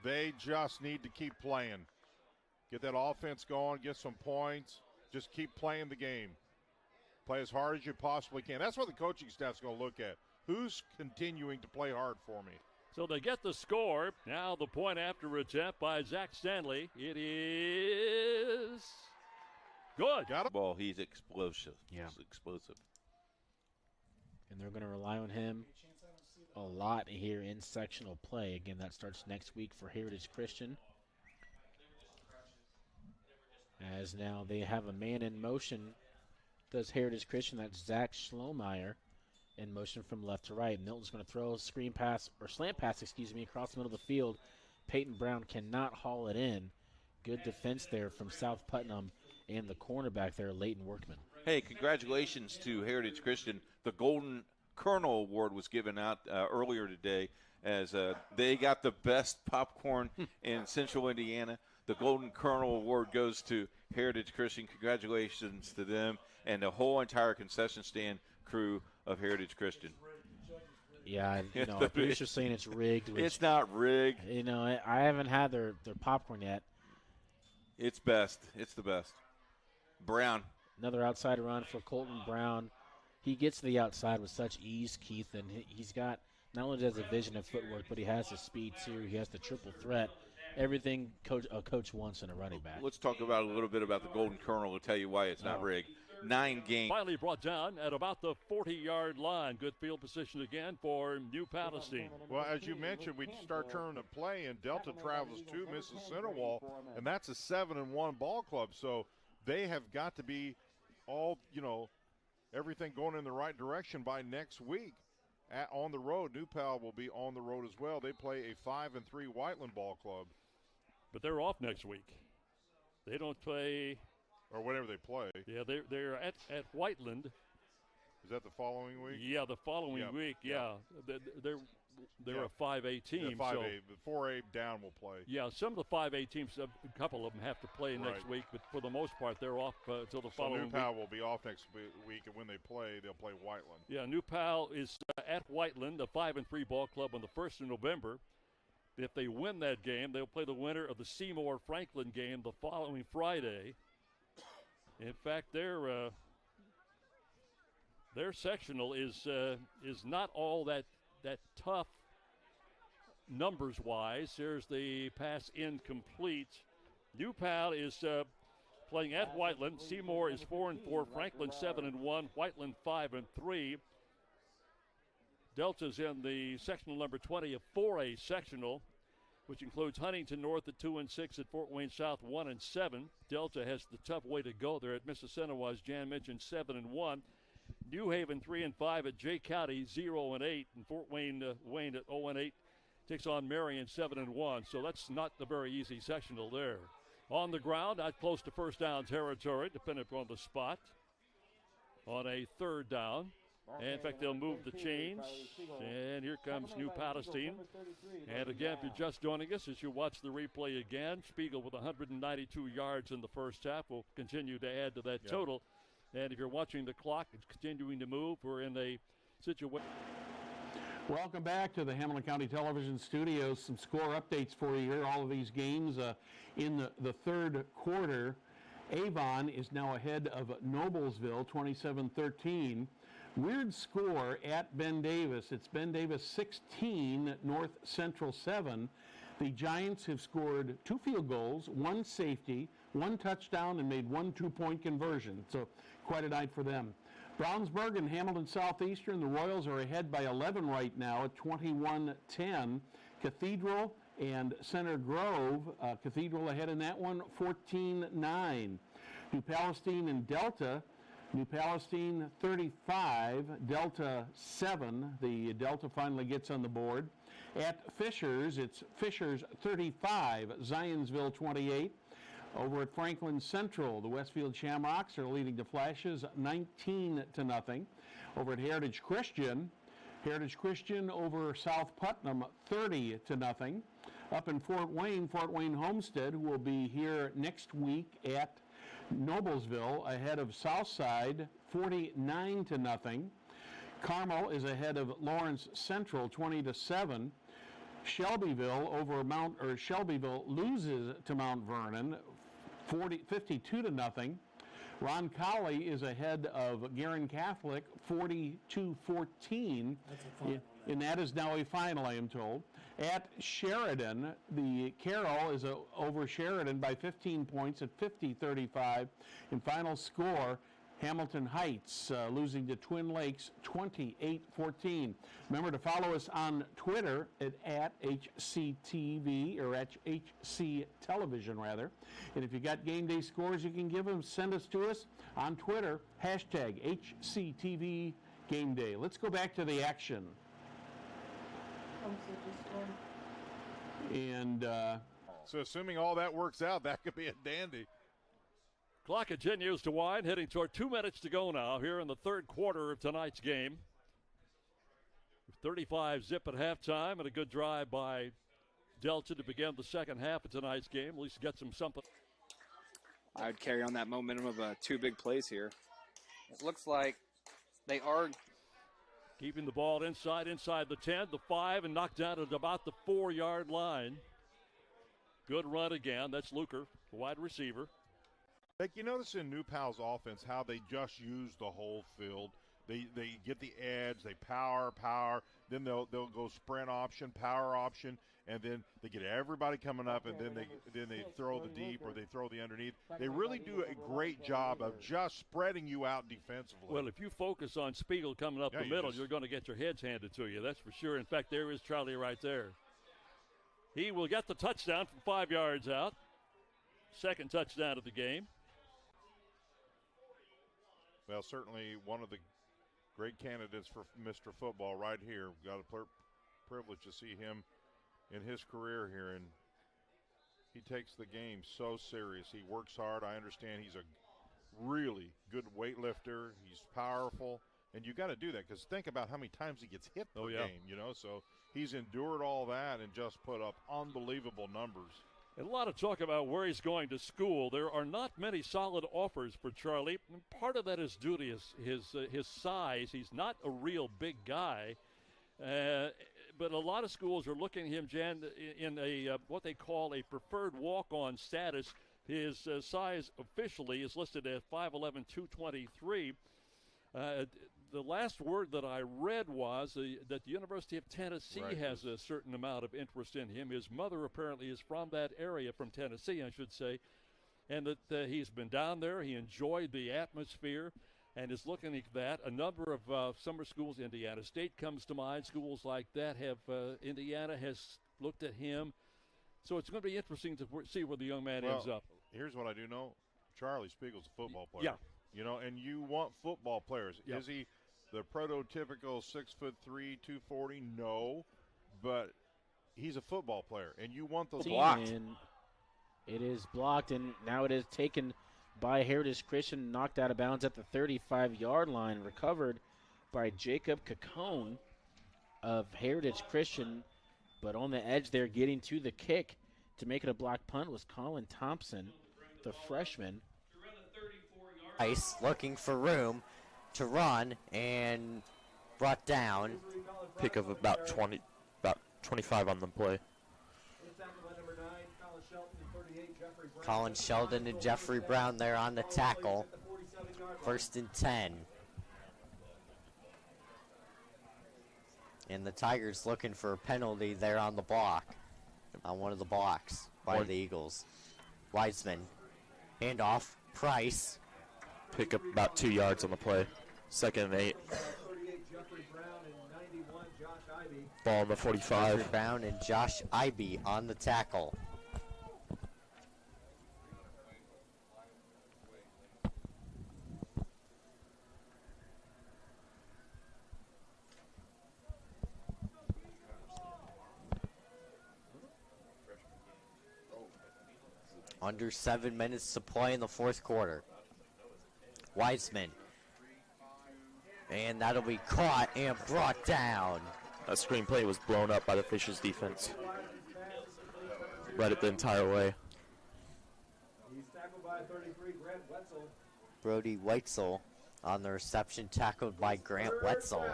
They just need to keep playing. Get that offense going, get some points. Just keep playing the game. Play as hard as you possibly can. That's what the coaching staff's going to look at. Who's continuing to play hard for me? So they get the score. Now the point after attempt by Zach Stanley. It is good. Got a ball. He's explosive. Yeah. He's explosive. And they're going to rely on him a lot here in sectional play. Again, that starts next week for Heritage Christian. As now they have a man in motion. Does Heritage Christian, that's Zach Schlomeyer, in motion from left to right. Milton's going to throw a slant pass, across the middle of the field. Peyton Brown cannot haul it in. Good defense there from South Putnam and the cornerback there, Leighton Workman. Hey, congratulations to Heritage Christian. The Golden Colonel Award was given out earlier today as they got the best popcorn in Central Indiana. The Golden Colonel Award goes to Heritage Christian. Congratulations to them and the whole entire concession stand crew of Heritage Christian. Yeah, our producer's saying it's rigged. It's not rigged. I haven't had their popcorn yet. It's best. It's the best. Brown. Another outside run for Colton Brown. He gets to the outside with such ease, Keith, and he's got not only does a vision of footwork, but he has the speed too. He has the triple threat. Everything a coach wants in a running back. Let's talk about a little bit about the Golden Colonel to tell you why it's not rigged. 9 games. Finally brought down at about the 40-yard line. Good field position again for New Palestine. Well, as you mentioned, we start turning to play, and Delta travels to Mrs. Centerwall, and that's a 7-1 ball club. So they have got to be all, everything going in the right direction by next week. On the road, New Pal will be on the road as well. They play a 5-3 Whiteland ball club. But they're off next week. They don't play. Or whenever they play. Yeah, they're at Whiteland. Is that the following week? Yeah, the following week. Yeah, they're a 5A team. Yeah, 5A, the 4A down will play. Yeah, some of the 5A teams, a couple of them have to play next week, but for the most part, they're off until the following week. New Pal will be off next week, and when they play, they'll play Whiteland. Yeah, New Pal is at Whiteland, a 5-3 ball club on the 1st of November. If they win that game, they'll play the winner of the Seymour-Franklin game the following Friday. In fact, their sectional is not all that tough numbers-wise. There's the pass incomplete. New Pal is playing at Whiteland. Seymour is 4-4. Franklin 7-1. Whiteland 5-3. Delta's in the sectional number 20 of 4A sectional, which includes Huntington North at 2-6, at Fort Wayne South 1-7. Delta has the tough way to go there at Mississinawa, as Jan mentioned, 7-1. New Haven 3-5 at Jay County 0-8, and Fort Wayne Wayne at 0-8 takes on Marion 7-1. So that's not the very easy sectional there. On the ground, not close to first down territory, depending upon the spot. On a third down. And in fact, they'll move the chains. And here comes New Palestine. And again, if you're just joining us, as you watch the replay again, Spiegel with 192 yards in the first half will continue to add to that total. And if you're watching the clock, it's continuing to move. We're in a situation. Welcome back to the Hamilton County Television Studios. Some score updates for you here. All of these games in the third quarter. Avon is now ahead of Noblesville, 27-13. Weird score at Ben Davis. It's Ben Davis 16, North Central 7. The Giants have scored 2 field goals, 1 safety, 1 touchdown, and made 1 2-point conversion. So quite a night for them. Brownsburg and Hamilton Southeastern, the Royals are ahead by 11 right now at 21-10. Cathedral and Center Grove, Cathedral ahead in that one, 14-9. New Palestine and Delta, New Palestine 35, Delta 7. The Delta finally gets on the board. At Fishers, it's Fishers 35, Zionsville 28. Over at Franklin Central, the Westfield Shamrocks are leading the Flashes 19-0. Over at Heritage Christian over South Putnam 30-0. Up in Fort Wayne Homestead, who will be here next week at Noblesville, ahead of Southside 49-0. Carmel is ahead of Lawrence Central 20-7. Shelbyville loses to Mount Vernon 52-0. Roncalli is ahead of Guerin Catholic 42-14. And that is now a final, I am told. At Sheridan, the Carroll is over Sheridan by 15 points at 50-35. In final score, Hamilton Heights losing to Twin Lakes 28-14. Remember to follow us on Twitter at HCTV, or at HC Television rather. And if you got game day scores you can give them, send us to us on Twitter, hashtag HCTV Game Day. Let's go back to the action. And so assuming all that works out, that could be a dandy. Clock continues to wind, heading toward 2 minutes to go now here in the third quarter of tonight's game. 35-0 at halftime, and a good drive by Delta to begin the second half of tonight's game. At least get something. I would carry on that momentum of 2 big plays here. It looks like they are keeping the ball inside the 10, the 5, and knocked down at about the 4-yard line. Good run again. That's Luker, the wide receiver. Like you notice in New Pal's offense how they just use the whole field. They get the edge, they power, then they'll go sprint option, power option, and then they get everybody coming up, and then they throw the deep or they throw the underneath. They really do a great job of just spreading you out defensively. Well, if you focus on Spiegel coming up the middle, you're going to get your heads handed to you. That's for sure. In fact, there is Charlie right there. He will get the touchdown from 5 yards out. Second touchdown of the game. Well, certainly one of the great candidates for Mr. Football right here. We've got a privilege to see him in his career here, and he takes the game so serious. He works hard. I understand he's a really good weightlifter. He's powerful, and you got to do that because think about how many times he gets hit per game, you know. So he's endured all that and just put up unbelievable numbers. And a lot of talk about where he's going to school. There are not many solid offers for Charlie. And part of that is due to his size. He's not a real big guy. But a lot of schools are looking at him, Jan, in a what they call a preferred walk-on status. His size officially is listed at 5'11", 223. The last word that I read was that the University of Tennessee has a certain amount of interest in him. His mother apparently is from that area, from Tennessee, I should say, and that he's been down there. He enjoyed the atmosphere. And it's looking at that. A number of summer schools, Indiana State comes to mind. Schools like that have, Indiana has looked at him. So it's going to be interesting to see where the young man ends up. Here's what I do know. Charlie Spiegel's a football player. Yeah. You know, and you want football players. Yep. Is he the prototypical 6'3", 240? No. But he's a football player, and you want those blocked. And it is blocked, and now it is taken by Heritage Christian, knocked out of bounds at the 35-yard line, recovered by Jacob Cacone of Heritage Christian. But on the edge there, getting to the kick to make it a block punt was Colin Thompson, the freshman. Ice looking for room to run and brought down. Pick of about 25 on the play. Colin Sheldon and Jeffrey Brown there on the tackle. 1st and 10. And the Tigers looking for a penalty there on the block. On one of the blocks by the Eagles. Wiseman. Handoff. Price. Pick up about 2 yards on the play. 2nd and 8. Ball on the 45. Jeffrey Brown and Josh Ivey on the tackle. Under 7 minutes to play in the 4th quarter. Wiseman. And that'll be caught and brought down. That screen play was blown up by the Fishers defense. Read it the entire way. He's tackled by 33, Grant Wetzel. Brody Weitzel on the reception, tackled by Grant Wetzel.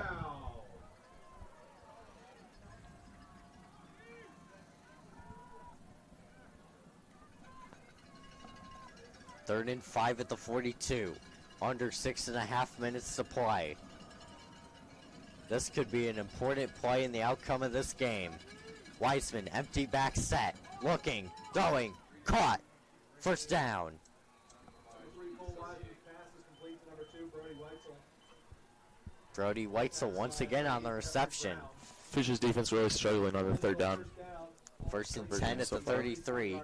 3rd and 5 at the 42. Under 6.5 minutes to play. This could be an important play in the outcome of this game. Wiseman, empty back set, looking, throwing, caught. 1st down. Brody Weitzel once again on the reception. Fishers defense really struggling on the 3rd down. 1st and 10 at the 33.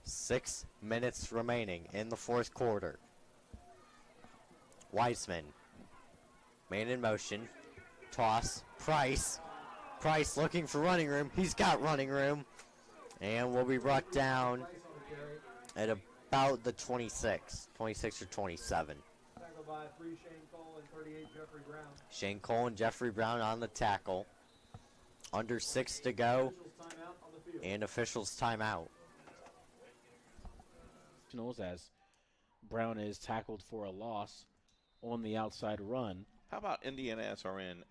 Six minutes remaining in the 4th quarter. Wiseman. Man in motion. Toss. Price. Price looking for running room. He's got running room. And will be brought down at about the 26 or 27. Tackled by 3, Shane Cole and 38, Jeffrey Brown. Shane Cole and Jeffrey Brown on the tackle. Under 6 to go. And officials timeout. As Brown is tackled for a loss on the outside run. How about Indiana SRN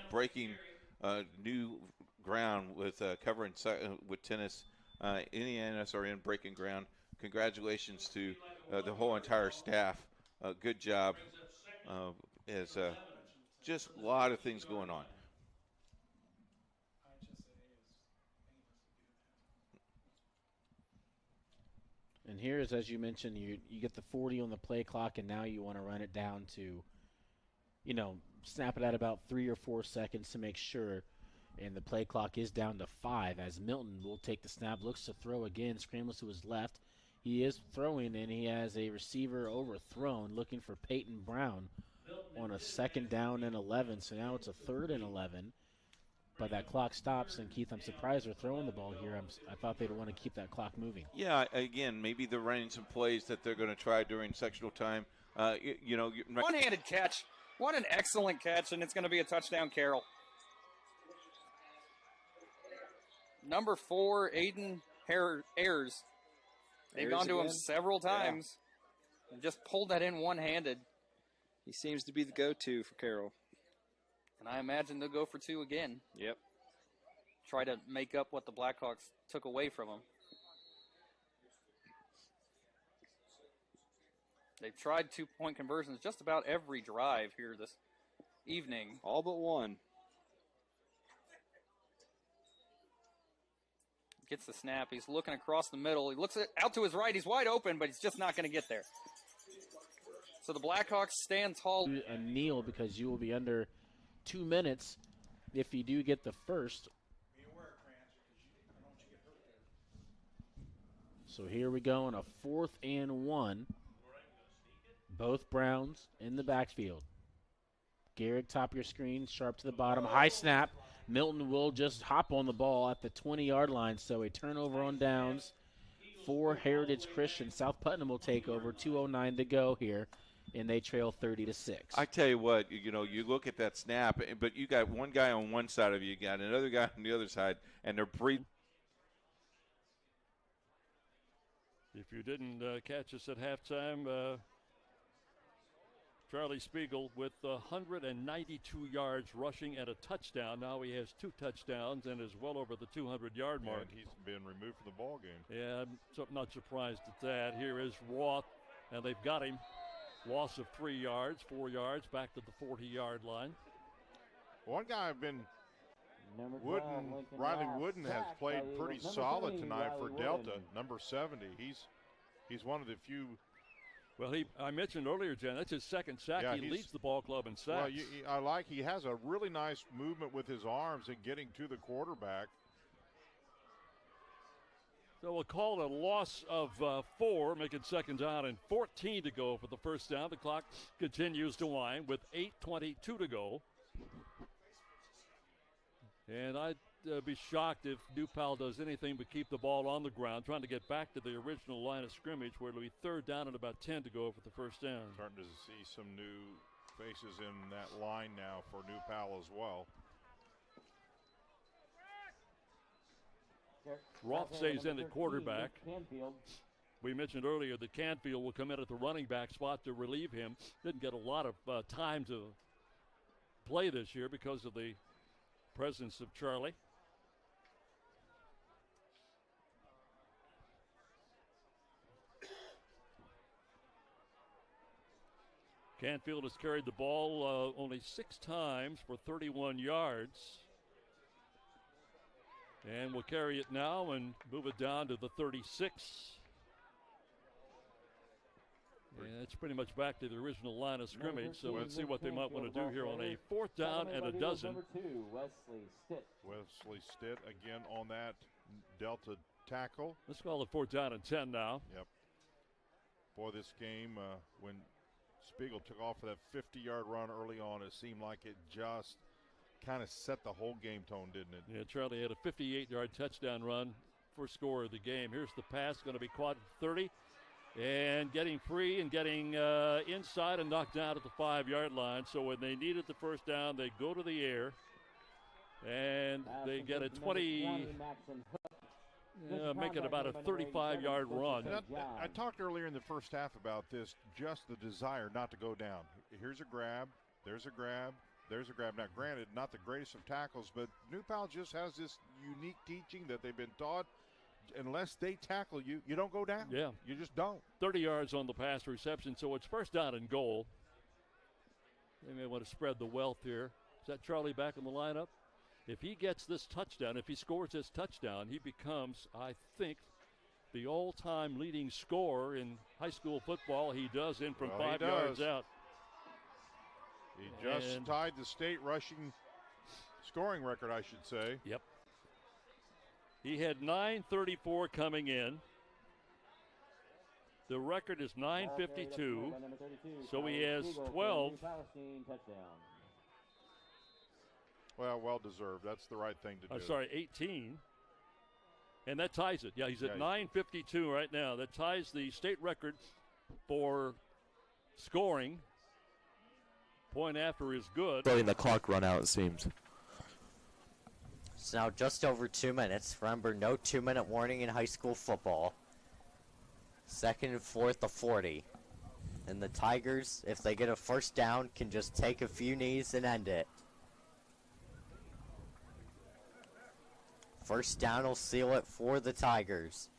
breaking new ground with covering with tennis? Indiana SRN breaking ground. Congratulations to the whole entire staff. Good job. As just a lot of things going on. And here's, as you mentioned, you get the 40 on the play clock, and now you want to run it down to, snap it at about 3 or 4 seconds to make sure. And the play clock is down to 5 as Milton will take the snap, looks to throw again, scrambles to his left. He is throwing, and he has a receiver overthrown, looking for Peyton Brown on a 2nd down and 11. So now it's a 3rd and 11. But that clock stops, and Keith, I'm surprised they're throwing the ball here. I thought they'd want to keep that clock moving. Yeah, again, maybe they're running some plays that they're going to try during sectional time. One-handed catch. What an excellent catch, and it's going to be a touchdown, Carroll. Number 4, Aiden Ayers. They've gone to him several times and just pulled that in one-handed. He seems to be the go-to for Carroll. And I imagine they'll go for 2 again. Yep. Try to make up what the Blackhawks took away from them. They've tried 2-point conversions just about every drive here this evening. All but one. gets the snap. He's looking across the middle. He looks out to his right. He's wide open, but he's just not going to get there. So the Blackhawks stand tall. A kneel because you will be under 2 minutes if you do get the first. So here we go on a 4th and 1. Both Browns in the backfield. Garrick, top of your screen, sharp to the bottom. High snap. Milton will just hop on the ball at the 20-yard line. So a turnover on downs for Heritage Christian. South Putnam will take over. 2:09 to go here, and they trail 30-6. I tell you what, you look at that snap, but you got one guy on one side of you, got another guy on the other side, and they're breathing. If you didn't catch us at halftime, Charlie Spiegel with 192 yards rushing and a touchdown. Now he has 2 touchdowns and is well over the 200-yard mark. And he's been removed from the ball game. Yeah, I'm not surprised at that. Here is Roth, and they've got him. Loss of 3 yards, 4 yards, back to the 40-yard line. One guy I've been Riley Wooden has played pretty solid tonight for Delta, number 70. He's one of the few. Well, I mentioned earlier, Jen, that's his second sack. Yeah, he leads the ball club in sacks. Well, he has a really nice movement with his arms and getting to the quarterback. So we'll call it a loss of 4, making second down and 14 to go for the first down. The clock continues to wind with 8:22 to go. And I'd be shocked if New Pal does anything but keep the ball on the ground, trying to get back to the original line of scrimmage where it'll be 3rd down and about 10 to go for the first down. Starting to see some new faces in that line now for New Pal as well. Roth stays in at quarterback. We mentioned earlier that Canfield will come in at the running back spot to relieve him. Didn't get a lot of time to play this year because of the presence of Charlie. Canfield has carried the ball only 6 times for 31 yards. And we'll carry it now and move it down to the 36. And it's pretty much back to the original line of scrimmage, so let's see what they might want to do here on a 4th down and a dozen. Wesley Stitt again on that Delta tackle. Let's call it 4th down and 10 now. Yep. Boy, this game, when Spiegel took off for that 50-yard run early on, it seemed like it just kind of set the whole game tone, didn't it? Yeah, Charlie had a 58-yard touchdown run, first score of the game. Here's the pass, going to be caught at 30. And getting free and getting inside and knocked down at the 5-yard line. So when they needed the first down, they go to the air. And they get a 20, make it about a 35-yard run. I talked earlier in the first half about this, just the desire not to go down. Here's a grab, there's a grab, there's a grab. Now, granted, not the greatest of tackles, but New Pal just has this unique teaching that they've been taught. Unless they tackle you, you don't go down. Yeah. You just don't. 30 yards on the pass reception, so it's first down and goal. They may want to spread the wealth here. Is that Charlie back in the lineup? If he gets this touchdown, if he scores this touchdown, he becomes, I think, the all-time leading scorer in high school football. He does in from 5 yards out. He just tied the state rushing scoring record, I should say. Yep. He had 9:34 coming in. The record is 9:52, so he has 12. Well deserved. That's the right thing to do. I'm sorry, 18. And that ties it. Yeah, he's at 9:52 right now. That ties the state record for scoring. Point after is good. Letting the clock run out, it seems. It's now just over 2 minutes. Remember, no 2-minute warning in high school football. 2nd and 4th to 40. And the Tigers, if they get a first down, can just take a few knees and end it. First down will seal it for the Tigers.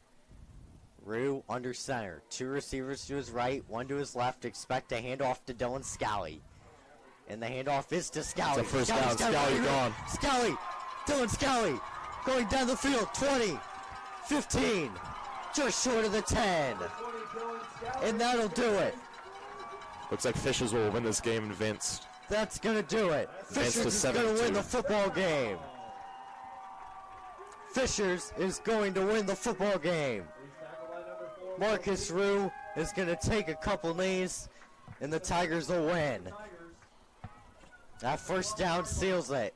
Rue under center. 2 receivers to his right, 1 to his left. Expect a handoff to Dylan Scally. And the handoff is to Scally. It's a first down. Scally gone. Scally! Dylan Scally going down the field. 20, 15, just short of the 10. And that'll do it. Looks like Fishers will win this game, and Vince. That's going to do it. Vince Fishers is going to win the football game. Fishers is going to win the football game. Marcus Rue is going to take a couple knees, and the Tigers will win. That first down seals it.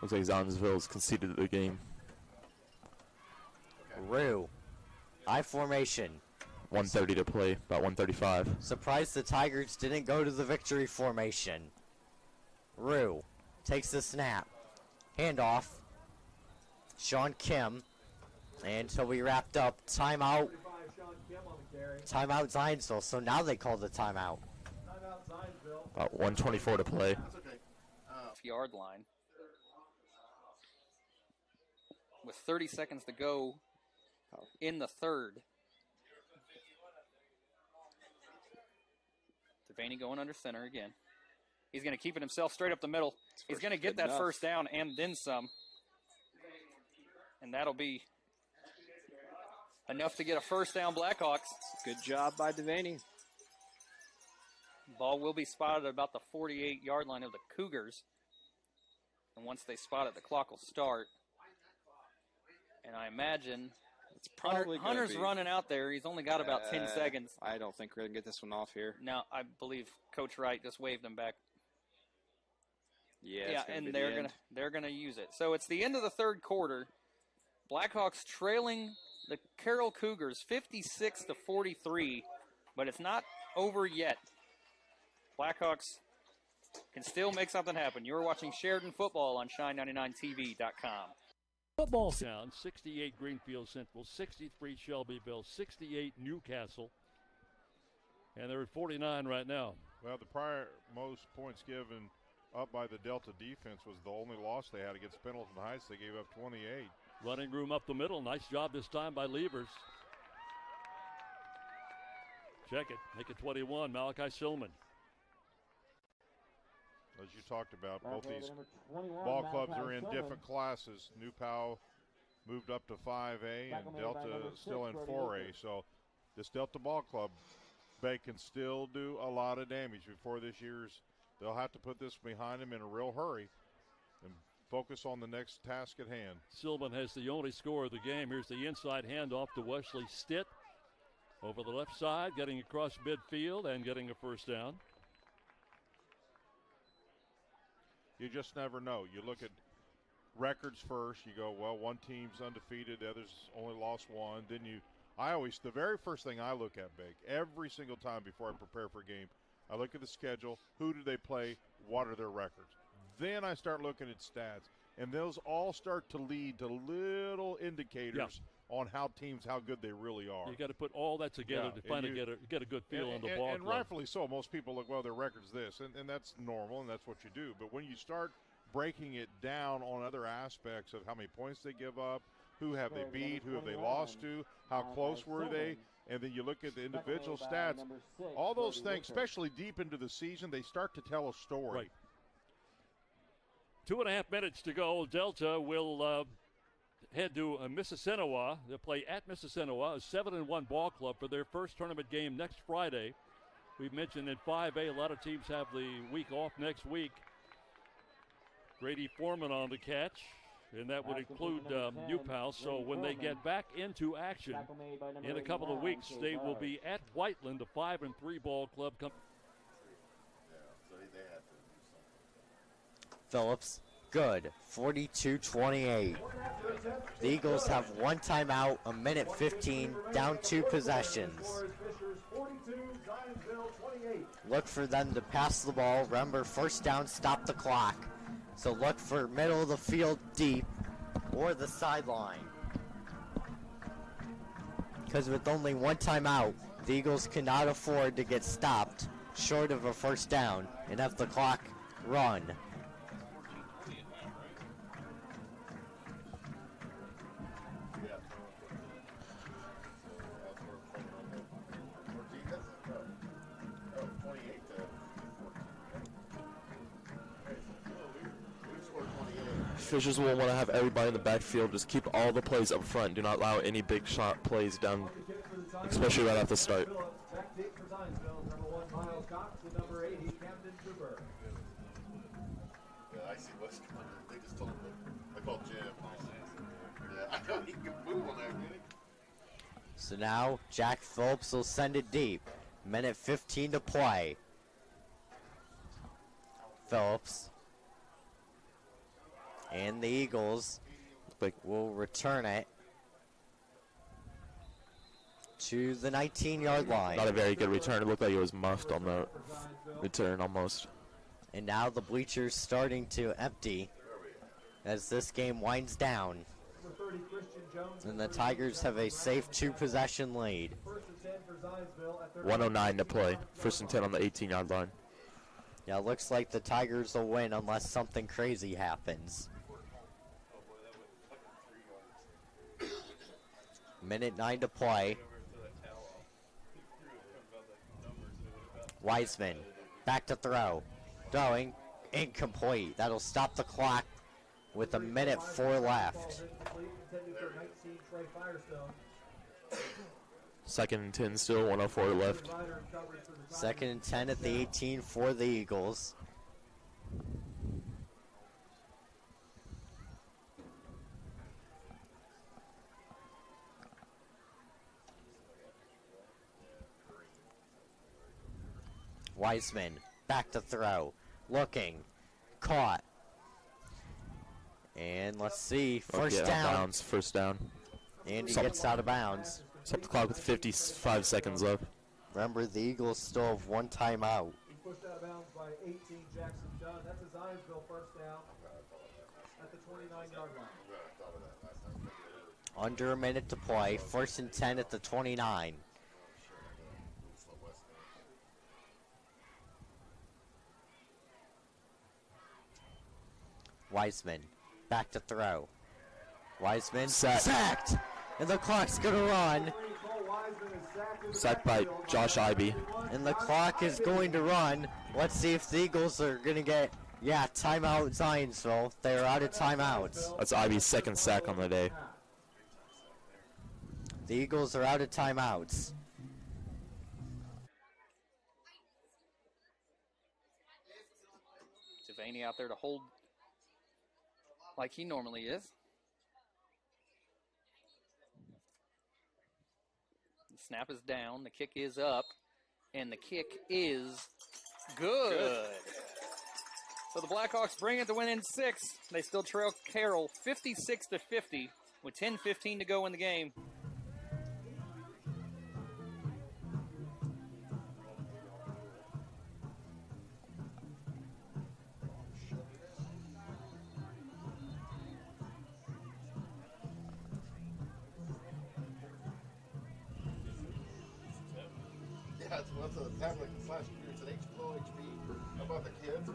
Looks like Zionsville's conceded the game. Rue, I formation. 1:30 to play, about 1:35. Surprised the Tigers didn't go to the victory formation. Rue takes the snap. Handoff. Sean Kim. And he'll be wrapped up. Timeout. Timeout Zionsville. So now they call the timeout. About 1:24 to play. Yard line. With 30 seconds to go in the third. Devaney going under center again. He's going to keep it himself straight up the middle. He's going to get that first down and then some. And that'll be enough to get a first down, Blackhawks. Good job by Devaney. Ball will be spotted at about the 48-yard line of the Cougars. And once they spot it, the clock will start. And I imagine it's probably Hunter's running out there. He's only got about 10 seconds. I don't think we're going to get this one off here. Now, I believe Coach Wright just waved him back. Yeah, and they're gonna use it. So it's the end of the third quarter. Blackhawks trailing the Carroll Cougars 56-43, but it's not over yet. Blackhawks can still make something happen. You're watching Sheridan football on Shine99TV.com. Football down, 68 Greenfield Central, 63 Shelbyville, 68 Newcastle, and they're at 49 right now. Well, the prior most points given up by the Delta defense was the only loss they had against Pendleton Heights. They gave up 28. Running room up the middle. Nice job this time by Levers. Check it. Make it 21. Malachi Silman. As you talked about, both these ball clubs are in different classes. New Powell moved up to 5A and Delta still in 4A. So this Delta ball club, they can still do a lot of damage before this year's. They'll have to put this behind them in a real hurry and focus on the next task at hand. Silman has the only score of the game. Here's the inside handoff to Wesley Stitt. Over the left side, getting across midfield and getting a first down. You just never know. You look at records first. You go, well, one team's undefeated, the other's only lost one. Then the very first thing I look at, Big, every single time before I prepare for a game, I look at the schedule. Who do they play? What are their records? Then I start looking at stats, and those all start to lead to little indicators on how good they really are. You got to put all that together to finally get a good feel on the ball. And rightfully so. Most people look, well, their record's this, and that's normal, and that's what you do. But when you start breaking it down on other aspects of how many points they give up, who have they beat, who have they lost to, how close were they, and then you look at the individual stats, all those things, especially deep into the season, they start to tell a story. Right. 2.5 minutes to go. Delta will head to Mississinawa. They'll play at Mississinawa, a 7-1 ball club, for their first tournament game next Friday. We've mentioned in 5A, a lot of teams have the week off next week. Grady Foreman on the catch, and that would include New Pal. So when they get back into action in a couple of weeks, they will be at Whiteland, a 5-3 ball club. Phillips, good, 42-28. The Eagles have one timeout, a minute 15, down 2 possessions. Look for them to pass the ball. Remember, first down, stop the clock. So look for middle of the field deep or the sideline. Because with only one timeout, the Eagles cannot afford to get stopped short of a first down and have the clock run. Fishers will want to have everybody in the backfield. Just keep all the plays up front. Do not allow any big shot plays down, especially right at the start. Back deep for Zionsville, number 1, Miles Cox, and number 80, Camden Cooper. Yeah, I see what's coming. They just told me. I called Jim. Yeah, I know he can move on there, can he? So now Jack Phillips will send it deep. Minute 15 to play. Phillips. And the Eagles will return it to the 19-yard line. Not a very good return. It looked like it was muffed on the return almost. And now the bleachers starting to empty as this game winds down. And the Tigers have a safe 2-possession lead. 1:09 to play. 1st and 10 on the 18-yard line. Yeah, it looks like the Tigers will win unless something crazy happens. Minute 9 to play. Wiseman back to throw. Throwing incomplete. That'll stop the clock with a minute 4 left. 2nd and 10 still, 1:04 left. 2nd and 10 at the 18 for the Eagles. Wiseman back to throw. Looking. Caught. And let's see. First down. Bounds, first down. And he gets out of bounds. Stop the clock with 55 seconds left. Remember, the Eagles still have 1 timeout. He pushed out of bounds by 18, Jackson Dunn. That's a Zionsville first down at the 29-yard line. Under a minute to play. 1st and 10 at the 29. Wiseman back to throw. Wiseman sacked. And the clock's going to run. Sacked by Josh Ivey. And the clock is going to run. Let's see if the Eagles are going to get, timeout Zionsville. They're out of timeouts. That's Ivey's 2nd sack on the day. The Eagles are out of timeouts. Devaney out there to hold like he normally is. The snap is down, the kick is up, and the kick is good. So the Blackhawks bring it to win in 6. They still trail Carroll 56-50 with 10:15 to go in the game. It's happened like this last year. It's an HB. How about the kids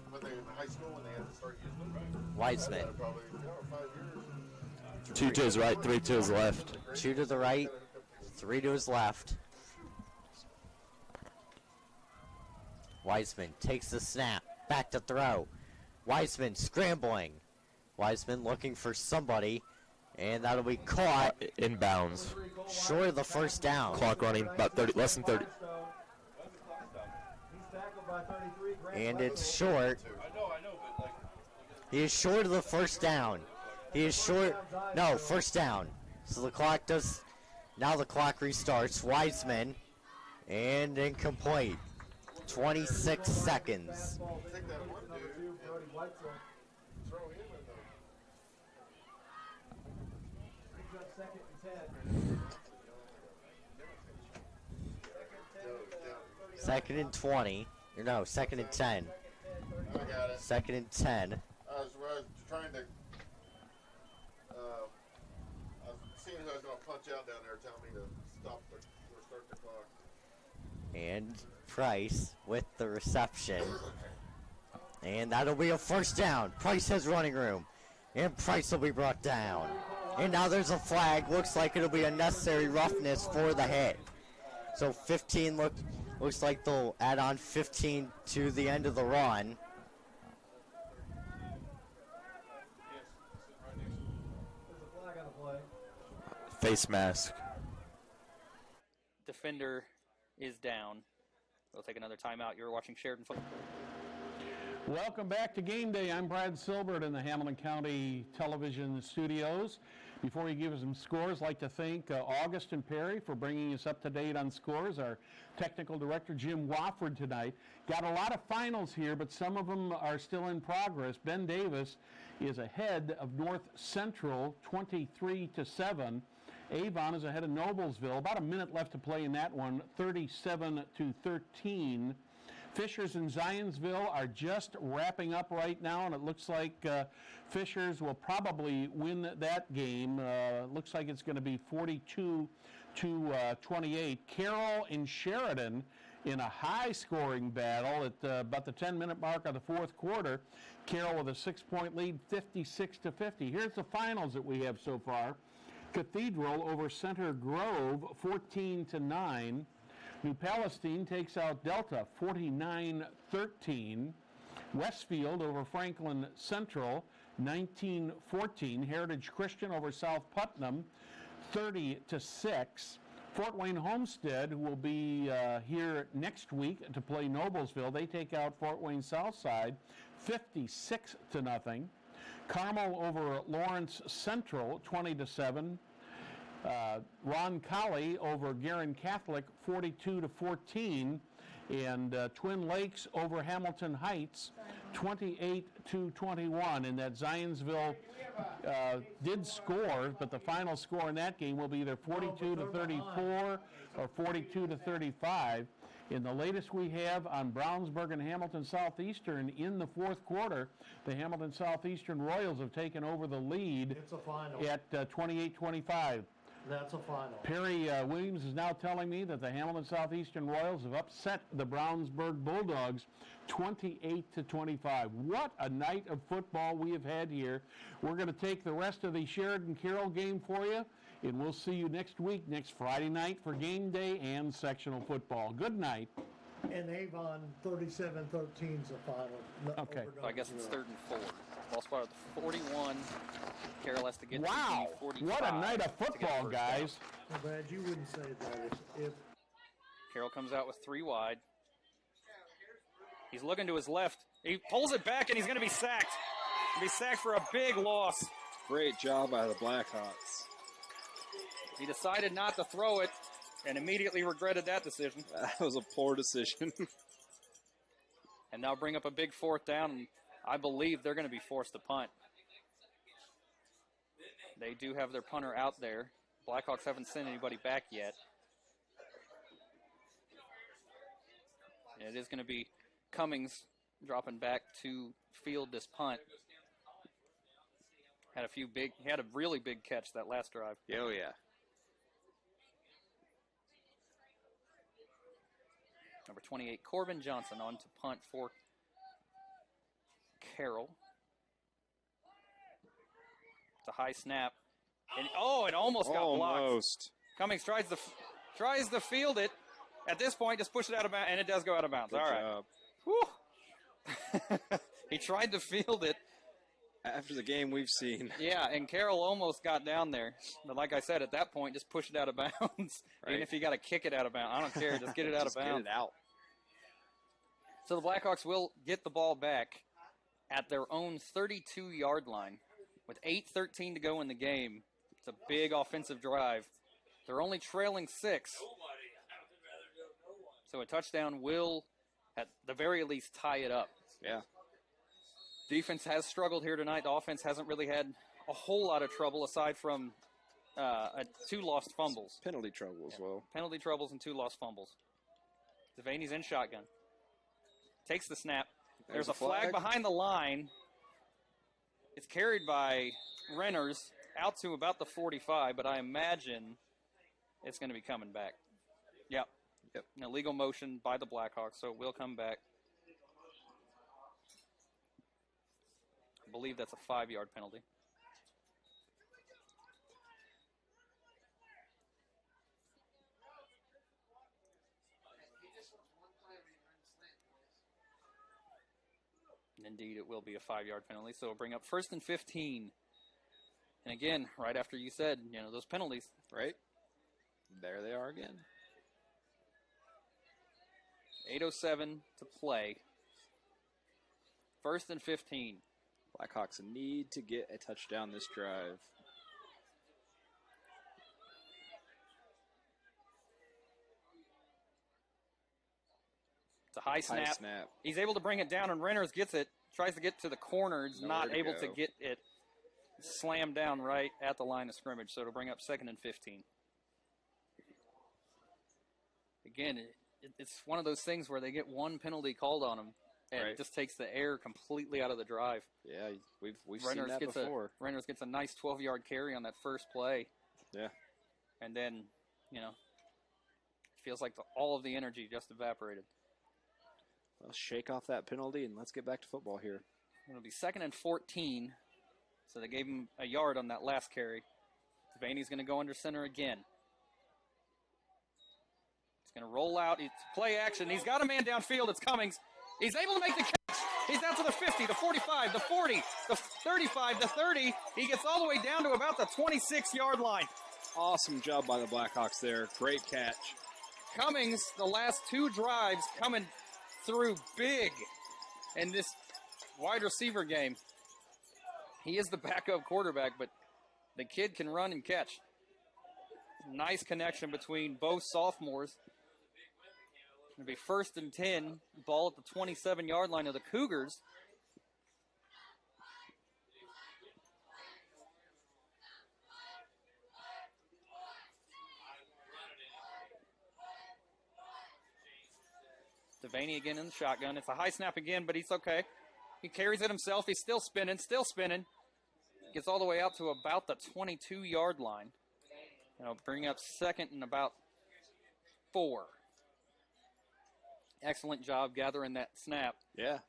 when they were in high school when they had to start using them? Wiseman. Probably 5 years. 2 to his right, 3 to his left. 2 to the right, 3 to his left. Wiseman takes the snap, back to throw. Wiseman scrambling. Wiseman looking for somebody, and that'll be caught. Inbounds. Short of the first down. Clock running about 30, less than 30. And it's short. He is short of the first down. He is short. No, first down. So the clock does. Now the clock restarts. Wiseman. And incomplete. 26 seconds. Second and 20. Or no, 2nd and 10. I got it. 2nd and 10. I was trying to. I was seeing who I was going to punch out down there, telling me to stop or start the clock. And Price with the reception. And that'll be a first down. Price has running room. And Price will be brought down. And now there's a flag. Looks like it'll be unnecessary roughness for the hit. So 15 looks like they'll add on 15 to the end of the run. Face mask. Defender is down. We'll take another timeout. You're watching Sheridan Football. Welcome back to Game Day. I'm Brad Silbert in the Hamilton County Television Studios. Before we give some scores, I'd like to thank August and Perry for bringing us up to date on scores. Our technical director, Jim Wofford, tonight. Got a lot of finals here, but some of them are still in progress. Ben Davis is ahead of North Central 23-7. Avon is ahead of Noblesville. About a minute left to play in that one, 37-13. Fishers and Zionsville are just wrapping up right now, and it looks like Fishers will probably win that game. Looks like it's going to be 42-28. Carroll and Sheridan in a high-scoring battle at about the 10-minute mark of the fourth quarter. Carroll with a 6-point lead, 56-50. Here's the finals that we have so far. Cathedral over Center Grove, 14-9. New Palestine takes out Delta, 49-13. Westfield over Franklin Central, 19-14. Heritage Christian over South Putnam, 30-6. Fort Wayne Homestead, who will be here next week to play Noblesville, they take out Fort Wayne Southside, 56-0. Carmel over Lawrence Central, 20-7. Ron Colley over Guerin Catholic, 42-14. And Twin Lakes over Hamilton Heights, 28-21. And that Zionsville did score, but the final score in that game will be either 42-34 or 42-35. In the latest we have on Brownsburg and Hamilton Southeastern in the fourth quarter, the Hamilton Southeastern Royals have taken over the lead. It's a final. At 28-25. That's a final. Perry Williams is now telling me that the Hamilton Southeastern Royals have upset the Brownsburg Bulldogs 28-25. What a night of football we have had here. We're going to take the rest of the Sheridan Carroll game for you, and we'll see you next week, next Friday night for game day and sectional football. Good night. And Avon 37-13 is the final. Okay. So I guess it's 3rd and 4. Ball spot at the 41. Carroll has to get Wow, to the 45. what a night of football, guys. I'm glad you wouldn't say that. If Carroll comes out with 3 wide. He's looking to his left. He pulls it back, and he's going to be sacked. He'll be sacked for a big loss. Great job by the Blackhawks. He decided not to throw it and immediately regretted that decision. That was a poor decision. And now bring up a big 4th down, and I believe they're going to be forced to punt. They do have their punter out there. Blackhawks haven't sent anybody back yet. And it is going to be Cummings dropping back to field this punt. He had a really big catch that last drive. Oh, yeah. Number 28, Corbin Johnson on to punt for Carroll. It's a high snap. And, it almost got blocked. Almost. Cummings tries to field it. At this point, just push it out of bounds, and it does go out of bounds. Good All right. job. Whew. He tried to field it. After the game we've seen. Yeah, and Carroll almost got down there. But like I said, at that point, just push it out of bounds. Right. Even if you got to kick it out of bounds. I don't care. Just get it out of bounds. Get it out. So the Blackhawks will get the ball back at their own 32-yard line with 8:13 to go in the game. It's a big offensive drive. They're only trailing 6. So a touchdown will, at the very least, tie it up. Yeah. Defense has struggled here tonight. The offense hasn't really had a whole lot of trouble aside from 2 lost fumbles. Penalty trouble as well. Penalty troubles and 2 lost fumbles. Devaney's in shotgun. Takes the snap. There's a flag behind the line. It's carried by Renners out to about the 45, but I imagine it's going to be coming back. Yep. An illegal motion by the Blackhawks, so it will come back. I believe that's a 5-yard penalty. Indeed, it will be a 5-yard penalty, so it'll bring up 1st and 15 And again, right after you said, those penalties. Right? There they are again. 8:07 to play. 1st and 15. Blackhawks need to get a touchdown this drive. It's a high snap. He's able to bring it down, and Renners gets it. Tries to get to the corner. He's not able to get it slammed down right at the line of scrimmage, so it'll bring up 2nd and 15. Again, it's one of those things where they get one penalty called on them, and it just takes the air completely out of the drive. Yeah, we've seen that before. Renners gets a nice 12-yard carry on that first play. Yeah. And then, it feels like all of the energy just evaporated. Well, shake off that penalty, and let's get back to football here. It'll be 2nd and 14, so they gave him a yard on that last carry. Devaney's going to go under center again. He's going to roll out. It's play action. He's got a man downfield. It's Cummings. He's able to make the catch. He's down to the 50, the 45, the 40, the 35, the 30. He gets all the way down to about the 26-yard line. Awesome job by the Blackhawks there. Great catch. Cummings, the last 2 drives, coming through big in this wide receiver game. He is the backup quarterback, but the kid can run and catch. Nice connection between both sophomores. It'll be 1st and 10, ball at the 27-yard line of the Cougars. Devaney again in the shotgun. It's a high snap again, but he's okay. He carries it himself. He's still spinning. Gets all the way out to about the 22-yard line. It'll bring up 2nd and about 4. Excellent job gathering that snap. Yeah.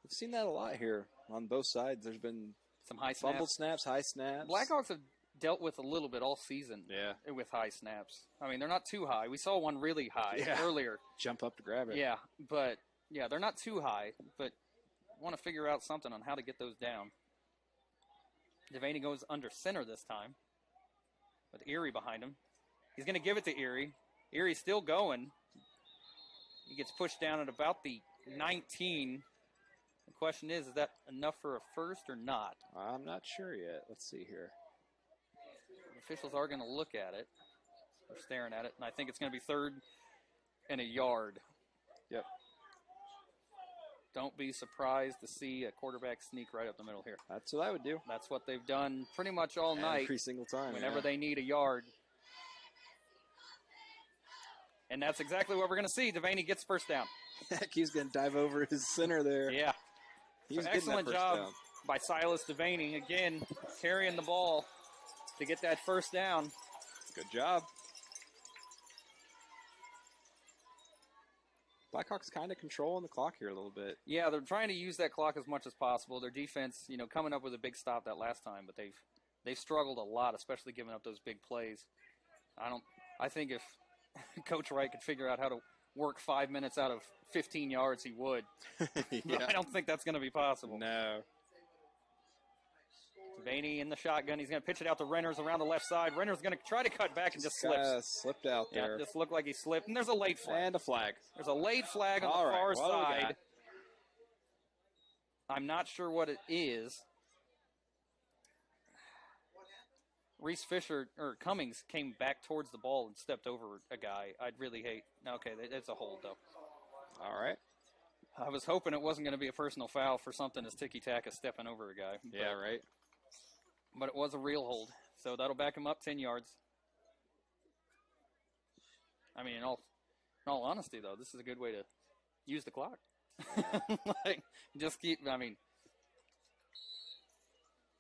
We've seen that a lot here on both sides. There's been some high fumbled snaps, high snaps. Blackhawks have dealt with a little bit all season with high snaps. I mean, they're not too high. We saw one really high earlier. Jump up to grab it. Yeah, but, they're not too high, but want to figure out something on how to get those down. Devaney goes under center this time with Erie behind him. He's going to give it to Erie. Erie's still going. He gets pushed down at about the 19. The question is that enough for a first or not? I'm not sure yet. Let's see here. The officials are going to look at it. They're staring at it, and I think it's going to be 3rd and a yard. Yep. Don't be surprised to see a quarterback sneak right up the middle here. That's what I would do. That's what they've done pretty much all night. Every single time. Whenever they need a yard. And that's exactly what we're going to see. Devaney gets first down. Heck, he's going to dive over his center there. Yeah. He's so excellent job down by Silas Devaney. Again, carrying the ball to get that first down. Good job. Blackhawks kind of controlling the clock here a little bit. Yeah, they're trying to use that clock as much as possible. Their defense, coming up with a big stop that last time, but they've struggled a lot, especially giving up those big plays. I think if Coach Wright could figure out how to work 5 minutes out of 15 yards, he would. I don't think that's going to be possible. No. Devaney in the shotgun. He's going to pitch it out to Renners around the left side. Renners going to try to cut back and just slips. Slipped out there. Yeah, just looked like he slipped. And there's a late flag. And a flag. There's a late flag on the far side. I'm not sure what it is. Reese Fisher, or Cummings, came back towards the ball and stepped over a guy. I'd really hate. Okay, it's a hold, though. All right. I was hoping it wasn't going to be a personal foul for something as ticky-tack as stepping over a guy. Yeah, right. But it was a real hold, so that'll back him up 10 yards. I mean, in all honesty, though, this is a good way to use the clock. Just keep, it's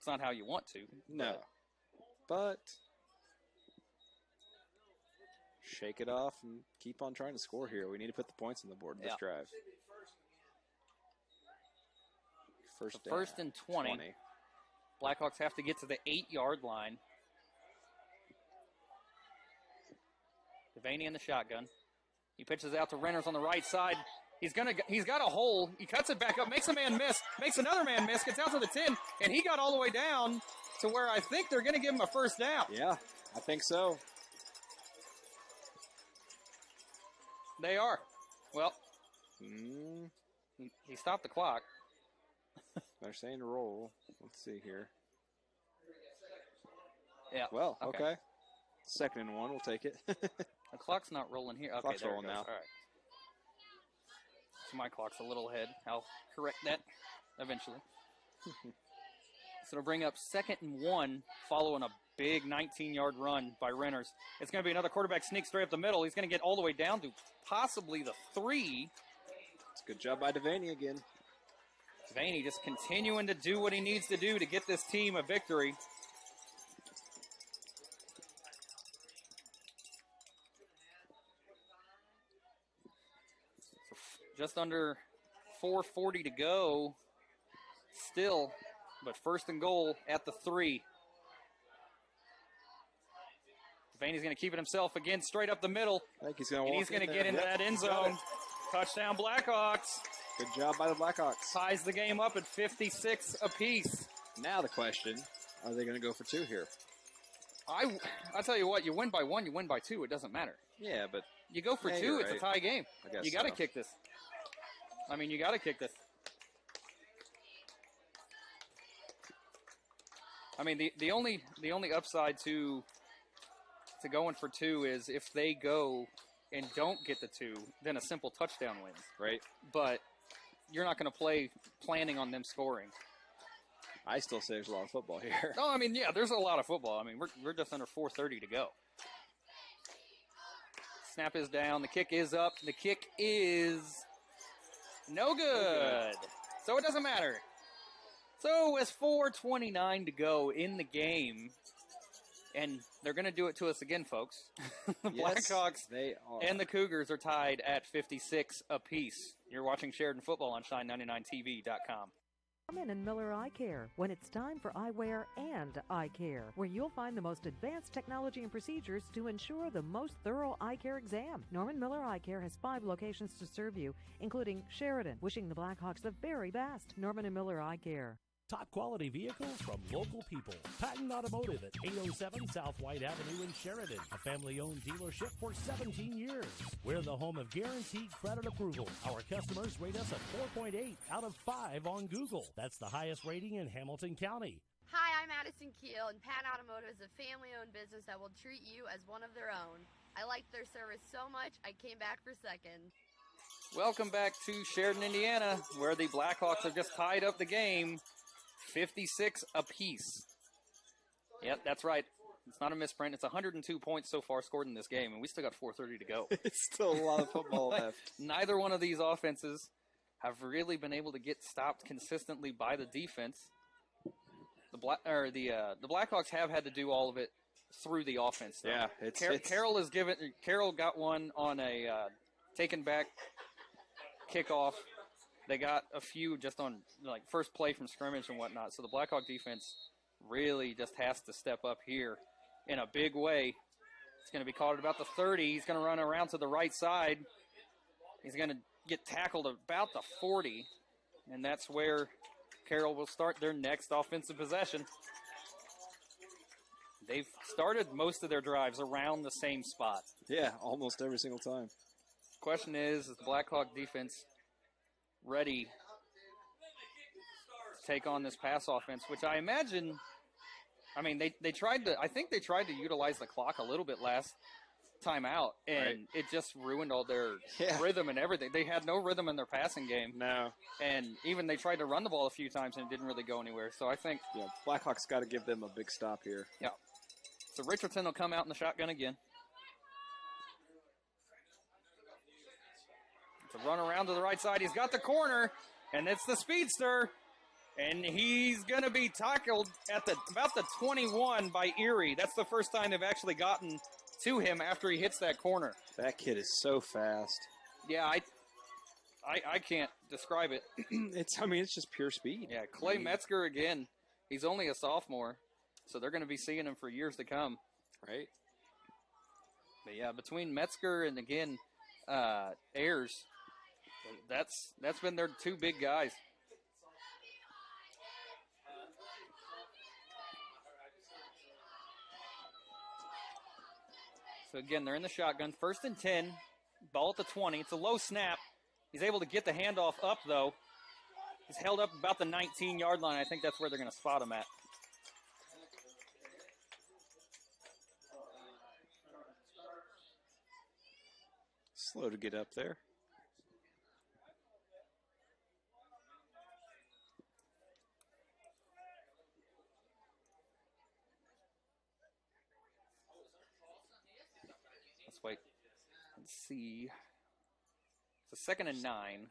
not how you want to. No. But shake it off and keep on trying to score here. We need to put the points on the board in this drive. First and 20. Blackhawks have to get to the 8-yard line. Devaney in the shotgun. He pitches out to Renners on the right side. He's got a hole. He cuts it back up, makes a man miss, makes another man miss, gets out to the 10, and he got all the way down to where I think they're going to give him a first down. Yeah, I think so. They are. Well, he stopped the clock. They're saying roll. Let's see here. Yeah. Well, okay. 2nd and 1, we'll take it. The clock's not rolling here. Okay, Clock's there rolling it goes. now. All right. So my clock's a little ahead. I'll correct that eventually. So it'll bring up 2nd and 1 following a big 19-yard run by Renters. It's going to be another quarterback sneak straight up the middle. He's going to get all the way down to possibly the 3. It's a good job by Devaney again. Devaney just continuing to do what he needs to do to get this team a victory. Just under 4:40 to go still, but 1st and goal at the 3. Devaney's going to keep it himself again, straight up the middle. I think he's going to get into that end zone. Touchdown Blackhawks. Good job by the Blackhawks. Ties the game up at 56 apiece. Now the question, are they going to go for 2 here? I tell you what, you win by 1, you win by 2, it doesn't matter. Yeah, but you go for 2, it's a tie game. I guess you got to so. kick this. I mean, you got to kick this. I mean, the only upside to going for 2 is if they go and don't get the 2, then a simple touchdown wins. Right. But you're not going to play planning on them scoring. I still say there's a lot of football here. No, I mean, yeah, there's a lot of football. I mean, we're just under 4:30 to go. Snap is down. The kick is up. The kick is no good. So it doesn't matter. So with 4:29 to go in the game, and they're going to do it to us again, folks. The Yes, Blackhawks they are. and the Cougars are tied at 56 apiece. You're watching Sheridan Football on Shine99TV.com. Norman and Miller Eye Care, when it's time for eyewear and eye care, where you'll find the most advanced technology and procedures to ensure the most thorough eye care exam. Norman Miller Eye Care has 5 locations to serve you, including Sheridan, wishing the Blackhawks the very best. Norman and Miller Eye Care. Top quality vehicles from local people. Patton Automotive at 807 South White Avenue in Sheridan. A family-owned dealership for 17 years. We're the home of guaranteed credit approval. Our customers rate us a 4.8 out of 5 on Google. That's the highest rating in Hamilton County. Hi, I'm Addison Keel, and Patton Automotive is a family-owned business that will treat you as one of their own. I liked their service so much, I came back for second. Welcome back to Sheridan, Indiana, where the Blackhawks have just tied up the game. 56 apiece. Yep, that's right. It's not a misprint. It's 102 points so far scored in this game, and we still got 4:30 to go. It's still a lot of football left. Neither one of these offenses have really been able to get stopped consistently by the defense. The Blackhawks have had to do all of it through the offense, though. Yeah, Carroll got one on a taken back kickoff. They got a few just on like first play from scrimmage and whatnot. So the Blackhawk defense really just has to step up here in a big way. It's going to be called at about the 30. He's going to run around to the right side. He's going to get tackled about the 40. And that's where Carroll will start their next offensive possession. They've started most of their drives around the same spot. Yeah, almost every single time. Question is the Blackhawk defense ready to take on this pass offense, which I imagine, I mean, they tried to utilize the clock a little bit last time out, and it just ruined all their rhythm and everything. They had no rhythm in their passing game. No. And even they tried to run the ball a few times and it didn't really go anywhere. So I think Blackhawks got to give them a big stop here. Yeah. So Richardson will come out in the shotgun again. To run around to the right side. He's got the corner, and it's the speedster. And he's going to be tackled at about the 21 by Erie. That's the first time they've actually gotten to him after he hits that corner. That kid is so fast. Yeah, I can't describe it. It's just pure speed. Yeah, Clay Metzger again. He's only a sophomore, so they're going to be seeing him for years to come. Right. But yeah, between Metzger and again Ayers, that's been their 2 big guys. So again, they're in the shotgun. 1st and 10. Ball at the 20. It's a low snap. He's able to get the handoff up, though. He's held up about the 19-yard line. I think that's where they're going to spot him at. Slow to get up there. Let's wait and see. It's a 2nd and 9.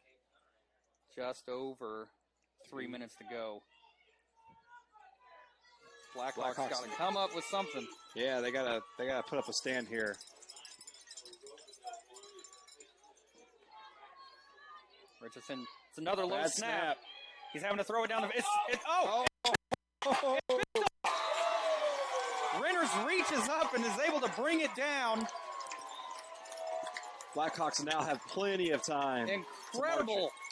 Just over 3 minutes to go. Blackhawks got to come up with something. Yeah, they gotta put up a stand here. Richardson, it's another low snap. He's having to throw it down the. Renners reaches up and is able to bring it down. Blackhawks now have plenty of time.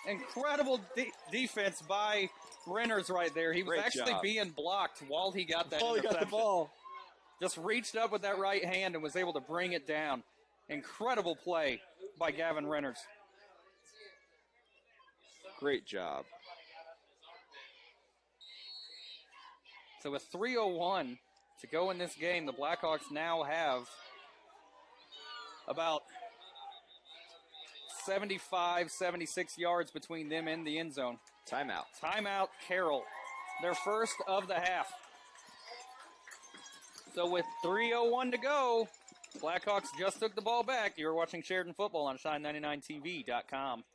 Incredible defense by Renners right there. He was Great actually job. being blocked while he got that He got the ball. Just reached up with that right hand and was able to bring it down. Incredible play by Gavin Renners. Great job. So with 3:01 to go in this game, the Blackhawks now have about 75, 76 yards between them and the end zone. Timeout, Carroll. Their first of the half. So with 3:01 to go, Blackhawks just took the ball back. You're watching Sheridan Football on Shine99TV.com.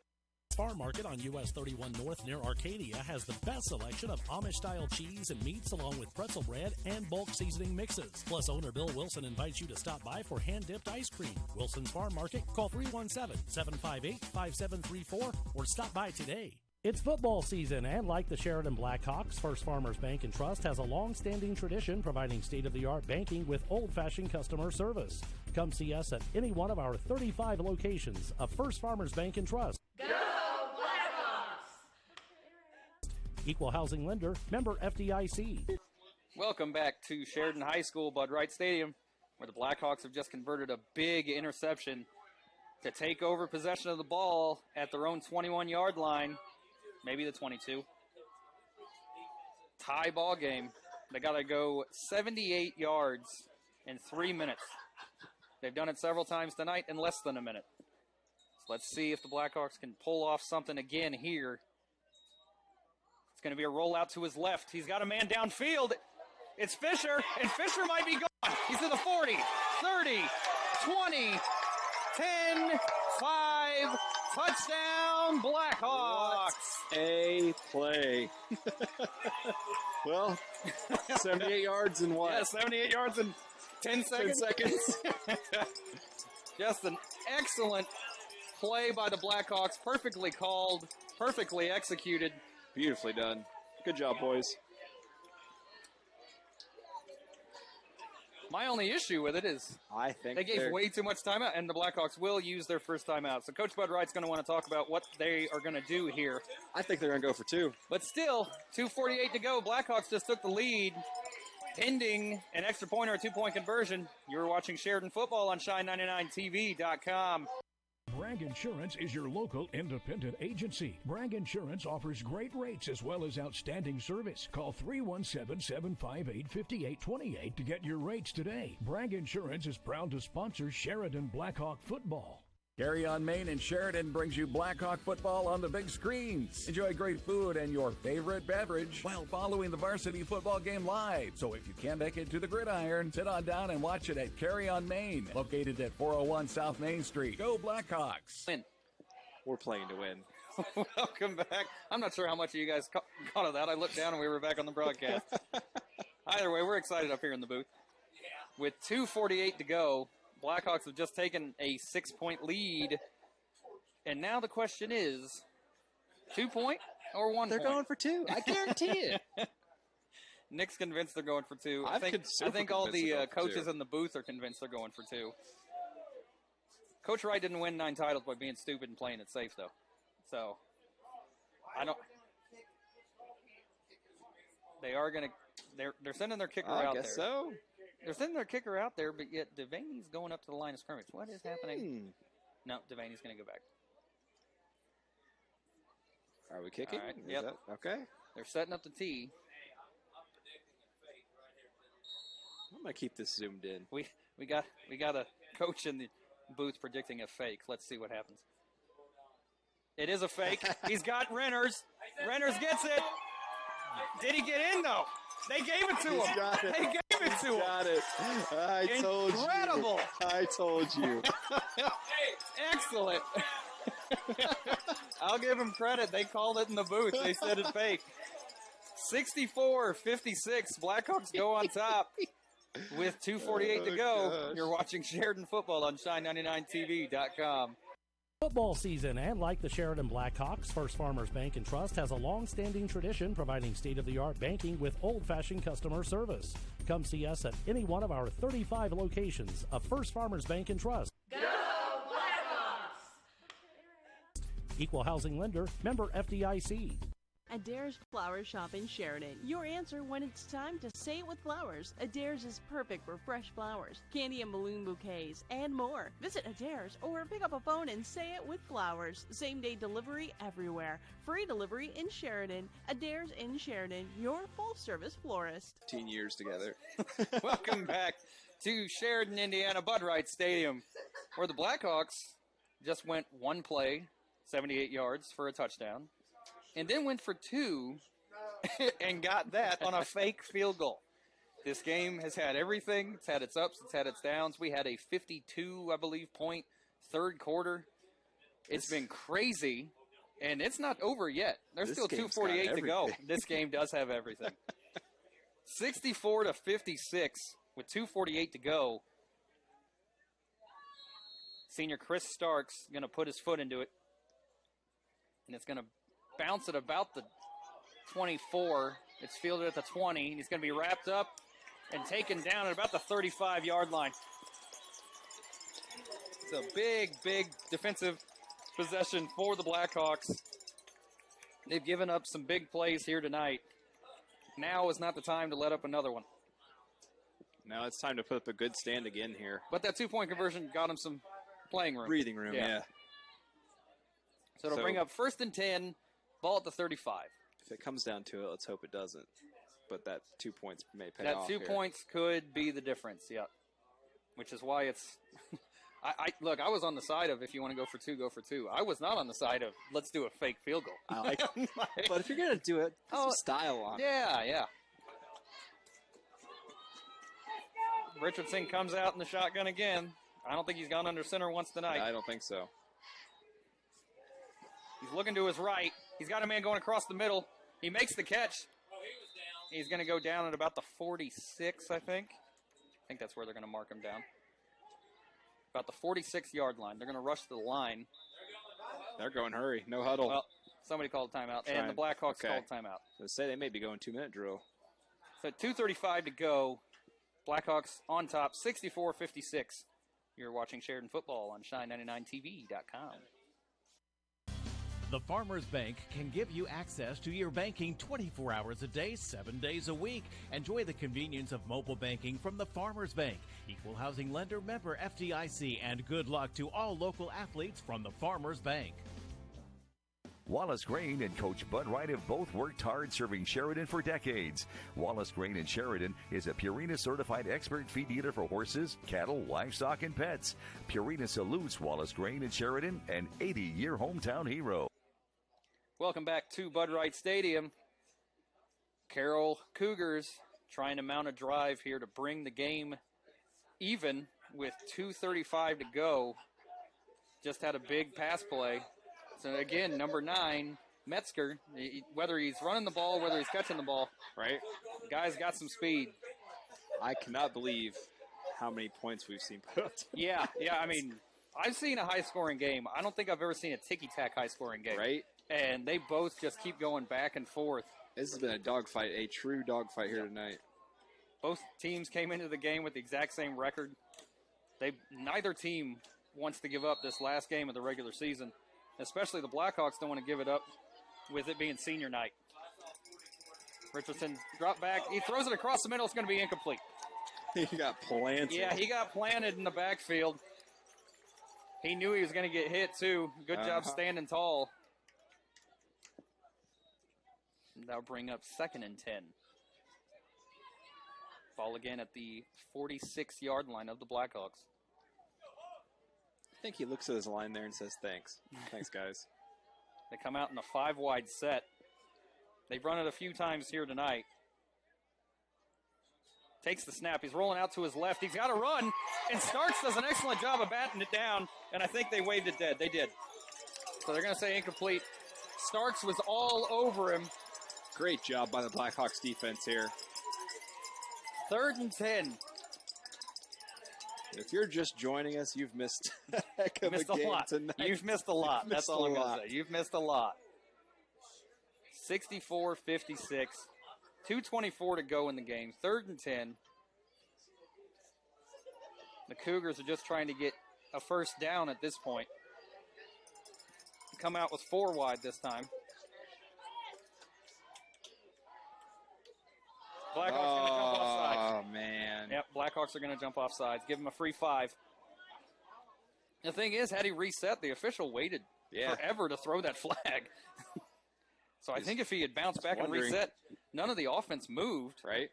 Farm Market on US 31 North near Arcadia has the best selection of Amish-style cheese and meats along with pretzel bread and bulk seasoning mixes. Plus, owner Bill Wilson invites you to stop by for hand-dipped ice cream. Wilson's Farm Market, call 317-758-5734 or stop by today. It's football season, and like the Sheridan Blackhawks, First Farmers Bank and Trust has a long-standing tradition providing state-of-the-art banking with old-fashioned customer service. Come see us at any one of our 35 locations of First Farmers Bank and Trust. Go Blackhawks! Equal housing lender, member FDIC. Welcome back to Sheridan High School, Bud Wright Stadium, where the Blackhawks have just converted a big interception to take over possession of the ball at their own 21-yard line. Maybe the 22. Tie ball game. They got to go 78 yards in 3 minutes. They've done it several times tonight in less than a minute. So let's see if the Blackhawks can pull off something again here. It's going to be a rollout to his left. He's got a man downfield. It's Fisher, and Fisher might be gone. He's to the 40, 30, 20, 10, 5, touchdown, Blackhawks. A play. Well, 78 yards in what? Yeah, 78 yards in 10 seconds. 10 seconds. Just an excellent play by the Blackhawks. Perfectly called, perfectly executed. Beautifully done. Good job, boys. My only issue with it is I think they gave way too much timeout, and the Blackhawks will use their first timeout. So Coach Bud Wright's going to want to talk about what they are going to do here. I think they're going to go for 2. But still, 2:48 to go. Blackhawks just took the lead, pending an extra point or a 2-point conversion. You're watching Sheridan Football on Shine99TV.com. Bragg Insurance is your local independent agency. Bragg Insurance offers great rates as well as outstanding service. Call 317-758-5828 to get your rates today. Bragg Insurance is proud to sponsor Sheridan Blackhawk football. Carry On Main in Sheridan brings you Blackhawk football on the big screens. Enjoy great food and your favorite beverage while following the varsity football game live. So if you can't make it to the gridiron, sit on down and watch it at Carry On Main, located at 401 South Main Street. Go Blackhawks! We're playing to win. Welcome back. I'm not sure how much of you guys caught of that. I looked down and we were back on the broadcast. Either way, we're excited up here in the booth. With 2:48 to go, Blackhawks have just taken a 6-point lead. And now the question is, 2-point or 1 point? They're going for 2. I guarantee it. Nick's convinced they're going for 2. I think all the coaches in the booth are convinced they're going for 2. Coach Wright didn't win 9 titles by being stupid and playing it safe, though. So, they are going to, they're sending their kicker out there. I guess so. They're sending their kicker out there, but yet Devaney's going up to the line of scrimmage. What is happening? No, Devaney's going to go back. Are we kicking? All right, Is yep. that- okay. They're setting up the tee. I'm going to keep this zoomed in. We got a coach in the booth predicting a fake. Let's see what happens. It is a fake. He's got Renners. Renners gets it. Did he get in, though? They gave it to him. Got it. They gave it to him. Got it. I told you. Incredible. I told you. Excellent. I'll give them credit. They called it in the booth. They said it fake. 64-56. Blackhawks go on top with 2:48 to go. Gosh. You're watching Sheridan football on shine99tv.com. Football season, and like the Sheridan Blackhawks, First Farmers Bank and Trust has a long-standing tradition providing state-of-the-art banking with old-fashioned customer service. Come see us at any one of our 35 locations of First Farmers Bank and Trust. Go Blackhawks! Equal housing lender, member FDIC. Adair's Flower Shop in Sheridan. Your answer when it's time to say it with flowers. Adair's is perfect for fresh flowers, candy and balloon bouquets, and more. Visit Adair's or pick up a phone and say it with flowers. Same-day delivery everywhere. Free delivery in Sheridan. Adair's in Sheridan, your full-service florist. 15 years together. Welcome back to Sheridan, Indiana, Bud Wright Stadium, where the Blackhawks just went one play, 78 yards for a touchdown, and then went for two and got that on a fake field goal. This game has had everything. It's had its ups, it's had its downs. We had a 52, I believe, point third quarter. It's been crazy, and it's not over yet. There's still 2:48 to go. This game does have everything. 64-56 with 2:48 to go. Senior Chris Starks going to put his foot into it, and it's going to bounce at about the 24. It's fielded at the 20. And he's going to be wrapped up and taken down at about the 35-yard line. It's a big, big defensive possession for the Blackhawks. They've given up some big plays here tonight. Now is not the time to let up another one. Now it's time to put up a good stand again here. But that two-point conversion got him some playing room. Breathing room, yeah. So it'll bring up 1st and 10, ball at the 35. If it comes down to it, let's hope it doesn't. But that 2 points may pay That off 2 here. points could be the difference, yeah. Which is why it's... Look, I was on the side of if you want to go for two, go for two. I was not on the side of let's do a fake field goal. I like it. But if you're going to do it, put some style on it. Yeah. Richardson comes out in the shotgun again. I don't think he's gone under center once tonight. I don't think so. He's looking to his right. He's got a man going across the middle. He makes the catch. He's going to go down at about the 46, I think. I think that's where they're going to mark him down. About the 46-yard line. They're going to rush to the line. They're going hurry. No huddle. Well, somebody called timeout, and the Blackhawks called timeout. So say they may be going 2-minute drill. So 2:35 to go. Blackhawks on top, 64-56. You're watching Sheridan football on shine99tv.com. The Farmers Bank can give you access to your banking 24 hours a day, 7 days a week. Enjoy the convenience of mobile banking from the Farmers Bank. Equal housing lender, member FDIC, and good luck to all local athletes from the Farmers Bank. Wallace Grain and Coach Bud Wright have both worked hard serving Sheridan for decades. Wallace Grain in Sheridan is a Purina certified expert feed dealer for horses, cattle, livestock, and pets. Purina salutes Wallace Grain in Sheridan, an 80-year hometown hero. Welcome back to Bud Wright Stadium. Carroll Cougars trying to mount a drive here to bring the game even with 2:35 to go. Just had a big pass play. So again, number 9, Metzger, whether he's running the ball, whether he's catching the ball, right? The guy's got some speed. I cannot believe how many points we've seen put up. Yeah, I mean, I've seen a high-scoring game. I don't think I've ever seen a ticky-tack high-scoring game. Right? And they both just keep going back and forth. This has been a dogfight, a true dogfight here tonight. Both teams came into the game with the exact same record. Neither team wants to give up this last game of the regular season. Especially the Blackhawks don't want to give it up with it being senior night. Richardson drop back. He throws it across the middle. It's going to be incomplete. He got planted. Yeah, he got planted in the backfield. He knew he was going to get hit, too. Good job standing tall. That'll bring up 2nd and 10. Ball again at the 46-yard line of the Blackhawks. I think he looks at his line there and says, thanks. Thanks, guys. They come out in a 5-wide set. They've run it a few times here tonight. Takes the snap. He's rolling out to his left. He's got a run, and Starks does an excellent job of batting it down, and I think they waved it dead. They did. So they're going to say incomplete. Starks was all over him. Great job by the Blackhawks defense here. 3rd and 10. If you're just joining us, you've missed a heck of a game tonight. You've missed a lot. That's all I'm going to say. You've missed a lot. 64-56. 2:24 to go in the game. 3rd and 10. The Cougars are just trying to get a first down at this point. Come out with 4 wide this time. Blackhawks going to jump off sides. Oh, man. Yep, Blackhawks are going to jump off sides. Give him a free 5. The thing is, had he reset, the official waited forever to throw that flag. So I think if he had bounced back and reset, none of the offense moved. Right.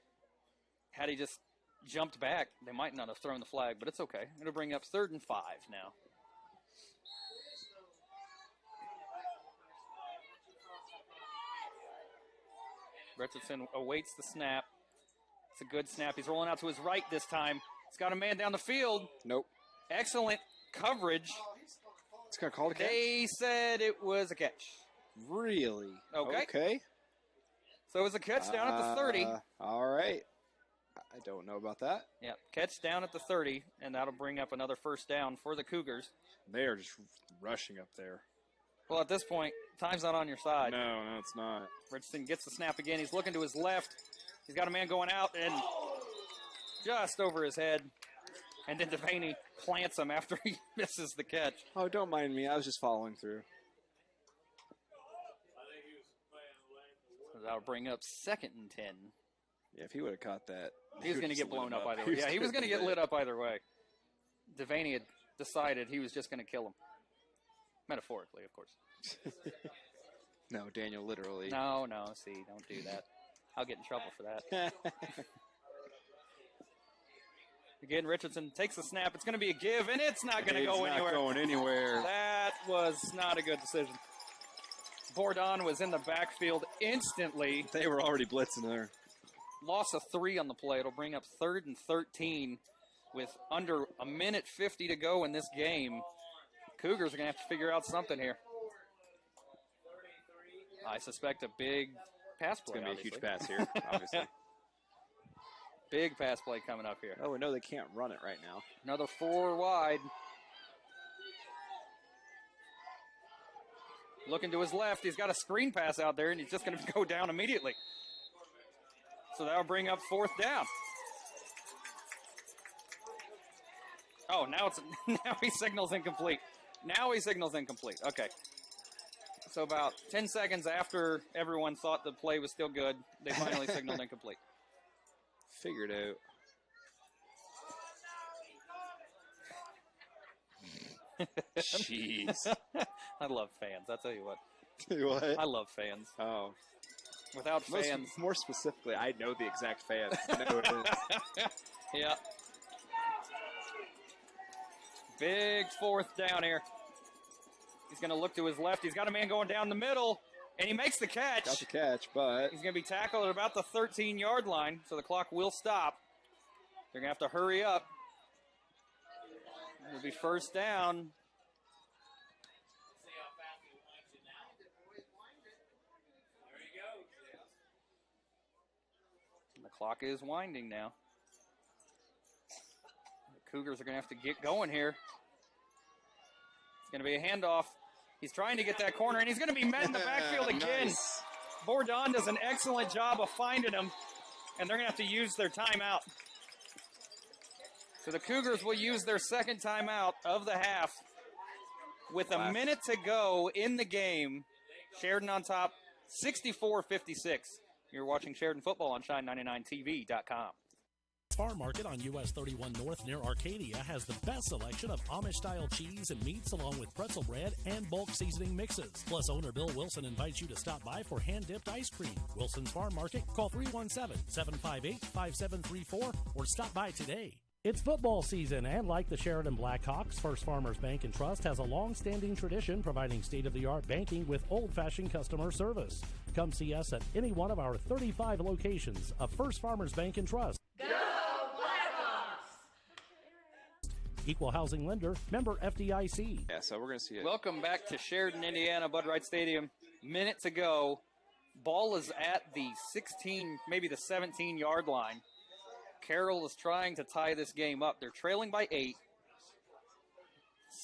Had he just jumped back, they might not have thrown the flag, but it's okay. It'll bring up 3rd and 5 now. Richardson awaits the snap. It's a good snap. He's rolling out to his right this time. He's got a man down the field. Nope. Excellent coverage. It's going to call it a catch? They said it was a catch. Really? Okay. So it was a catch down at the 30. All right. I don't know about that. Yeah, catch down at the 30, and that'll bring up another first down for the Cougars. They are just rushing up there. Well, at this point, time's not on your side. No, it's not. Richardson gets the snap again. He's looking to his left. He's got a man going out, and just over his head. And then Devaney plants him after he misses the catch. Oh, don't mind me. I was just following through. So that'll bring up 2nd and 10. Yeah, if he would have caught that. He was going to get blown up either way. Yeah, he was going to get lit up either way. Devaney had decided he was just going to kill him. Metaphorically, of course. No, Daniel, literally. No, see, don't do that. I'll get in trouble for that. Again, Richardson takes the snap. It's going to be a give, and it's not going to go anywhere. It's not going anywhere. That was not a good decision. Bourdon was in the backfield instantly. They were already blitzing there. Loss of 3 on the play. It'll bring up 3rd and 13 with under a minute 50 to go in this game. Cougars are going to have to figure out something here. I suspect a big pass play. It's going to be a huge pass here, obviously. Big pass play coming up here. Oh, we know they can't run it right now. Another 4 wide. Looking to his left. He's got a screen pass out there, and he's just going to go down immediately. So that'll bring up 4th down. Oh, now he signals incomplete. Okay. So about 10 seconds after everyone thought the play was still good, they finally signaled incomplete. Figured out. Jeez. I love fans. I'll tell you what. What? I love fans. Oh. Without fans. More specifically, I know the exact fans. I know who it is. Yeah. Big 4th down here. He's going to look to his left. He's got a man going down the middle, and he makes the catch. Got the catch, but he's going to be tackled at about the 13-yard line, so the clock will stop. They're going to have to hurry up. It'll be first down. And the clock is winding now. The Cougars are going to have to get going here. It's going to be a handoff. He's trying to get that corner, and he's going to be met in the backfield again. Nice. Bourdon does an excellent job of finding him, and they're going to have to use their timeout. So the Cougars will use their 2nd timeout of the half with a minute to go in the game. Sheridan on top, 64-56. You're watching Sheridan football on Shine99TV.com. Farm Market on US 31 North near Arcadia has the best selection of Amish-style cheese and meats along with pretzel bread and bulk seasoning mixes. Plus, owner Bill Wilson invites you to stop by for hand-dipped ice cream. Wilson's Farm Market, call 317-758-5734 or stop by today. It's football season, and like the Sheridan Blackhawks, First Farmers Bank and Trust has a long-standing tradition providing state-of-the-art banking with old-fashioned customer service. Come see us at any one of our 35 locations of First Farmers Bank and Trust. Go Blackhawks! Equal housing lender, member FDIC. Yeah, so we're going to see it. Welcome back to Sheridan, Indiana, Bud Wright Stadium. Minutes ago, ball is at the 16, maybe the 17-yard line. Carroll is trying to tie this game up. They're trailing by 8.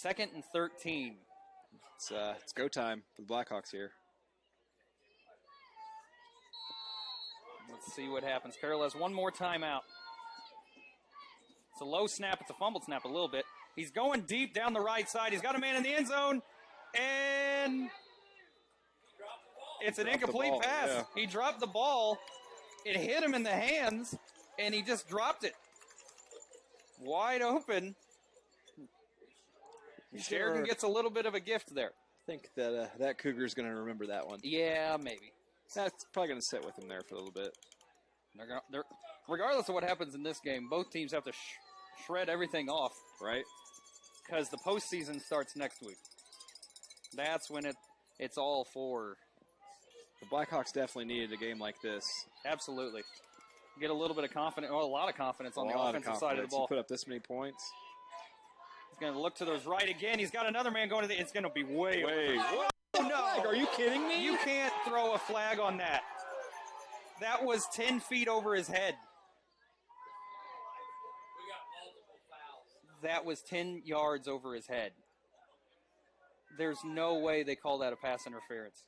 2nd and 13. It's go time for the Blackhawks here. Let's see what happens. Carroll has one more timeout. It's a low snap. It's a fumbled snap a little bit. He's going deep down the right side. He's got a man in the end zone. And it's an incomplete pass. Yeah. He dropped the ball. It hit him in the hands. And he just dropped it. Wide open. Sheridan gets a little bit of a gift there. I think that that Cougar's going to remember that one. Yeah, maybe. That's probably going to sit with him there for a little bit. They're, regardless of what happens in this game, both teams have to shred everything off. Right. Because the postseason starts next week. That's when it's all for. The Blackhawks definitely needed a game like this. Absolutely. Get a little bit of confidence, well, a lot of confidence on the offensive side of the ball. You put up this many points. He's going to look to those right again. He's got another man going to the. It's going to be way. What? Oh, no. Are you kidding me? You can't throw a flag on that. That was 10 feet over his head. We got multiple fouls. That was 10 yards over his head. There's no way they call that a pass interference.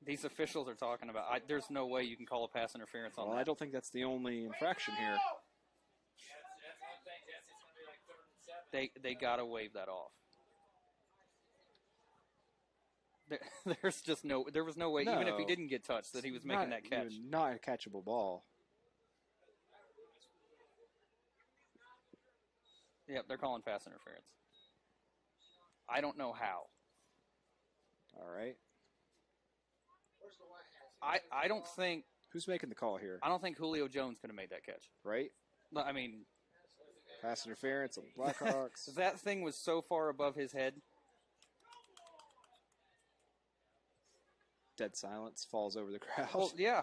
These officials are talking about. There's no way you can call a pass interference on that. I don't think that's the only infraction here. They got to wave that off. There's just there was no way, even if he didn't get touched, that he was making that catch. Not a catchable ball. Yep, they're calling pass interference. I don't know how. All right. I don't think. Who's making the call here? I don't think Julio Jones could have made that catch. Right? I mean. Pass interference on the Blackhawks. That thing was so far above his head. Dead silence falls over the crowd. Well, yeah.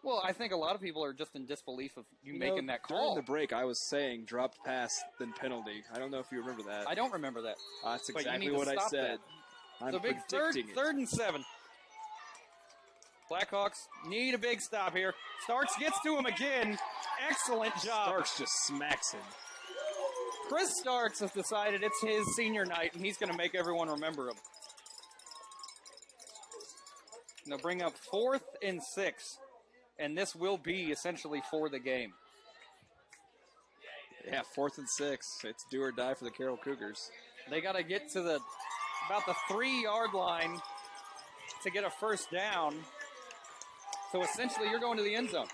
Well, I think a lot of people are just in disbelief of you making that call. During the break, I was saying dropped pass, then penalty. I don't know if you remember that. I don't remember that. That's exactly what I said. I'm so big third and 7. Blackhawks need a big stop here. Starks gets to him again. Excellent job. Starks just smacks him. Chris Starks has decided it's his senior night, and he's going to make everyone remember him. They'll bring up 4th and 6, and this will be essentially for the game. Yeah, 4th and 6. It's do or die for the Carroll Cougars. They got to get to about the 3-yard line to get a first down. So essentially, you're going to the end zone.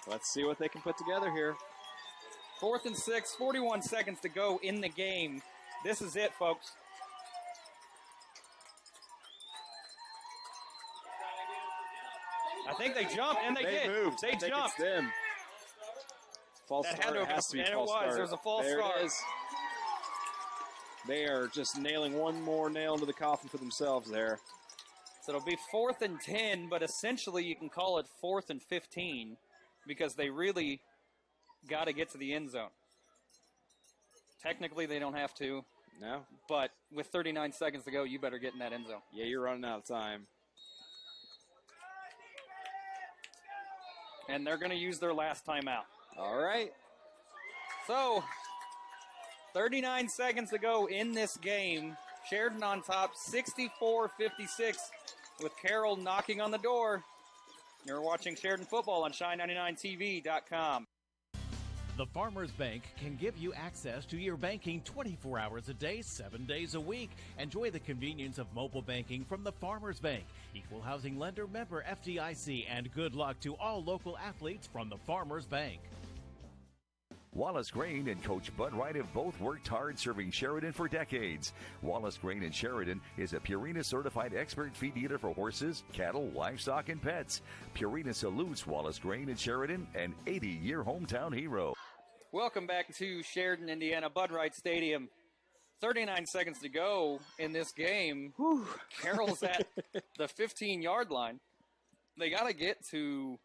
Let's see what they can put together here. 4th and 6, 41 seconds to go in the game. This is it, folks. I think they jumped, and they did. Moved. They jumped. It's them. False start. It has to be false start. There's a false start. It is. They are just nailing one more nail into the coffin for themselves there. So it'll be 4th and 10, but essentially you can call it 4th and 15 because they really got to get to the end zone. Technically, they don't have to. No. But with 39 seconds to go, you better get in that end zone. Yeah, you're running out of time. And they're going to use their last timeout. All right. So, 39 seconds to go in this game. Sheridan on top, 64-56, with Carroll knocking on the door. You're watching Sheridan football on Shine99TV.com. The Farmers Bank can give you access to your banking 24 hours a day, 7 days a week. Enjoy the convenience of mobile banking from the Farmers Bank. Equal housing lender, member FDIC, and good luck to all local athletes from the Farmers Bank. Wallace Grain and Coach Bud Wright have both worked hard serving Sheridan for decades. Wallace Grain and Sheridan is a Purina certified expert feed dealer for horses, cattle, livestock, and pets. Purina salutes Wallace Grain and Sheridan, an 80-year hometown hero. Welcome back to Sheridan, Indiana, Bud Wright Stadium. 39 seconds to go in this game. Carroll's at the 15-yard line. They got to get to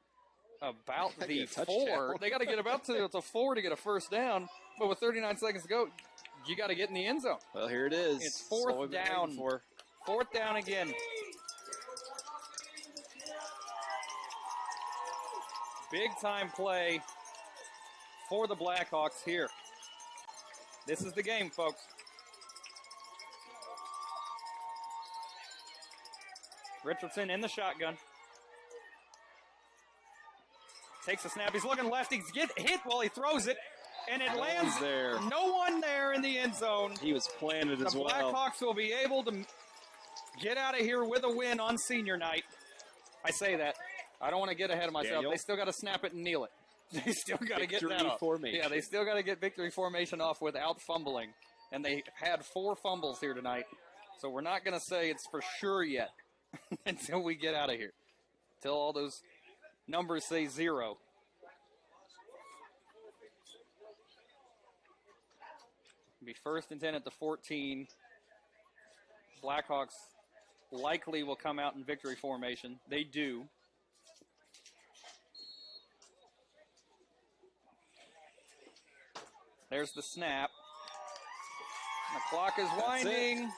about the 4. They got to get about to the 4 to get a first down. But with 39 seconds to go, you got to get in the end zone. Well, here it is. It's fourth down. Fourth down again. Big time play for the Blackhawks here. This is the game, folks. Richardson in the shotgun. Takes a snap. He's looking left. He's get hit while he throws it. And it lands there. No one there in the end zone. He was planted as well. The Blackhawks will be able to get out of here with a win on senior night. I say that. I don't want to get ahead of myself. Daniel? They still got to snap it and kneel it. They still got to get that Victory off. formation. Yeah, they still got to get victory formation off without fumbling. And they had 4 fumbles here tonight. So we're not going to say it's for sure yet until we get out of here. Until all those numbers say 0. Be 1st and 10 at the 14. Blackhawks likely will come out in victory formation. They do. There's the snap. The clock is winding.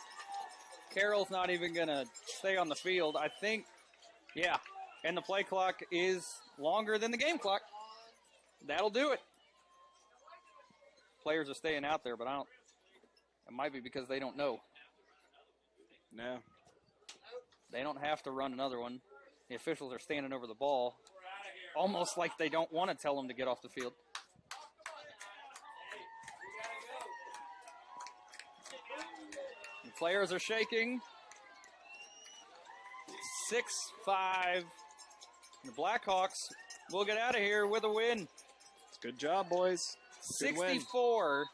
Carroll's not even going to stay on the field. I think, yeah. And the play clock is longer than the game clock. That'll do it. Players are staying out there, but I don't. It might be because they don't know. No. They don't have to run another one. The officials are standing over the ball, almost like they don't want to tell them to get off the field. The players are shaking. 6-5. The Blackhawks will get out of here with a win. Good job, boys. Good win. 64-56.